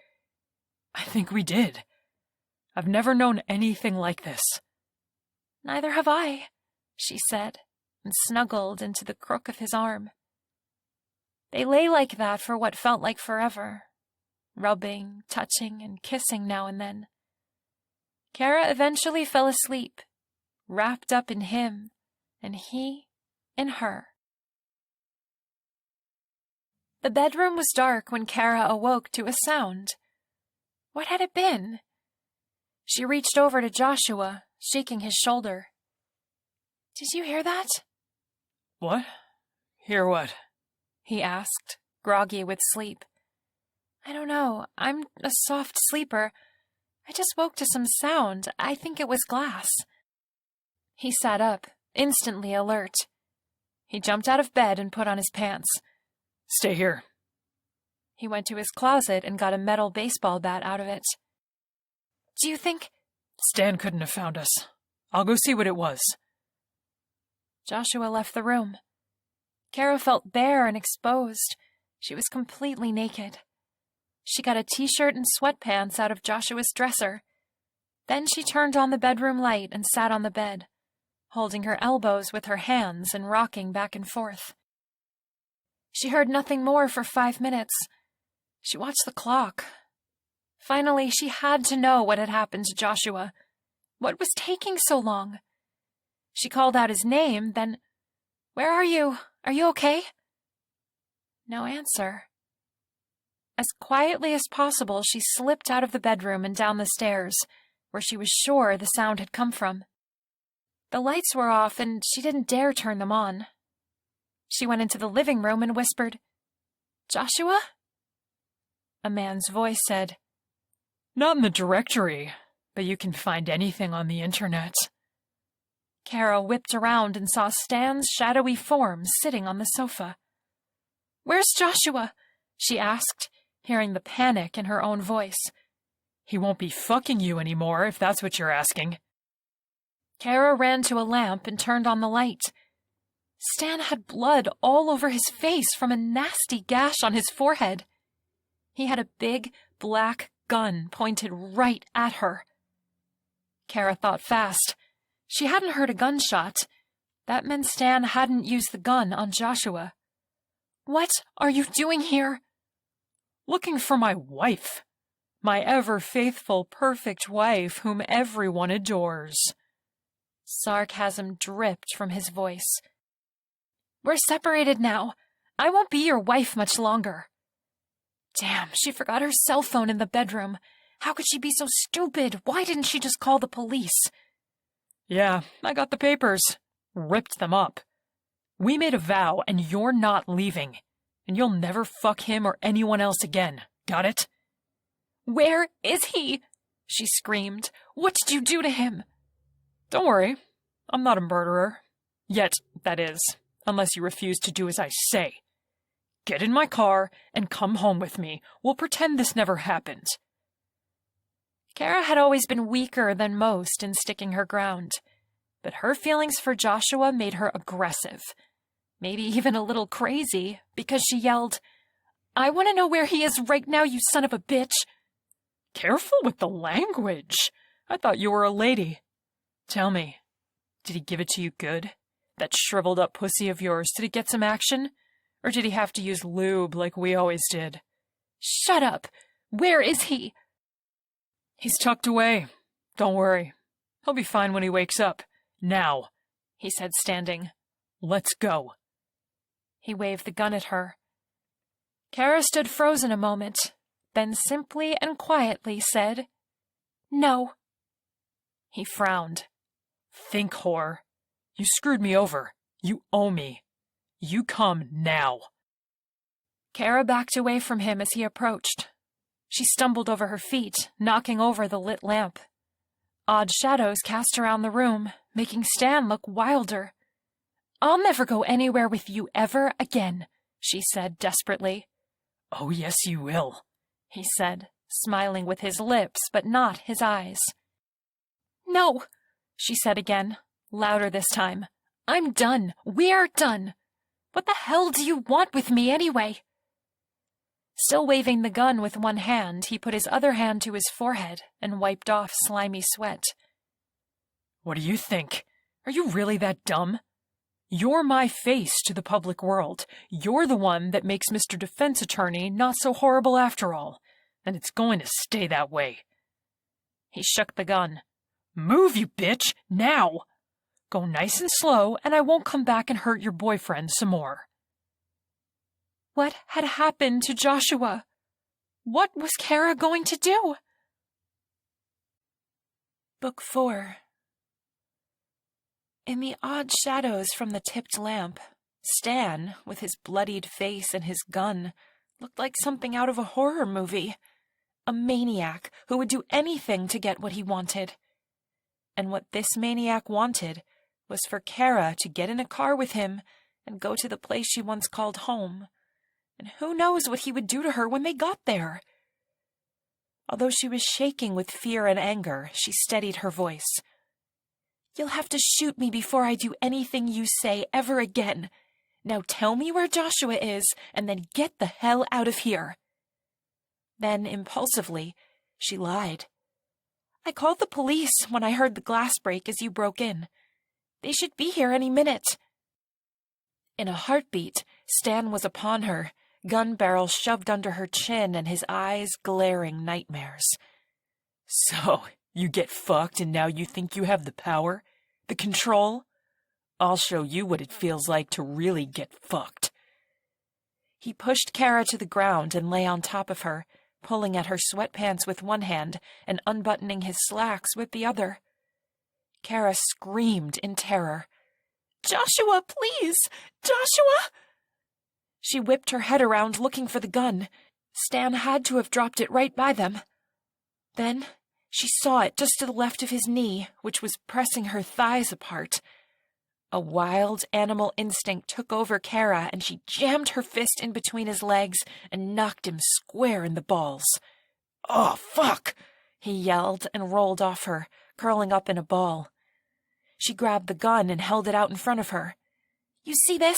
we did. I've never known anything like this. Neither have I, she said, and snuggled into the crook of his arm. They lay like that for what felt like forever, rubbing, touching, and kissing now and then. Kara eventually fell asleep, wrapped up in him, and he in her. The bedroom was dark when Kara awoke to a sound. What had it been? She reached over to Joshua, shaking his shoulder. Did you hear that? What? Hear what? He asked, groggy with sleep. I don't know. I'm a soft sleeper. I just woke to some sound. I think it was glass. He sat up, instantly alert. He jumped out of bed and put on his pants. Stay here. He went to his closet and got a metal baseball bat out of it. Do you think... Stan couldn't have found us. I'll go see what it was. Joshua left the room. Kara felt bare and exposed. She was completely naked. She got a t-shirt and sweatpants out of Joshua's dresser. Then she turned on the bedroom light and sat on the bed, holding her elbows with her hands and rocking back and forth. She heard nothing more for 5 minutes. She watched the clock. Finally, she had to know what had happened to Joshua. What was taking so long? She called out his name, then, Where are you? Are you okay? No answer. As quietly as possible, she slipped out of the bedroom and down the stairs, where she was sure the sound had come from. The lights were off, and she didn't dare turn them on. She went into the living room and whispered, Joshua? A man's voice said, Not in the directory, but you can find anything on the internet. Kara whipped around and saw Stan's shadowy form sitting on the sofa. Where's Joshua? She asked, hearing the panic in her own voice. He won't be fucking you anymore, if that's what you're asking. Kara ran to a lamp and turned on the light. Stan had blood all over his face from a nasty gash on his forehead. He had a big, black gun pointed right at her. Kara thought fast. She hadn't heard a gunshot. That meant Stan hadn't used the gun on Joshua. What are you doing here? Looking for my wife. My ever-faithful, perfect wife whom everyone adores. Sarcasm dripped from his voice. We're separated now. I won't be your wife much longer. Damn, she forgot her cell phone in the bedroom. How could she be so stupid? Why didn't she just call the police? Yeah, I got the papers. Ripped them up. We made a vow, and you're not leaving. And you'll never fuck him or anyone else again. Got it? Where is he? She screamed. What did you do to him? Don't worry, I'm not a murderer. Yet, that is, unless you refuse to do as I say. Get in my car and come home with me. We'll pretend this never happened. Kara had always been weaker than most in sticking her ground, but her feelings for Joshua made her aggressive. Maybe even a little crazy, because she yelled, "I want to know where he is right now, you son of a bitch!" Careful with the language. I thought you were a lady. Tell me, did he give it to you good? That shriveled up pussy of yours, did it get some action? Or did he have to use lube like we always did? Shut up! Where is he? He's tucked away. Don't worry. He'll be fine when he wakes up. Now, he said, standing. Let's go. He waved the gun at her. Kara stood frozen a moment, then simply and quietly said, "No." He frowned. Think, whore. You screwed me over. You owe me. You come now. Kara backed away from him as he approached. She stumbled over her feet, knocking over the lit lamp. Odd shadows cast around the room, making Stan look wilder. "I'll never go anywhere with you ever again," she said desperately. Oh, yes, you will, he said, smiling with his lips but not his eyes. "No," she said again, louder this time. "I'm done. We're done. What the hell do you want with me anyway?" Still waving the gun with one hand, he put his other hand to his forehead and wiped off slimy sweat. What do you think? Are you really that dumb? You're my face to the public world. You're the one that makes Mr. Defense Attorney not so horrible after all, and it's going to stay that way. He shook the gun. Move, you bitch, now! Go nice and slow, and I won't come back and hurt your boyfriend some more. What had happened to Joshua? What was Kara going to do? Book 4. In the odd shadows from the tipped lamp, Stan, with his bloodied face and his gun, looked like something out of a horror movie. A maniac who would do anything to get what he wanted. And what this maniac wanted was for Kara to get in a car with him and go to the place she once called home. And who knows what he would do to her when they got there? Although she was shaking with fear and anger, she steadied her voice. "You'll have to shoot me before I do anything you say ever again. Now tell me where Joshua is, and then get the hell out of here." Then, impulsively, she lied. "I called the police when I heard the glass break as you broke in. They should be here any minute." In a heartbeat, Stan was upon her, gun barrel shoved under her chin and his eyes glaring nightmares. So, you get fucked and now you think you have the power? The control? I'll show you what it feels like to really get fucked. He pushed Kara to the ground and lay on top of her, pulling at her sweatpants with one hand and unbuttoning his slacks with the other. Kara screamed in terror. "Joshua, please! Joshua!" She whipped her head around looking for the gun. Stan had to have dropped it right by them. Then she saw it just to the left of his knee, which was pressing her thighs apart. A wild animal instinct took over Kara, and she jammed her fist in between his legs and knocked him square in the balls. "Oh, fuck!" he yelled and rolled off her, curling up in a ball. She grabbed the gun and held it out in front of her. "You see this?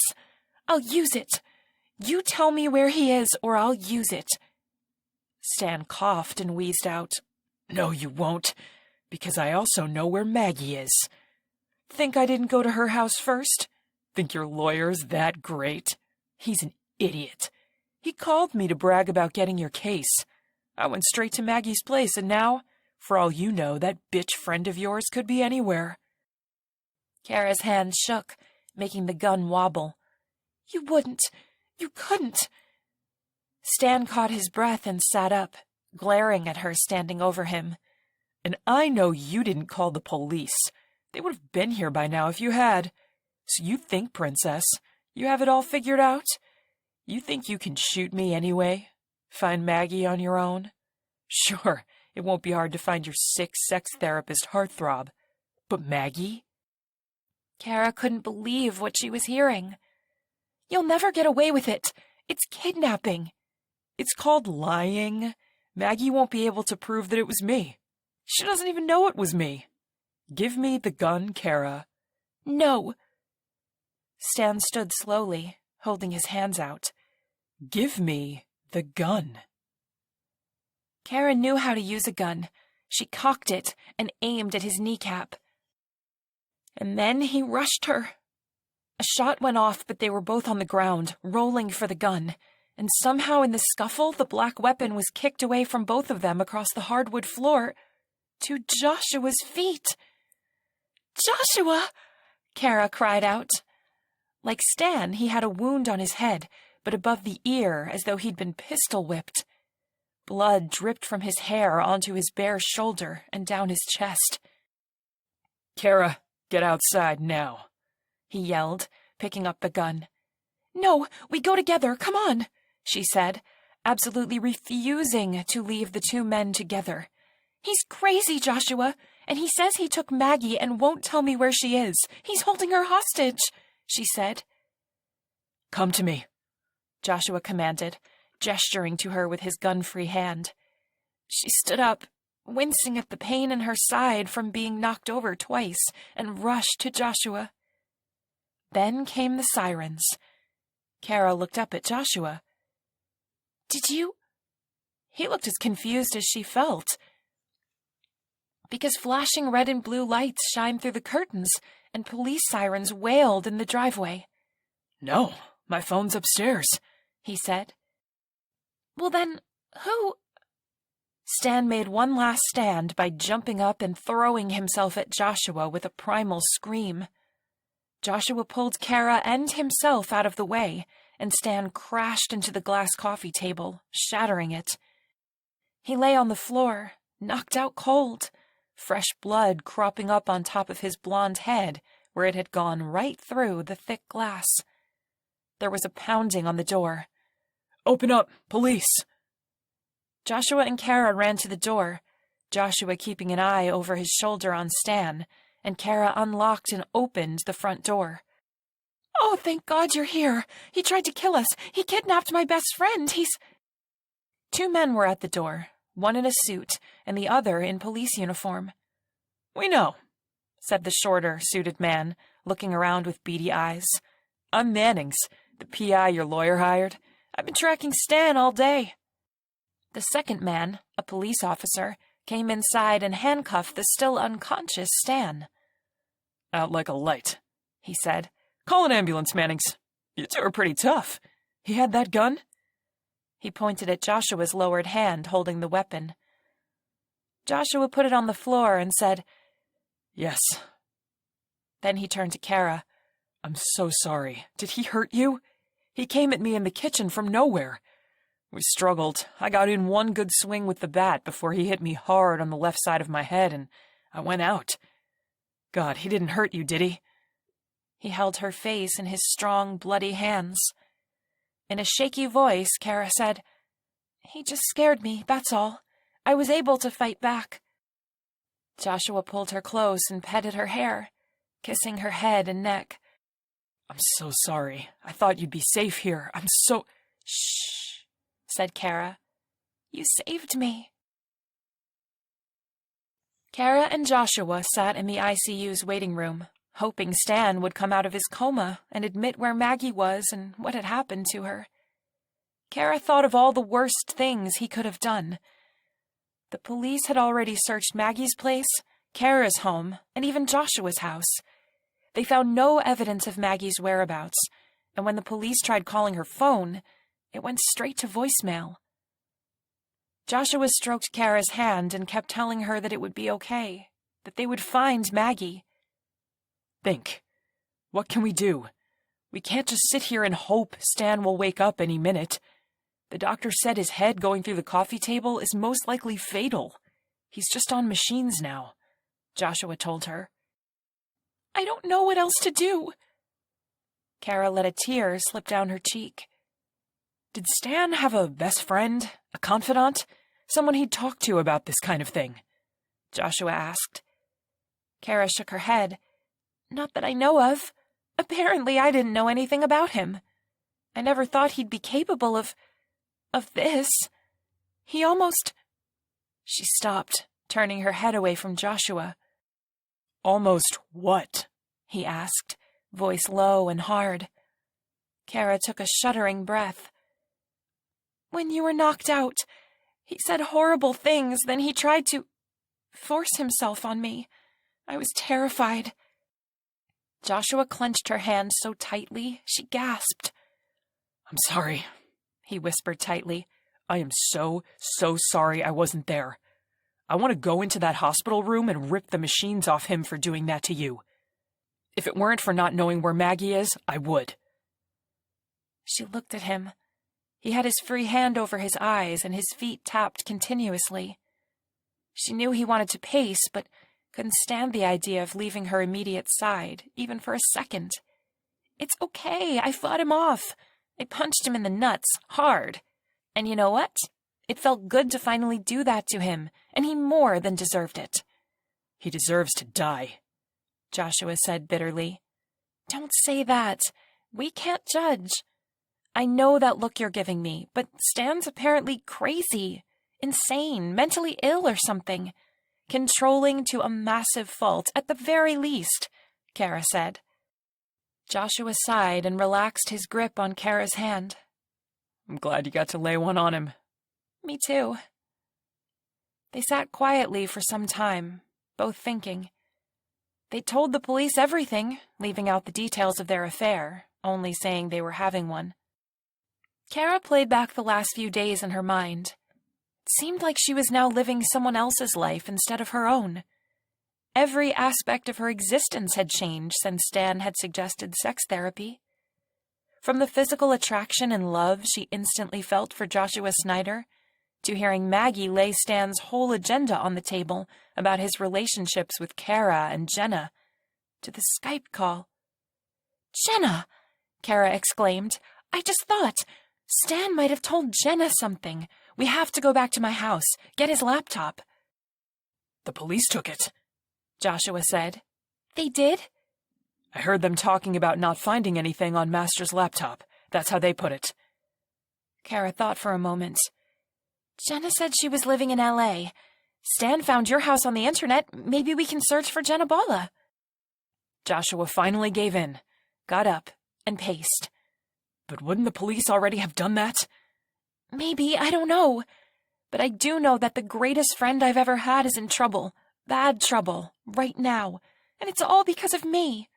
I'll use it. You tell me where he is, or I'll use it." Stan coughed and wheezed out, "No, you won't, because I also know where Maggie is. Think I didn't go to her house first? Think your lawyer's that great? He's an idiot. He called me to brag about getting your case. I went straight to Maggie's place, and now, for all you know, that bitch friend of yours could be anywhere." Kara's hand shook, making the gun wobble. "You wouldn't. You couldn't." Stan caught his breath and sat up, glaring at her standing over him. "And I know you didn't call the police. They would have been here by now if you had. So you think, Princess, you have it all figured out? You think you can shoot me anyway? Find Maggie on your own? Sure, It won't be hard to find your sick sex therapist heartthrob. But Maggie? Kara couldn't believe what she was hearing. You'll never get away with it. It's kidnapping. It's called lying. Maggie won't be able to prove that it was me. She doesn't even know it was me. Give me the gun, Kara. No. Stan stood slowly, holding his hands out. Give me the gun. Kara knew how to use a gun. She cocked it and aimed at his kneecap. And then he rushed her. A shot went off, but they were both on the ground, rolling for the gun. And somehow in the scuffle, the black weapon was kicked away from both of them across the hardwood floor to Joshua's feet. "Joshua!" Kara cried out. Like Stan, he had a wound on his head, but above the ear, as though he'd been pistol-whipped. Blood dripped from his hair onto his bare shoulder and down his chest. Kara, get outside now, he yelled, picking up the gun. "No, we go together, come on," she said, absolutely refusing to leave the two men together. "He's crazy, Joshua, and he says he took Maggie and won't tell me where she is. He's holding her hostage," she said. "Come to me," Joshua commanded, gesturing to her with his gun-free hand. She stood up, wincing at the pain in her side from being knocked over twice, and rushed to Joshua. Then came the sirens. Kara looked up at Joshua. "Did you—" He looked as confused as she felt, because flashing red and blue lights shined through the curtains, and police sirens wailed in the driveway. "No, my phone's upstairs," he said. "Well then, who—" Stan made one last stand by jumping up and throwing himself at Joshua with a primal scream. Joshua pulled Kara and himself out of the way, and Stan crashed into the glass coffee table, shattering it. He lay on the floor, knocked out cold, fresh blood cropping up on top of his blonde head where it had gone right through the thick glass. There was a pounding on the door. "Open up, police!" Joshua and Kara ran to the door, Joshua keeping an eye over his shoulder on Stan, and Kara unlocked and opened the front door. "Oh, thank God you're here! He tried to kill us! He kidnapped my best friend! He's—" Two men were at the door, one in a suit and the other in police uniform. "We know," said the shorter, suited man, looking around with beady eyes. "I'm Mannings, the PI your lawyer hired. I've been tracking Stan all day." The second man, a police officer, came inside and handcuffed the still unconscious Stan. "Out like a light," he said. "Call an ambulance, Mannings. You two are pretty tough. He had that gun?" He pointed at Joshua's lowered hand holding the weapon. Joshua put it on the floor and said, "Yes." Then he turned to Kara. "I'm so sorry. Did he hurt you? He came at me in the kitchen from nowhere. We struggled. I got in one good swing with the bat before he hit me hard on the left side of my head, and I went out. God, he didn't hurt you, did he?" He held her face in his strong, bloody hands. In a shaky voice, Kara said, "He just scared me, that's all. I was able to fight back." Joshua pulled her close and petted her hair, kissing her head and neck. "I'm so sorry. I thought you'd be safe here. I'm so—" "Shh," said Kara. "You saved me." Kara and Joshua sat in the ICU's waiting room, hoping Stan would come out of his coma and admit where Maggie was and what had happened to her. Kara thought of all the worst things he could have done. The police had already searched Maggie's place, Kara's home, and even Joshua's house. They found no evidence of Maggie's whereabouts, and when the police tried calling her phone, it went straight to voicemail. Joshua stroked Kara's hand and kept telling her that it would be okay, that they would find Maggie. "Think. What can we do? We can't just sit here and hope Stan will wake up any minute. The doctor said his head going through the coffee table is most likely fatal. He's just on machines now," Joshua told her. "I don't know what else to do." Kara let a tear slip down her cheek. "Did Stan have a best friend, a confidant? Someone he'd talk to about this kind of thing? Joshua asked. Kara shook her head. Not that I know of. Apparently I didn't know anything about him. I never thought he'd be capable of this. He almost... She stopped, turning her head away from Joshua. Almost what? He asked, voice low and hard. Kara took a shuddering breath. When you were knocked out, he said horrible things, then he tried to force himself on me. I was terrified. Joshua clenched her hand so tightly, she gasped. I'm sorry, he whispered tightly. I am so sorry I wasn't there. I want to go into that hospital room and rip the machines off him for doing that to you. If it weren't for not knowing where Maggie is, I would. She looked at him. He had his free hand over his eyes, and his feet tapped continuously. She knew he wanted to pace, but couldn't stand the idea of leaving her immediate side, even for a second. It's okay, I fought him off. I punched him in the nuts, hard. And you know what? It felt good to finally do that to him, and he more than deserved it. He deserves to die, Joshua said bitterly. Don't say that. We can't judge. I know that look you're giving me, but Stan's apparently crazy, insane, mentally ill or something. Controlling to a massive fault, at the very least, Kara said. Joshua sighed and relaxed his grip on Kara's hand. I'm glad you got to lay one on him. Me too. They sat quietly for some time, both thinking. They told the police everything, leaving out the details of their affair, only saying they were having one. Kara played back the last few days in her mind. It seemed like she was now living someone else's life instead of her own. Every aspect of her existence had changed since Stan had suggested sex therapy. From the physical attraction and love she instantly felt for Joshua Snyder, to hearing Maggie lay Stan's whole agenda on the table about his relationships with Kara and Jenna, to the Skype call. "Jenna!" Kara exclaimed. "I just thought. Stan might have told Jenna something. We have to go back to my house, get his laptop." The police took it, Joshua said. "They did?" I heard them talking about not finding anything on Master's laptop. That's how they put it. Kara thought for a moment. Jenna said she was living in L.A. Stan found your house on the internet. Maybe we can search for Jenna Bala. Joshua finally gave in, got up, and paced. But wouldn't the police already have done that? Maybe, I don't know. But I do know that the greatest friend I've ever had is in trouble. Bad trouble. Right now. And it's all because of me.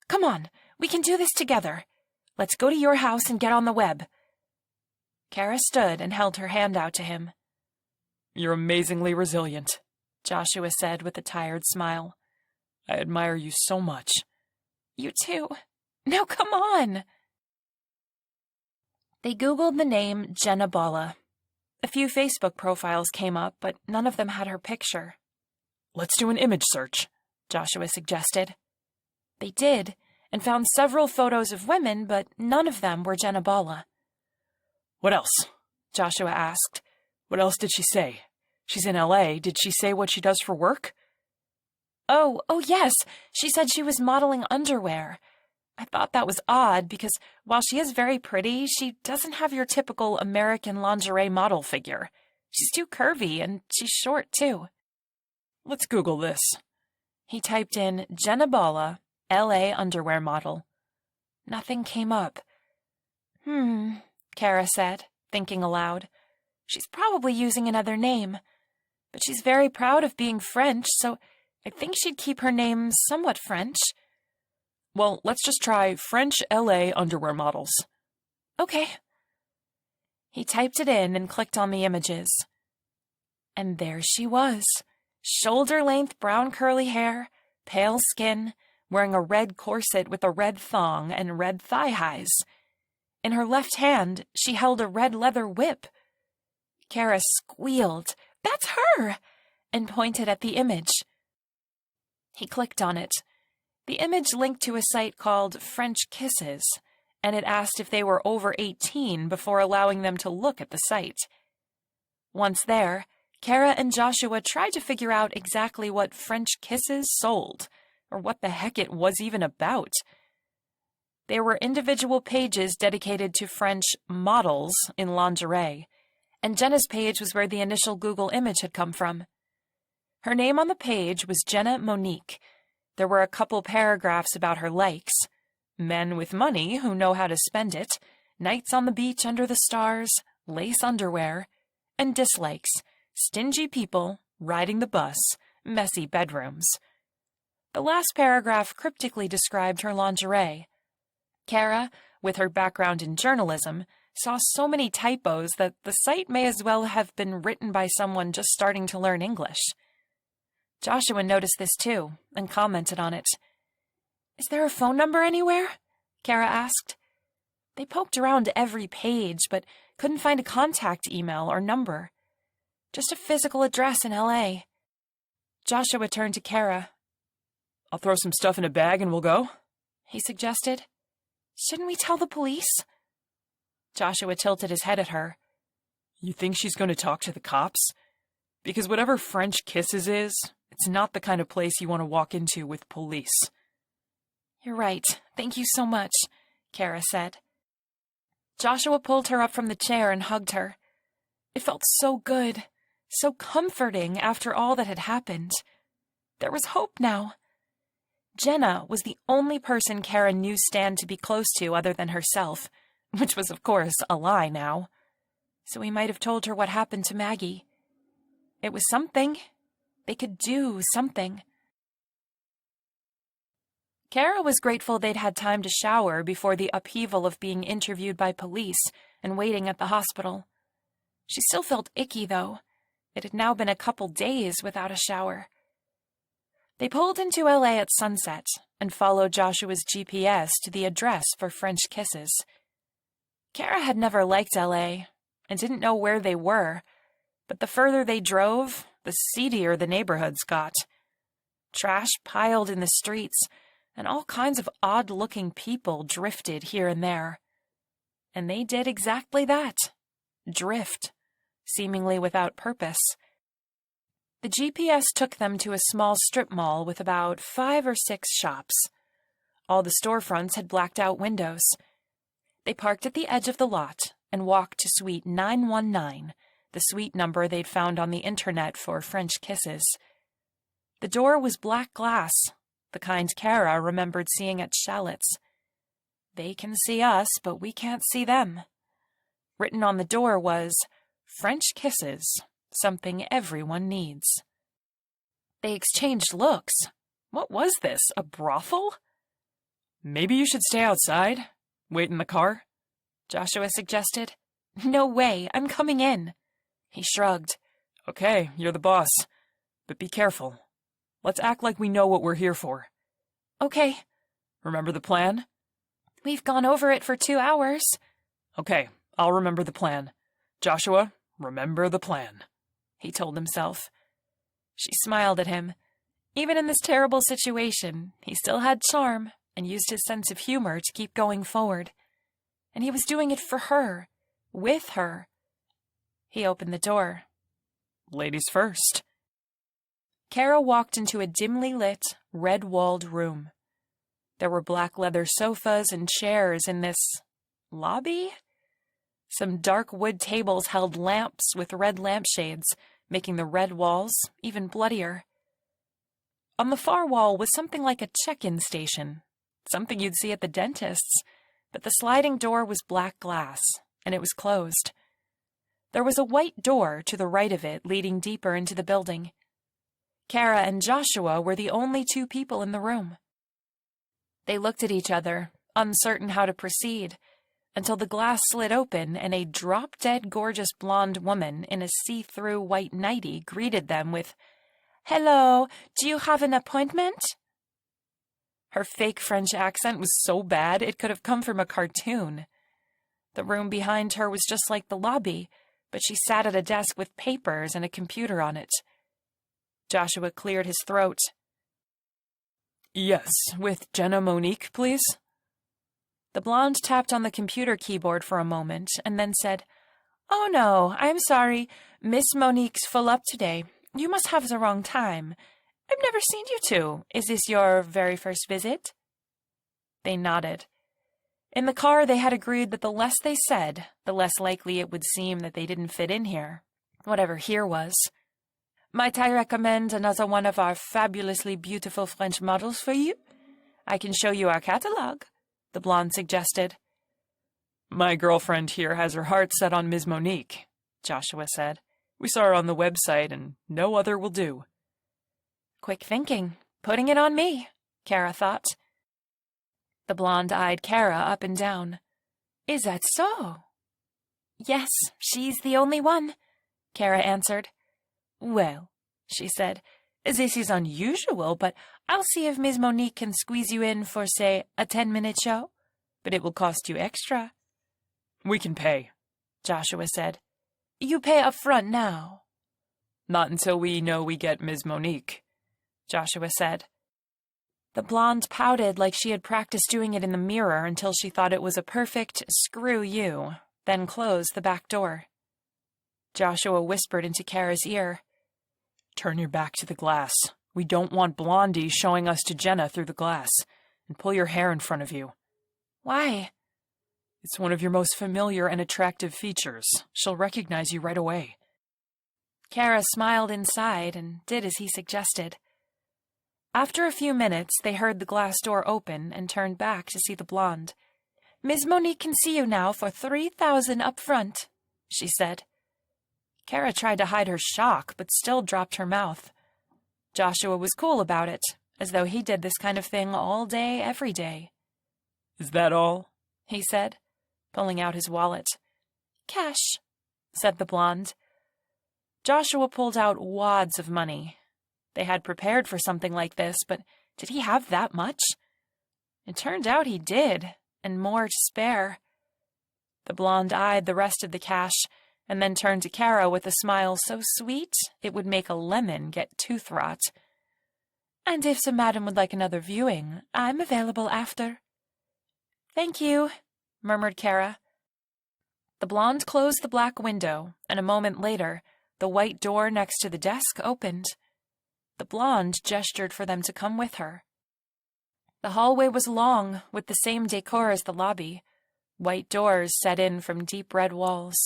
Come on, we can do this together. Let's go to your house and get on the web. Kara stood and held her hand out to him. You're amazingly resilient, Joshua said with a tired smile. I admire you so much. You too. Now come on. They Googled the name Jenna Bala. A few Facebook profiles came up, but none of them had her picture. Let's do an image search, Joshua suggested. They did, and found several photos of women, but none of them were Jenna Bala. What else? Joshua asked. What else did she say? She's in L.A. Did she say what she does for work? Oh, yes. She said she was modeling underwear. I thought that was odd because while she is very pretty, she doesn't have your typical American lingerie model figure. She's too curvy and she's short, too. Let's Google this. He typed in Jenna Bala, L.A. underwear model. Nothing came up. Kara said, thinking aloud. She's probably using another name. But she's very proud of being French, so I think she'd keep her name somewhat French. Well, let's just try French L.A. underwear models. Okay. He typed it in and clicked on the images. And there she was. Shoulder-length brown curly hair, pale skin, wearing a red corset with a red thong and red thigh-highs. In her left hand, she held a red leather whip. Kara squealed, "That's her!" and pointed at the image. He clicked on it. The image linked to a site called French Kisses, and it asked if they were over 18 before allowing them to look at the site. Once there, Kara and Joshua tried to figure out exactly what French kisses sold, or what the heck it was even about. There were individual pages dedicated to French models in lingerie, and Jenna's page was where the initial Google image had come from. Her name on the page was Jenna Monique. There were a couple paragraphs about her likes: men with money who know how to spend it, nights on the beach under the stars, lace underwear, and dislikes: stingy people, riding the bus, messy bedrooms. The last paragraph cryptically described her lingerie. Kara, with her background in journalism, saw so many typos that the site may as well have been written by someone just starting to learn English. Joshua noticed this too, and commented on it. "Is there a phone number anywhere?" Kara asked. They poked around every page, but couldn't find a contact email or number. Just a physical address in L.A. Joshua turned to Kara. "I'll throw some stuff in a bag and we'll go," he suggested. "Shouldn't we tell the police?" Joshua tilted his head at her. "You think she's going to talk to the cops? Because whatever French kisses is, it's not the kind of place you want to walk into with police." "You're right. Thank you so much," Kara said. Joshua pulled her up from the chair and hugged her. It felt so good, so comforting after all that had happened. There was hope now. Jenna was the only person Kara knew Stan to be close to other than herself, which was, of course, a lie now. So he might have told her what happened to Maggie. It was something. They could do something. Kara was grateful they'd had time to shower before the upheaval of being interviewed by police and waiting at the hospital. She still felt icky, though. It had now been a couple days without a shower. They pulled into L.A. at sunset and followed Joshua's GPS to the address for French kisses. Kara had never liked L.A. and didn't know where they were, but the further they drove, the seedier the neighborhoods got. Trash piled in the streets, and all kinds of odd-looking people drifted here and there. And they did exactly that. Drift, seemingly without purpose. The GPS took them to a small strip mall with about 5 or 6 shops. All the storefronts had blacked-out windows. They parked at the edge of the lot and walked to Suite 919, the suite number they'd found on the internet for French kisses. The door was black glass, the kind Kara remembered seeing at Shallot's. "They can see us, but we can't see them." Written on the door was, "French kisses, something everyone needs." They exchanged looks. What was this, a brothel? "Maybe you should stay outside. Wait in the car," Joshua suggested. "No way, I'm coming in." He shrugged. "Okay, you're the boss. But be careful. Let's act like we know what we're here for." "Okay." "Remember the plan?" "We've gone over it for 2 hours." "Okay, I'll remember the plan. Joshua, remember the plan," he told himself. She smiled at him. Even in this terrible situation, he still had charm and used his sense of humor to keep going forward. And he was doing it for her, with her. He opened the door. "Ladies first." Kara walked into a dimly lit, red-walled room. There were black leather sofas and chairs in this lobby? Some dark wood tables held lamps with red lampshades, making the red walls even bloodier. On the far wall was something like a check-in station, something you'd see at the dentist's, but the sliding door was black glass, and it was closed. There was a white door to the right of it leading deeper into the building. Kara and Joshua were the only 2 people in the room. They looked at each other, uncertain how to proceed, until the glass slid open and a drop-dead gorgeous blonde woman in a see-through white nightie greeted them with, "Hello, do you have an appointment?" Her fake French accent was so bad it could have come from a cartoon. The room behind her was just like the lobby, but she sat at a desk with papers and a computer on it. Joshua cleared his throat. "Yes, with Jenna Monique, please." The blonde tapped on the computer keyboard for a moment and then said, Oh no, I'm sorry. Miss Monique's full up today. You must have the wrong time. I've never seen you two. Is this your very first visit? They nodded. In the car, they had agreed that the less they said, the less likely it would seem that they didn't fit in here, whatever here was. Might I recommend another one of our fabulously beautiful French models for you? I can show you our catalog, the blonde suggested. My girlfriend here has her heart set on Ms. Monique, Joshua said. We saw her on the website, and no other will do. Quick thinking. Putting it on me, Kara thought. The blonde eyed Kara up and down. Is that so? Yes, she's the only one, Kara answered. Well, she said, this is unusual, but I'll see if Miss Monique can squeeze you in for, say, a 10-minute show. But it will cost you extra. We can pay, Joshua said. You pay up front now. Not until we know we get Ms. Monique, Joshua said. The blonde pouted like she had practiced doing it in the mirror until she thought it was a perfect screw you, then closed the back door. Joshua whispered into Kara's ear. Turn your back to the glass. We don't want Blondie showing us to Jenna through the glass. And pull your hair in front of you. Why? It's one of your most familiar and attractive features. She'll recognize you right away. Kara smiled inside and did as he suggested. After a few minutes, they heard the glass door open and turned back to see the blonde. Miss Monique can see you now for $3,000 up front, she said. Kara tried to hide her shock, but still dropped her mouth. Joshua was cool about it, as though he did this kind of thing all day, every day. Is that all? He said, pulling out his wallet. Cash, said the blonde. Joshua pulled out wads of money. They had prepared for something like this, but did he have that much? It turned out he did, and more to spare. The blonde eyed the rest of the cash, and then turned to Kara with a smile so sweet it would make a lemon get tooth rot. And if the madam would like another viewing, I'm available after. Thank you, murmured Kara. The blonde closed the black window, and a moment later, the white door next to the desk opened. The blonde gestured for them to come with her. The hallway was long, with the same decor as the lobby, white doors set in from deep red walls.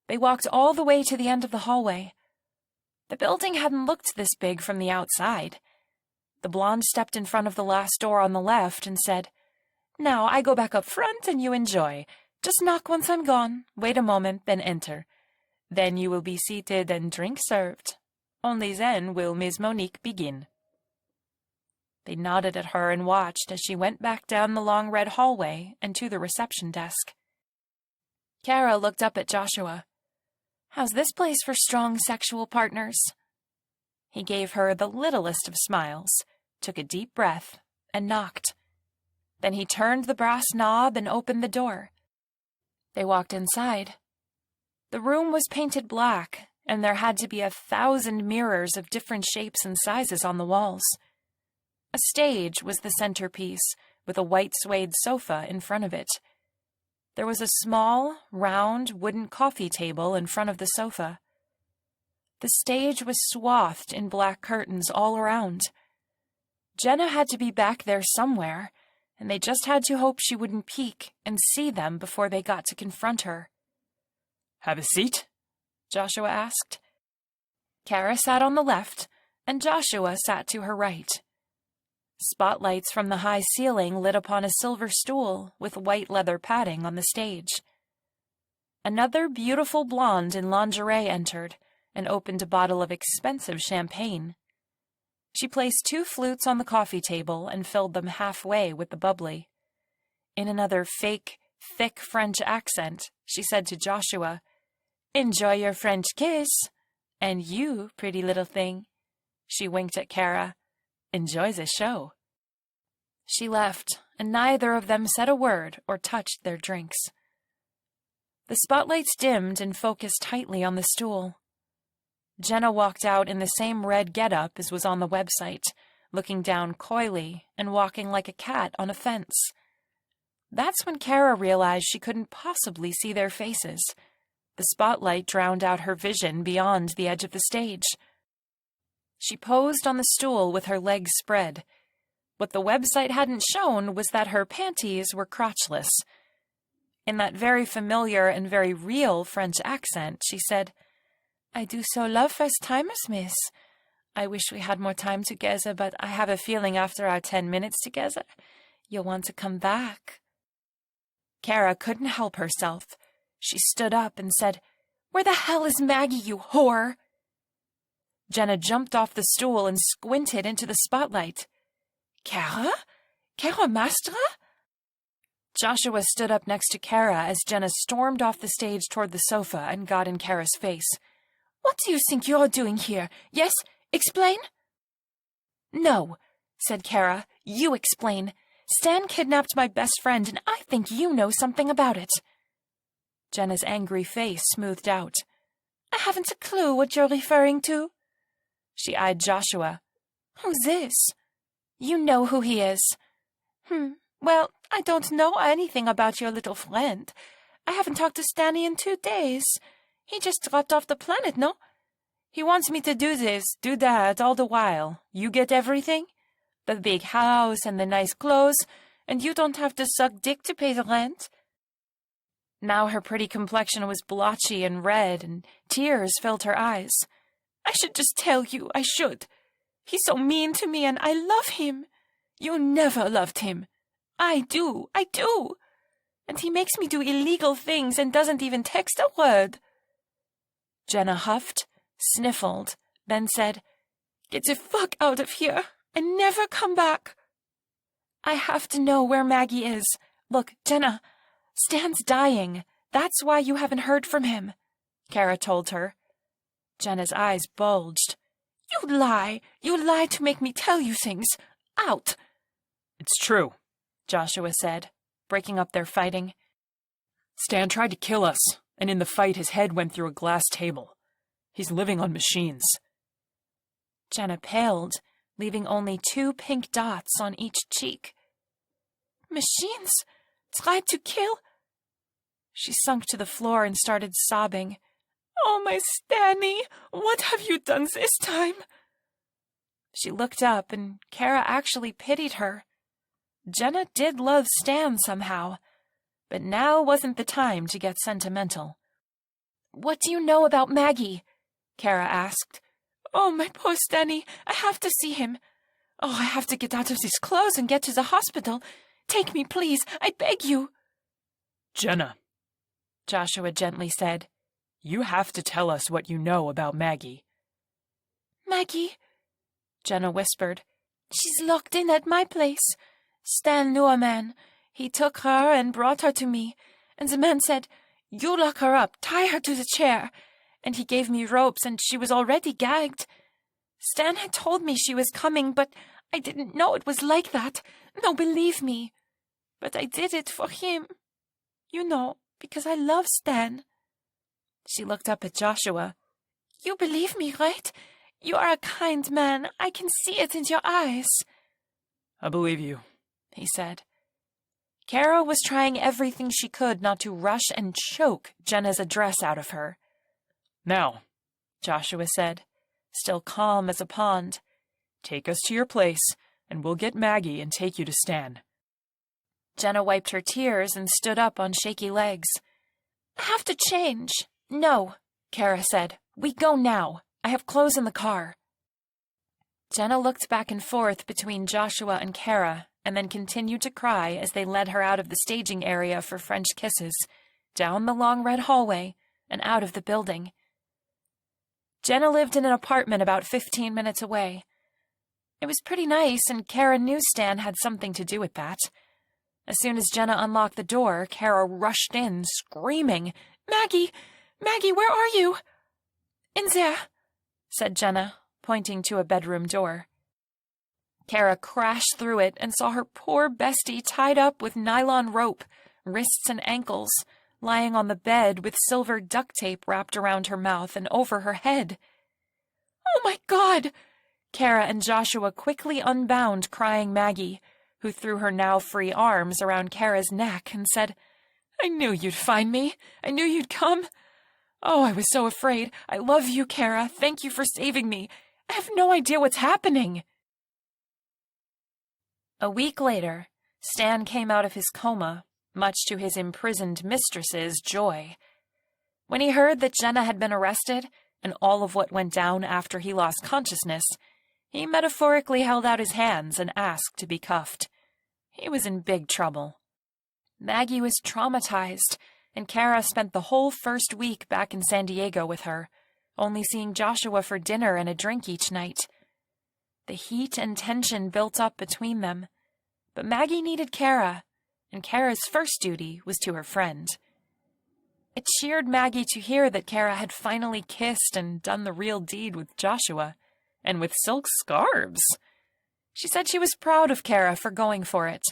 They walked all the way to the end of the hallway. The building hadn't looked this big from the outside. The blonde stepped in front of the last door on the left and said, Now I go back up front and you enjoy. Just knock once I'm gone, wait a moment, then enter. Then you will be seated and drink served. Only then will Miss Monique begin. They nodded at her and watched as she went back down the long red hallway and to the reception desk. Kara looked up at Joshua. How's this place for strong sexual partners? He gave her the littlest of smiles, took a deep breath, and knocked. Then he turned the brass knob and opened the door. They walked inside. The room was painted black, and there had to be 1,000 mirrors of different shapes and sizes on the walls. A stage was the centerpiece, with a white suede sofa in front of it. There was a small, round, wooden coffee table in front of the sofa. The stage was swathed in black curtains all around. Jenna had to be back there somewhere, and they just had to hope she wouldn't peek and see them before they got to confront her. Have a seat? Joshua asked. Kara sat on the left, and Joshua sat to her right. Spotlights from the high ceiling lit upon a silver stool with white leather padding on the stage. Another beautiful blonde in lingerie entered and opened a bottle of expensive champagne. She placed 2 flutes on the coffee table and filled them halfway with the bubbly. In another fake, thick French accent, she said to Joshua, Enjoy your French kiss. And you, pretty little thing, she winked at Kara, enjoy the show. She left, and neither of them said a word or touched their drinks. The spotlights dimmed and focused tightly on the stool. Jenna walked out in the same red getup as was on the website, looking down coyly and walking like a cat on a fence. That's when Kara realized she couldn't possibly see their faces. The spotlight drowned out her vision beyond the edge of the stage. She posed on the stool with her legs spread. What the website hadn't shown was that her panties were crotchless. In that very familiar and very real French accent, she said, "I do so love first-timers, miss. I wish we had more time together, but I have a feeling after our 10 minutes together, you'll want to come back." Kara couldn't help herself. She stood up and said, "Where the hell is Maggie, you whore?" Jenna jumped off the stool and squinted into the spotlight. "Kara? Kara Mastra?" Joshua stood up next to Kara as Jenna stormed off the stage toward the sofa and got in Kara's face. "What do you think you're doing here? Yes? Explain?" "No," said Kara. "You explain. Stan kidnapped my best friend, and I think you know something about it." Jenna's angry face smoothed out. "I haven't a clue what you're referring to." She eyed Joshua. "Who's this?" "You know who he is." Well, I don't know anything about your little friend. I haven't talked to Stanny in 2 days. He just dropped off the planet, no? He wants me to do this, do that, all the while. You get everything? The big house and the nice clothes, and you don't have to suck dick to pay the rent." Now her pretty complexion was blotchy and red, and tears filled her eyes. "I should just tell you, I should. He's so mean to me, and I love him. You never loved him. I do. And he makes me do illegal things and doesn't even text a word." Jenna huffed, sniffled, then said, "Get the fuck out of here and never come back." "I have to know where Maggie is. Look, Jenna, Stan's dying. That's why you haven't heard from him," Kara told her. Jenna's eyes bulged. You lie to make me tell you things. Out." It's true," Joshua said, breaking up their fighting. "Stan tried to kill us, and in the fight his head went through a glass table. He's living on machines." Jenna paled, leaving only 2 pink dots on each cheek. "Machines? Tried to kill?" She sunk to the floor and started sobbing. "Oh, my Stanny, what have you done this time?" She looked up, and Kara actually pitied her. Jenna did love Stan somehow, but now wasn't the time to get sentimental. "What do you know about Maggie?" Kara asked. "Oh, my poor Stanny, I have to see him. Oh, I have to get out of these clothes and get to the hospital. Take me, please, I beg you." "Jenna," Joshua gently said, "you have to tell us what you know about Maggie." "Maggie," Jenna whispered, "she's locked in at my place. Stan knew a man. He took her and brought her to me, and the man said, 'You lock her up, tie her to the chair.' And he gave me ropes, and she was already gagged. Stan had told me she was coming, but I didn't know it was like that. No, believe me. But I did it for him. You know, because I love Stan." She looked up at Joshua. "You believe me, right? You are a kind man. I can see it in your eyes." "I believe you," he said. Kara was trying everything she could not to rush and choke Jenna's address out of her. "Now," Joshua said, still calm as a pond, "take us to your place, and we'll get Maggie and take you to Stan." Jenna wiped her tears and stood up on shaky legs. "I have to change." "No," Kara said. "We go now. I have clothes in the car." Jenna looked back and forth between Joshua and Kara, and then continued to cry as they led her out of the staging area for French kisses, down the long red hallway, and out of the building. Jenna lived in an apartment about 15 minutes away. It was pretty nice, and Kara knew Stan had something to do with that. As soon as Jenna unlocked the door, Kara rushed in, screaming, "Maggie! Maggie, where are you?" "In there," said Jenna, pointing to a bedroom door. Kara crashed through it and saw her poor bestie tied up with nylon rope, wrists and ankles, lying on the bed with silver duct tape wrapped around her mouth and over her head. "Oh, my God!" Kara and Joshua quickly unbound crying Maggie, who threw her now free arms around Kara's neck and said, "I knew you'd find me. I knew you'd come. Oh, I was so afraid. I love you, Kara. Thank you for saving me. I have no idea what's happening. A week later, Stan came out of his coma, much to his imprisoned mistress's joy. When he heard that Jenna had been arrested, and all of what went down after he lost consciousness, he metaphorically held out his hands and asked to be cuffed. He was in big trouble. Maggie was traumatized, and Kara spent the whole first week back in San Diego with her, only seeing Joshua for dinner and a drink each night. The heat and tension built up between them, but Maggie needed Kara, and Kara's first duty was to her friend. It cheered Maggie to hear that Kara had finally kissed and done the real deed with Joshua, and with silk scarves. She said she was proud of Kara for going for it.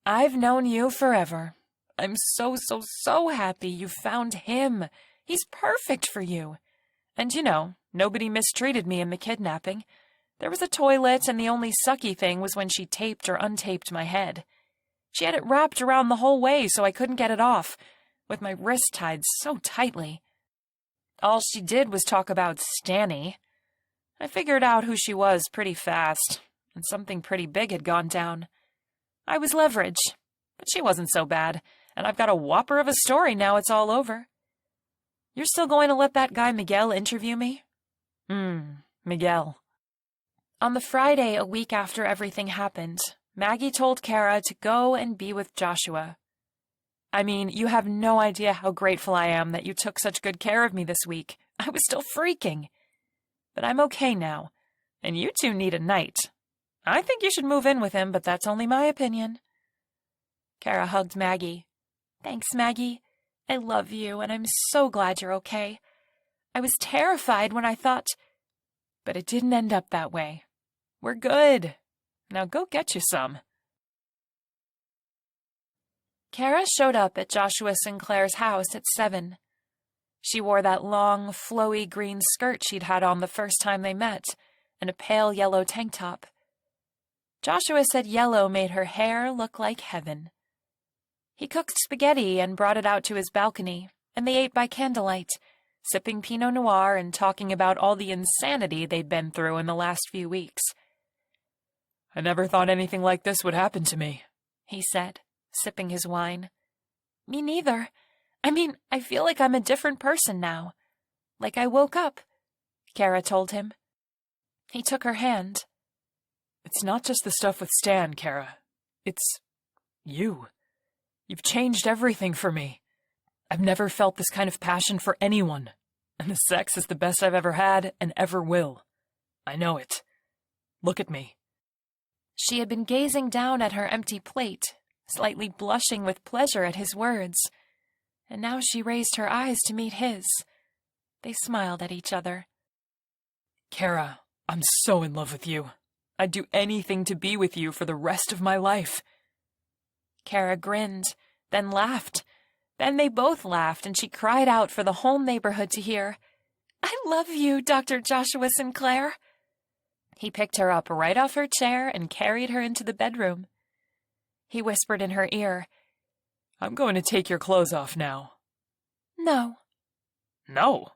I've known you forever. I'm so happy you found him. He's perfect for you. And nobody mistreated me in the kidnapping. There was a toilet, and the only sucky thing was when she taped or untaped my head. She had it wrapped around the whole way so I couldn't get it off, with my wrist tied so tightly. All she did was talk about Stanny. I figured out who she was pretty fast, and something pretty big had gone down. I was leverage, but she wasn't so bad, and I've got a whopper of a story now it's all over. You're still going to let that guy Miguel interview me? Miguel. On the Friday a week after everything happened, Maggie told Kara to go and be with Joshua. I mean, you have no idea how grateful I am that you took such good care of me this week. I was still freaking. But I'm okay now, and you two need a night. I think you should move in with him, but that's only my opinion. Kara hugged Maggie. Thanks, Maggie. I love you, and I'm so glad you're okay. I was terrified when I thought... But it didn't end up that way. We're good. Now go get you some. Kara showed up at Joshua Sinclair's house at 7. She wore that long, flowy green skirt she'd had on the first time they met, and a pale yellow tank top. Joshua said yellow made her hair look like heaven. He cooked spaghetti and brought it out to his balcony, and they ate by candlelight, sipping Pinot Noir and talking about all the insanity they'd been through in the last few weeks. I never thought anything like this would happen to me, he said, sipping his wine. Me neither. I mean, I feel like I'm a different person now. Like I woke up, Kara told him. He took her hand. It's not just the stuff with Stan, Kara. It's you. You've changed everything for me. I've never felt this kind of passion for anyone, and the sex is the best I've ever had and ever will. I know it. Look at me. She had been gazing down at her empty plate, slightly blushing with pleasure at his words, and now she raised her eyes to meet his. They smiled at each other. Kara, I'm so in love with you. I'd do anything to be with you for the rest of my life. Kara grinned, then laughed. Then they both laughed, and she cried out for the whole neighborhood to hear, I love you, Dr. Joshua Sinclair. He picked her up right off her chair and carried her into the bedroom. He whispered in her ear, I'm going to take your clothes off now. No. No?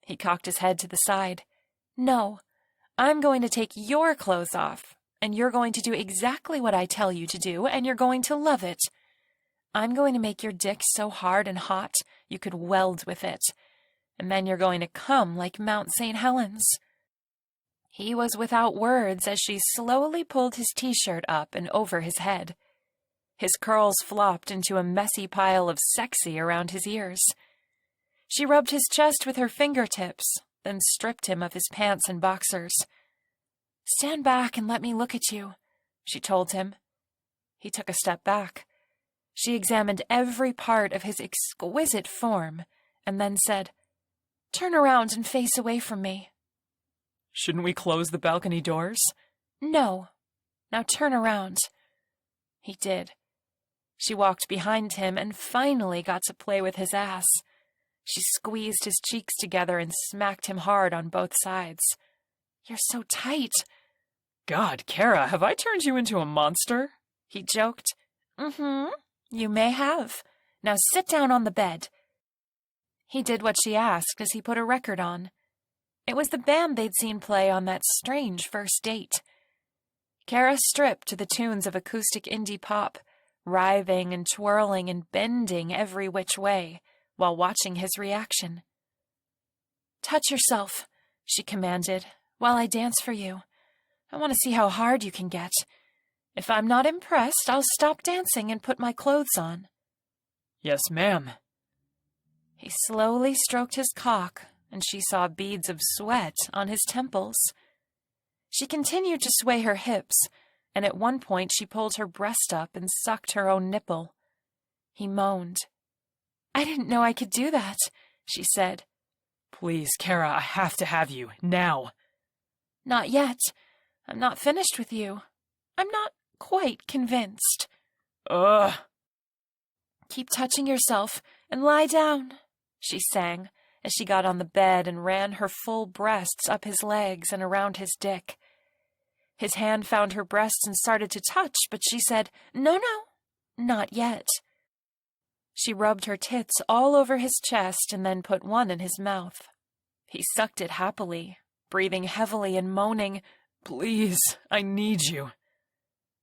He cocked his head to the side. No, I'm going to take your clothes off, and you're going to do exactly what I tell you to do, and you're going to love it. I'm going to make your dick so hard and hot you could weld with it, and then you're going to come like Mount St. Helens. He was without words as she slowly pulled his t-shirt up and over his head. His curls flopped into a messy pile of sexy around his ears. She rubbed his chest with her fingertips, then stripped him of his pants and boxers. Stand back and let me look at you, she told him. He took a step back. She examined every part of his exquisite form, and then said, Turn around and face away from me. Shouldn't we close the balcony doors? No. Now turn around. He did. She walked behind him and finally got to play with his ass. She squeezed his cheeks together and smacked him hard on both sides. You're so tight. God, Kara, have I turned you into a monster? He joked. You may have. Now sit down on the bed. He did what she asked as he put a record on. It was the band they'd seen play on that strange first date. Kara stripped to the tunes of acoustic indie pop, writhing and twirling and bending every which way while watching his reaction. "Touch yourself," she commanded, "while I dance for you. I want to see how hard you can get. If I'm not impressed, I'll stop dancing and put my clothes on." Yes, ma'am. He slowly stroked his cock, and she saw beads of sweat on his temples. She continued to sway her hips, and at one point she pulled her breast up and sucked her own nipple. He moaned. "I didn't know I could do that," she said. Please, Kara, I have to have you, now. "Not yet. I'm not finished with you. I'm not quite convinced." Ugh. "Keep touching yourself and lie down," she sang, as she got on the bed and ran her full breasts up his legs and around his dick. His hand found her breasts and started to touch, but she said, "No, not yet." She rubbed her tits all over his chest and then put one in his mouth. He sucked it happily, breathing heavily and moaning, Please, I need you.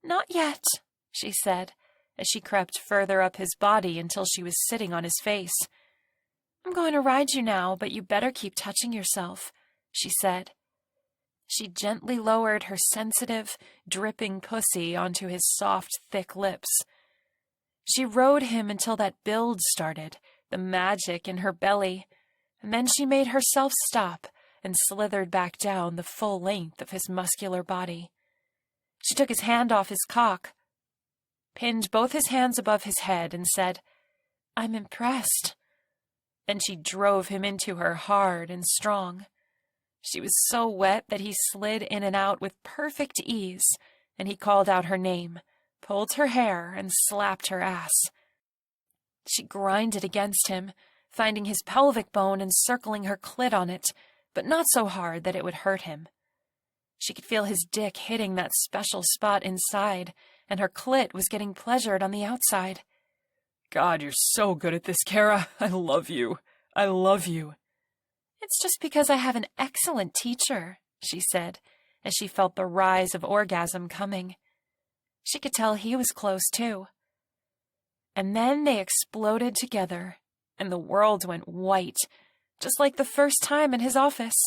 "Not yet," she said, as she crept further up his body until she was sitting on his face. "I'm going to ride you now, but you better keep touching yourself," she said. She gently lowered her sensitive, dripping pussy onto his soft, thick lips. She rode him until that build started, the magic in her belly, and then she made herself stop and slithered back down the full length of his muscular body. She took his hand off his cock, pinned both his hands above his head, and said, "I'm impressed." Then she drove him into her hard and strong. She was so wet that he slid in and out with perfect ease, and he called out her name, pulled her hair, and slapped her ass. She grinded against him, finding his pelvic bone and circling her clit on it, but not so hard that it would hurt him. She could feel his dick hitting that special spot inside, and her clit was getting pleasured on the outside. God, you're so good at this, Kara. I love you. I love you. "It's just because I have an excellent teacher," she said, as she felt the rise of orgasm coming. She could tell he was close, too. And then they exploded together, and the world went white, just like the first time in his office.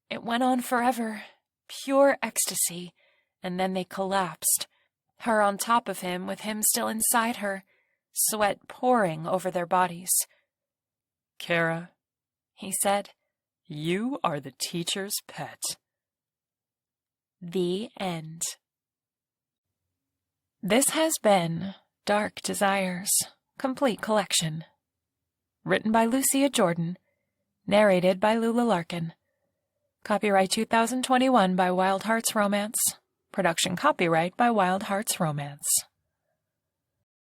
It went on forever, pure ecstasy, and then they collapsed, her on top of him with him still inside her, sweat pouring over their bodies. Kara, he said, you are the teacher's pet. The end. This has been Dark Desires, Complete Collection. Written by Lucia Jordan. Narrated by Lula Larkin. Copyright 2021 by Wild Hearts Romance. Production copyright by Wild Hearts Romance.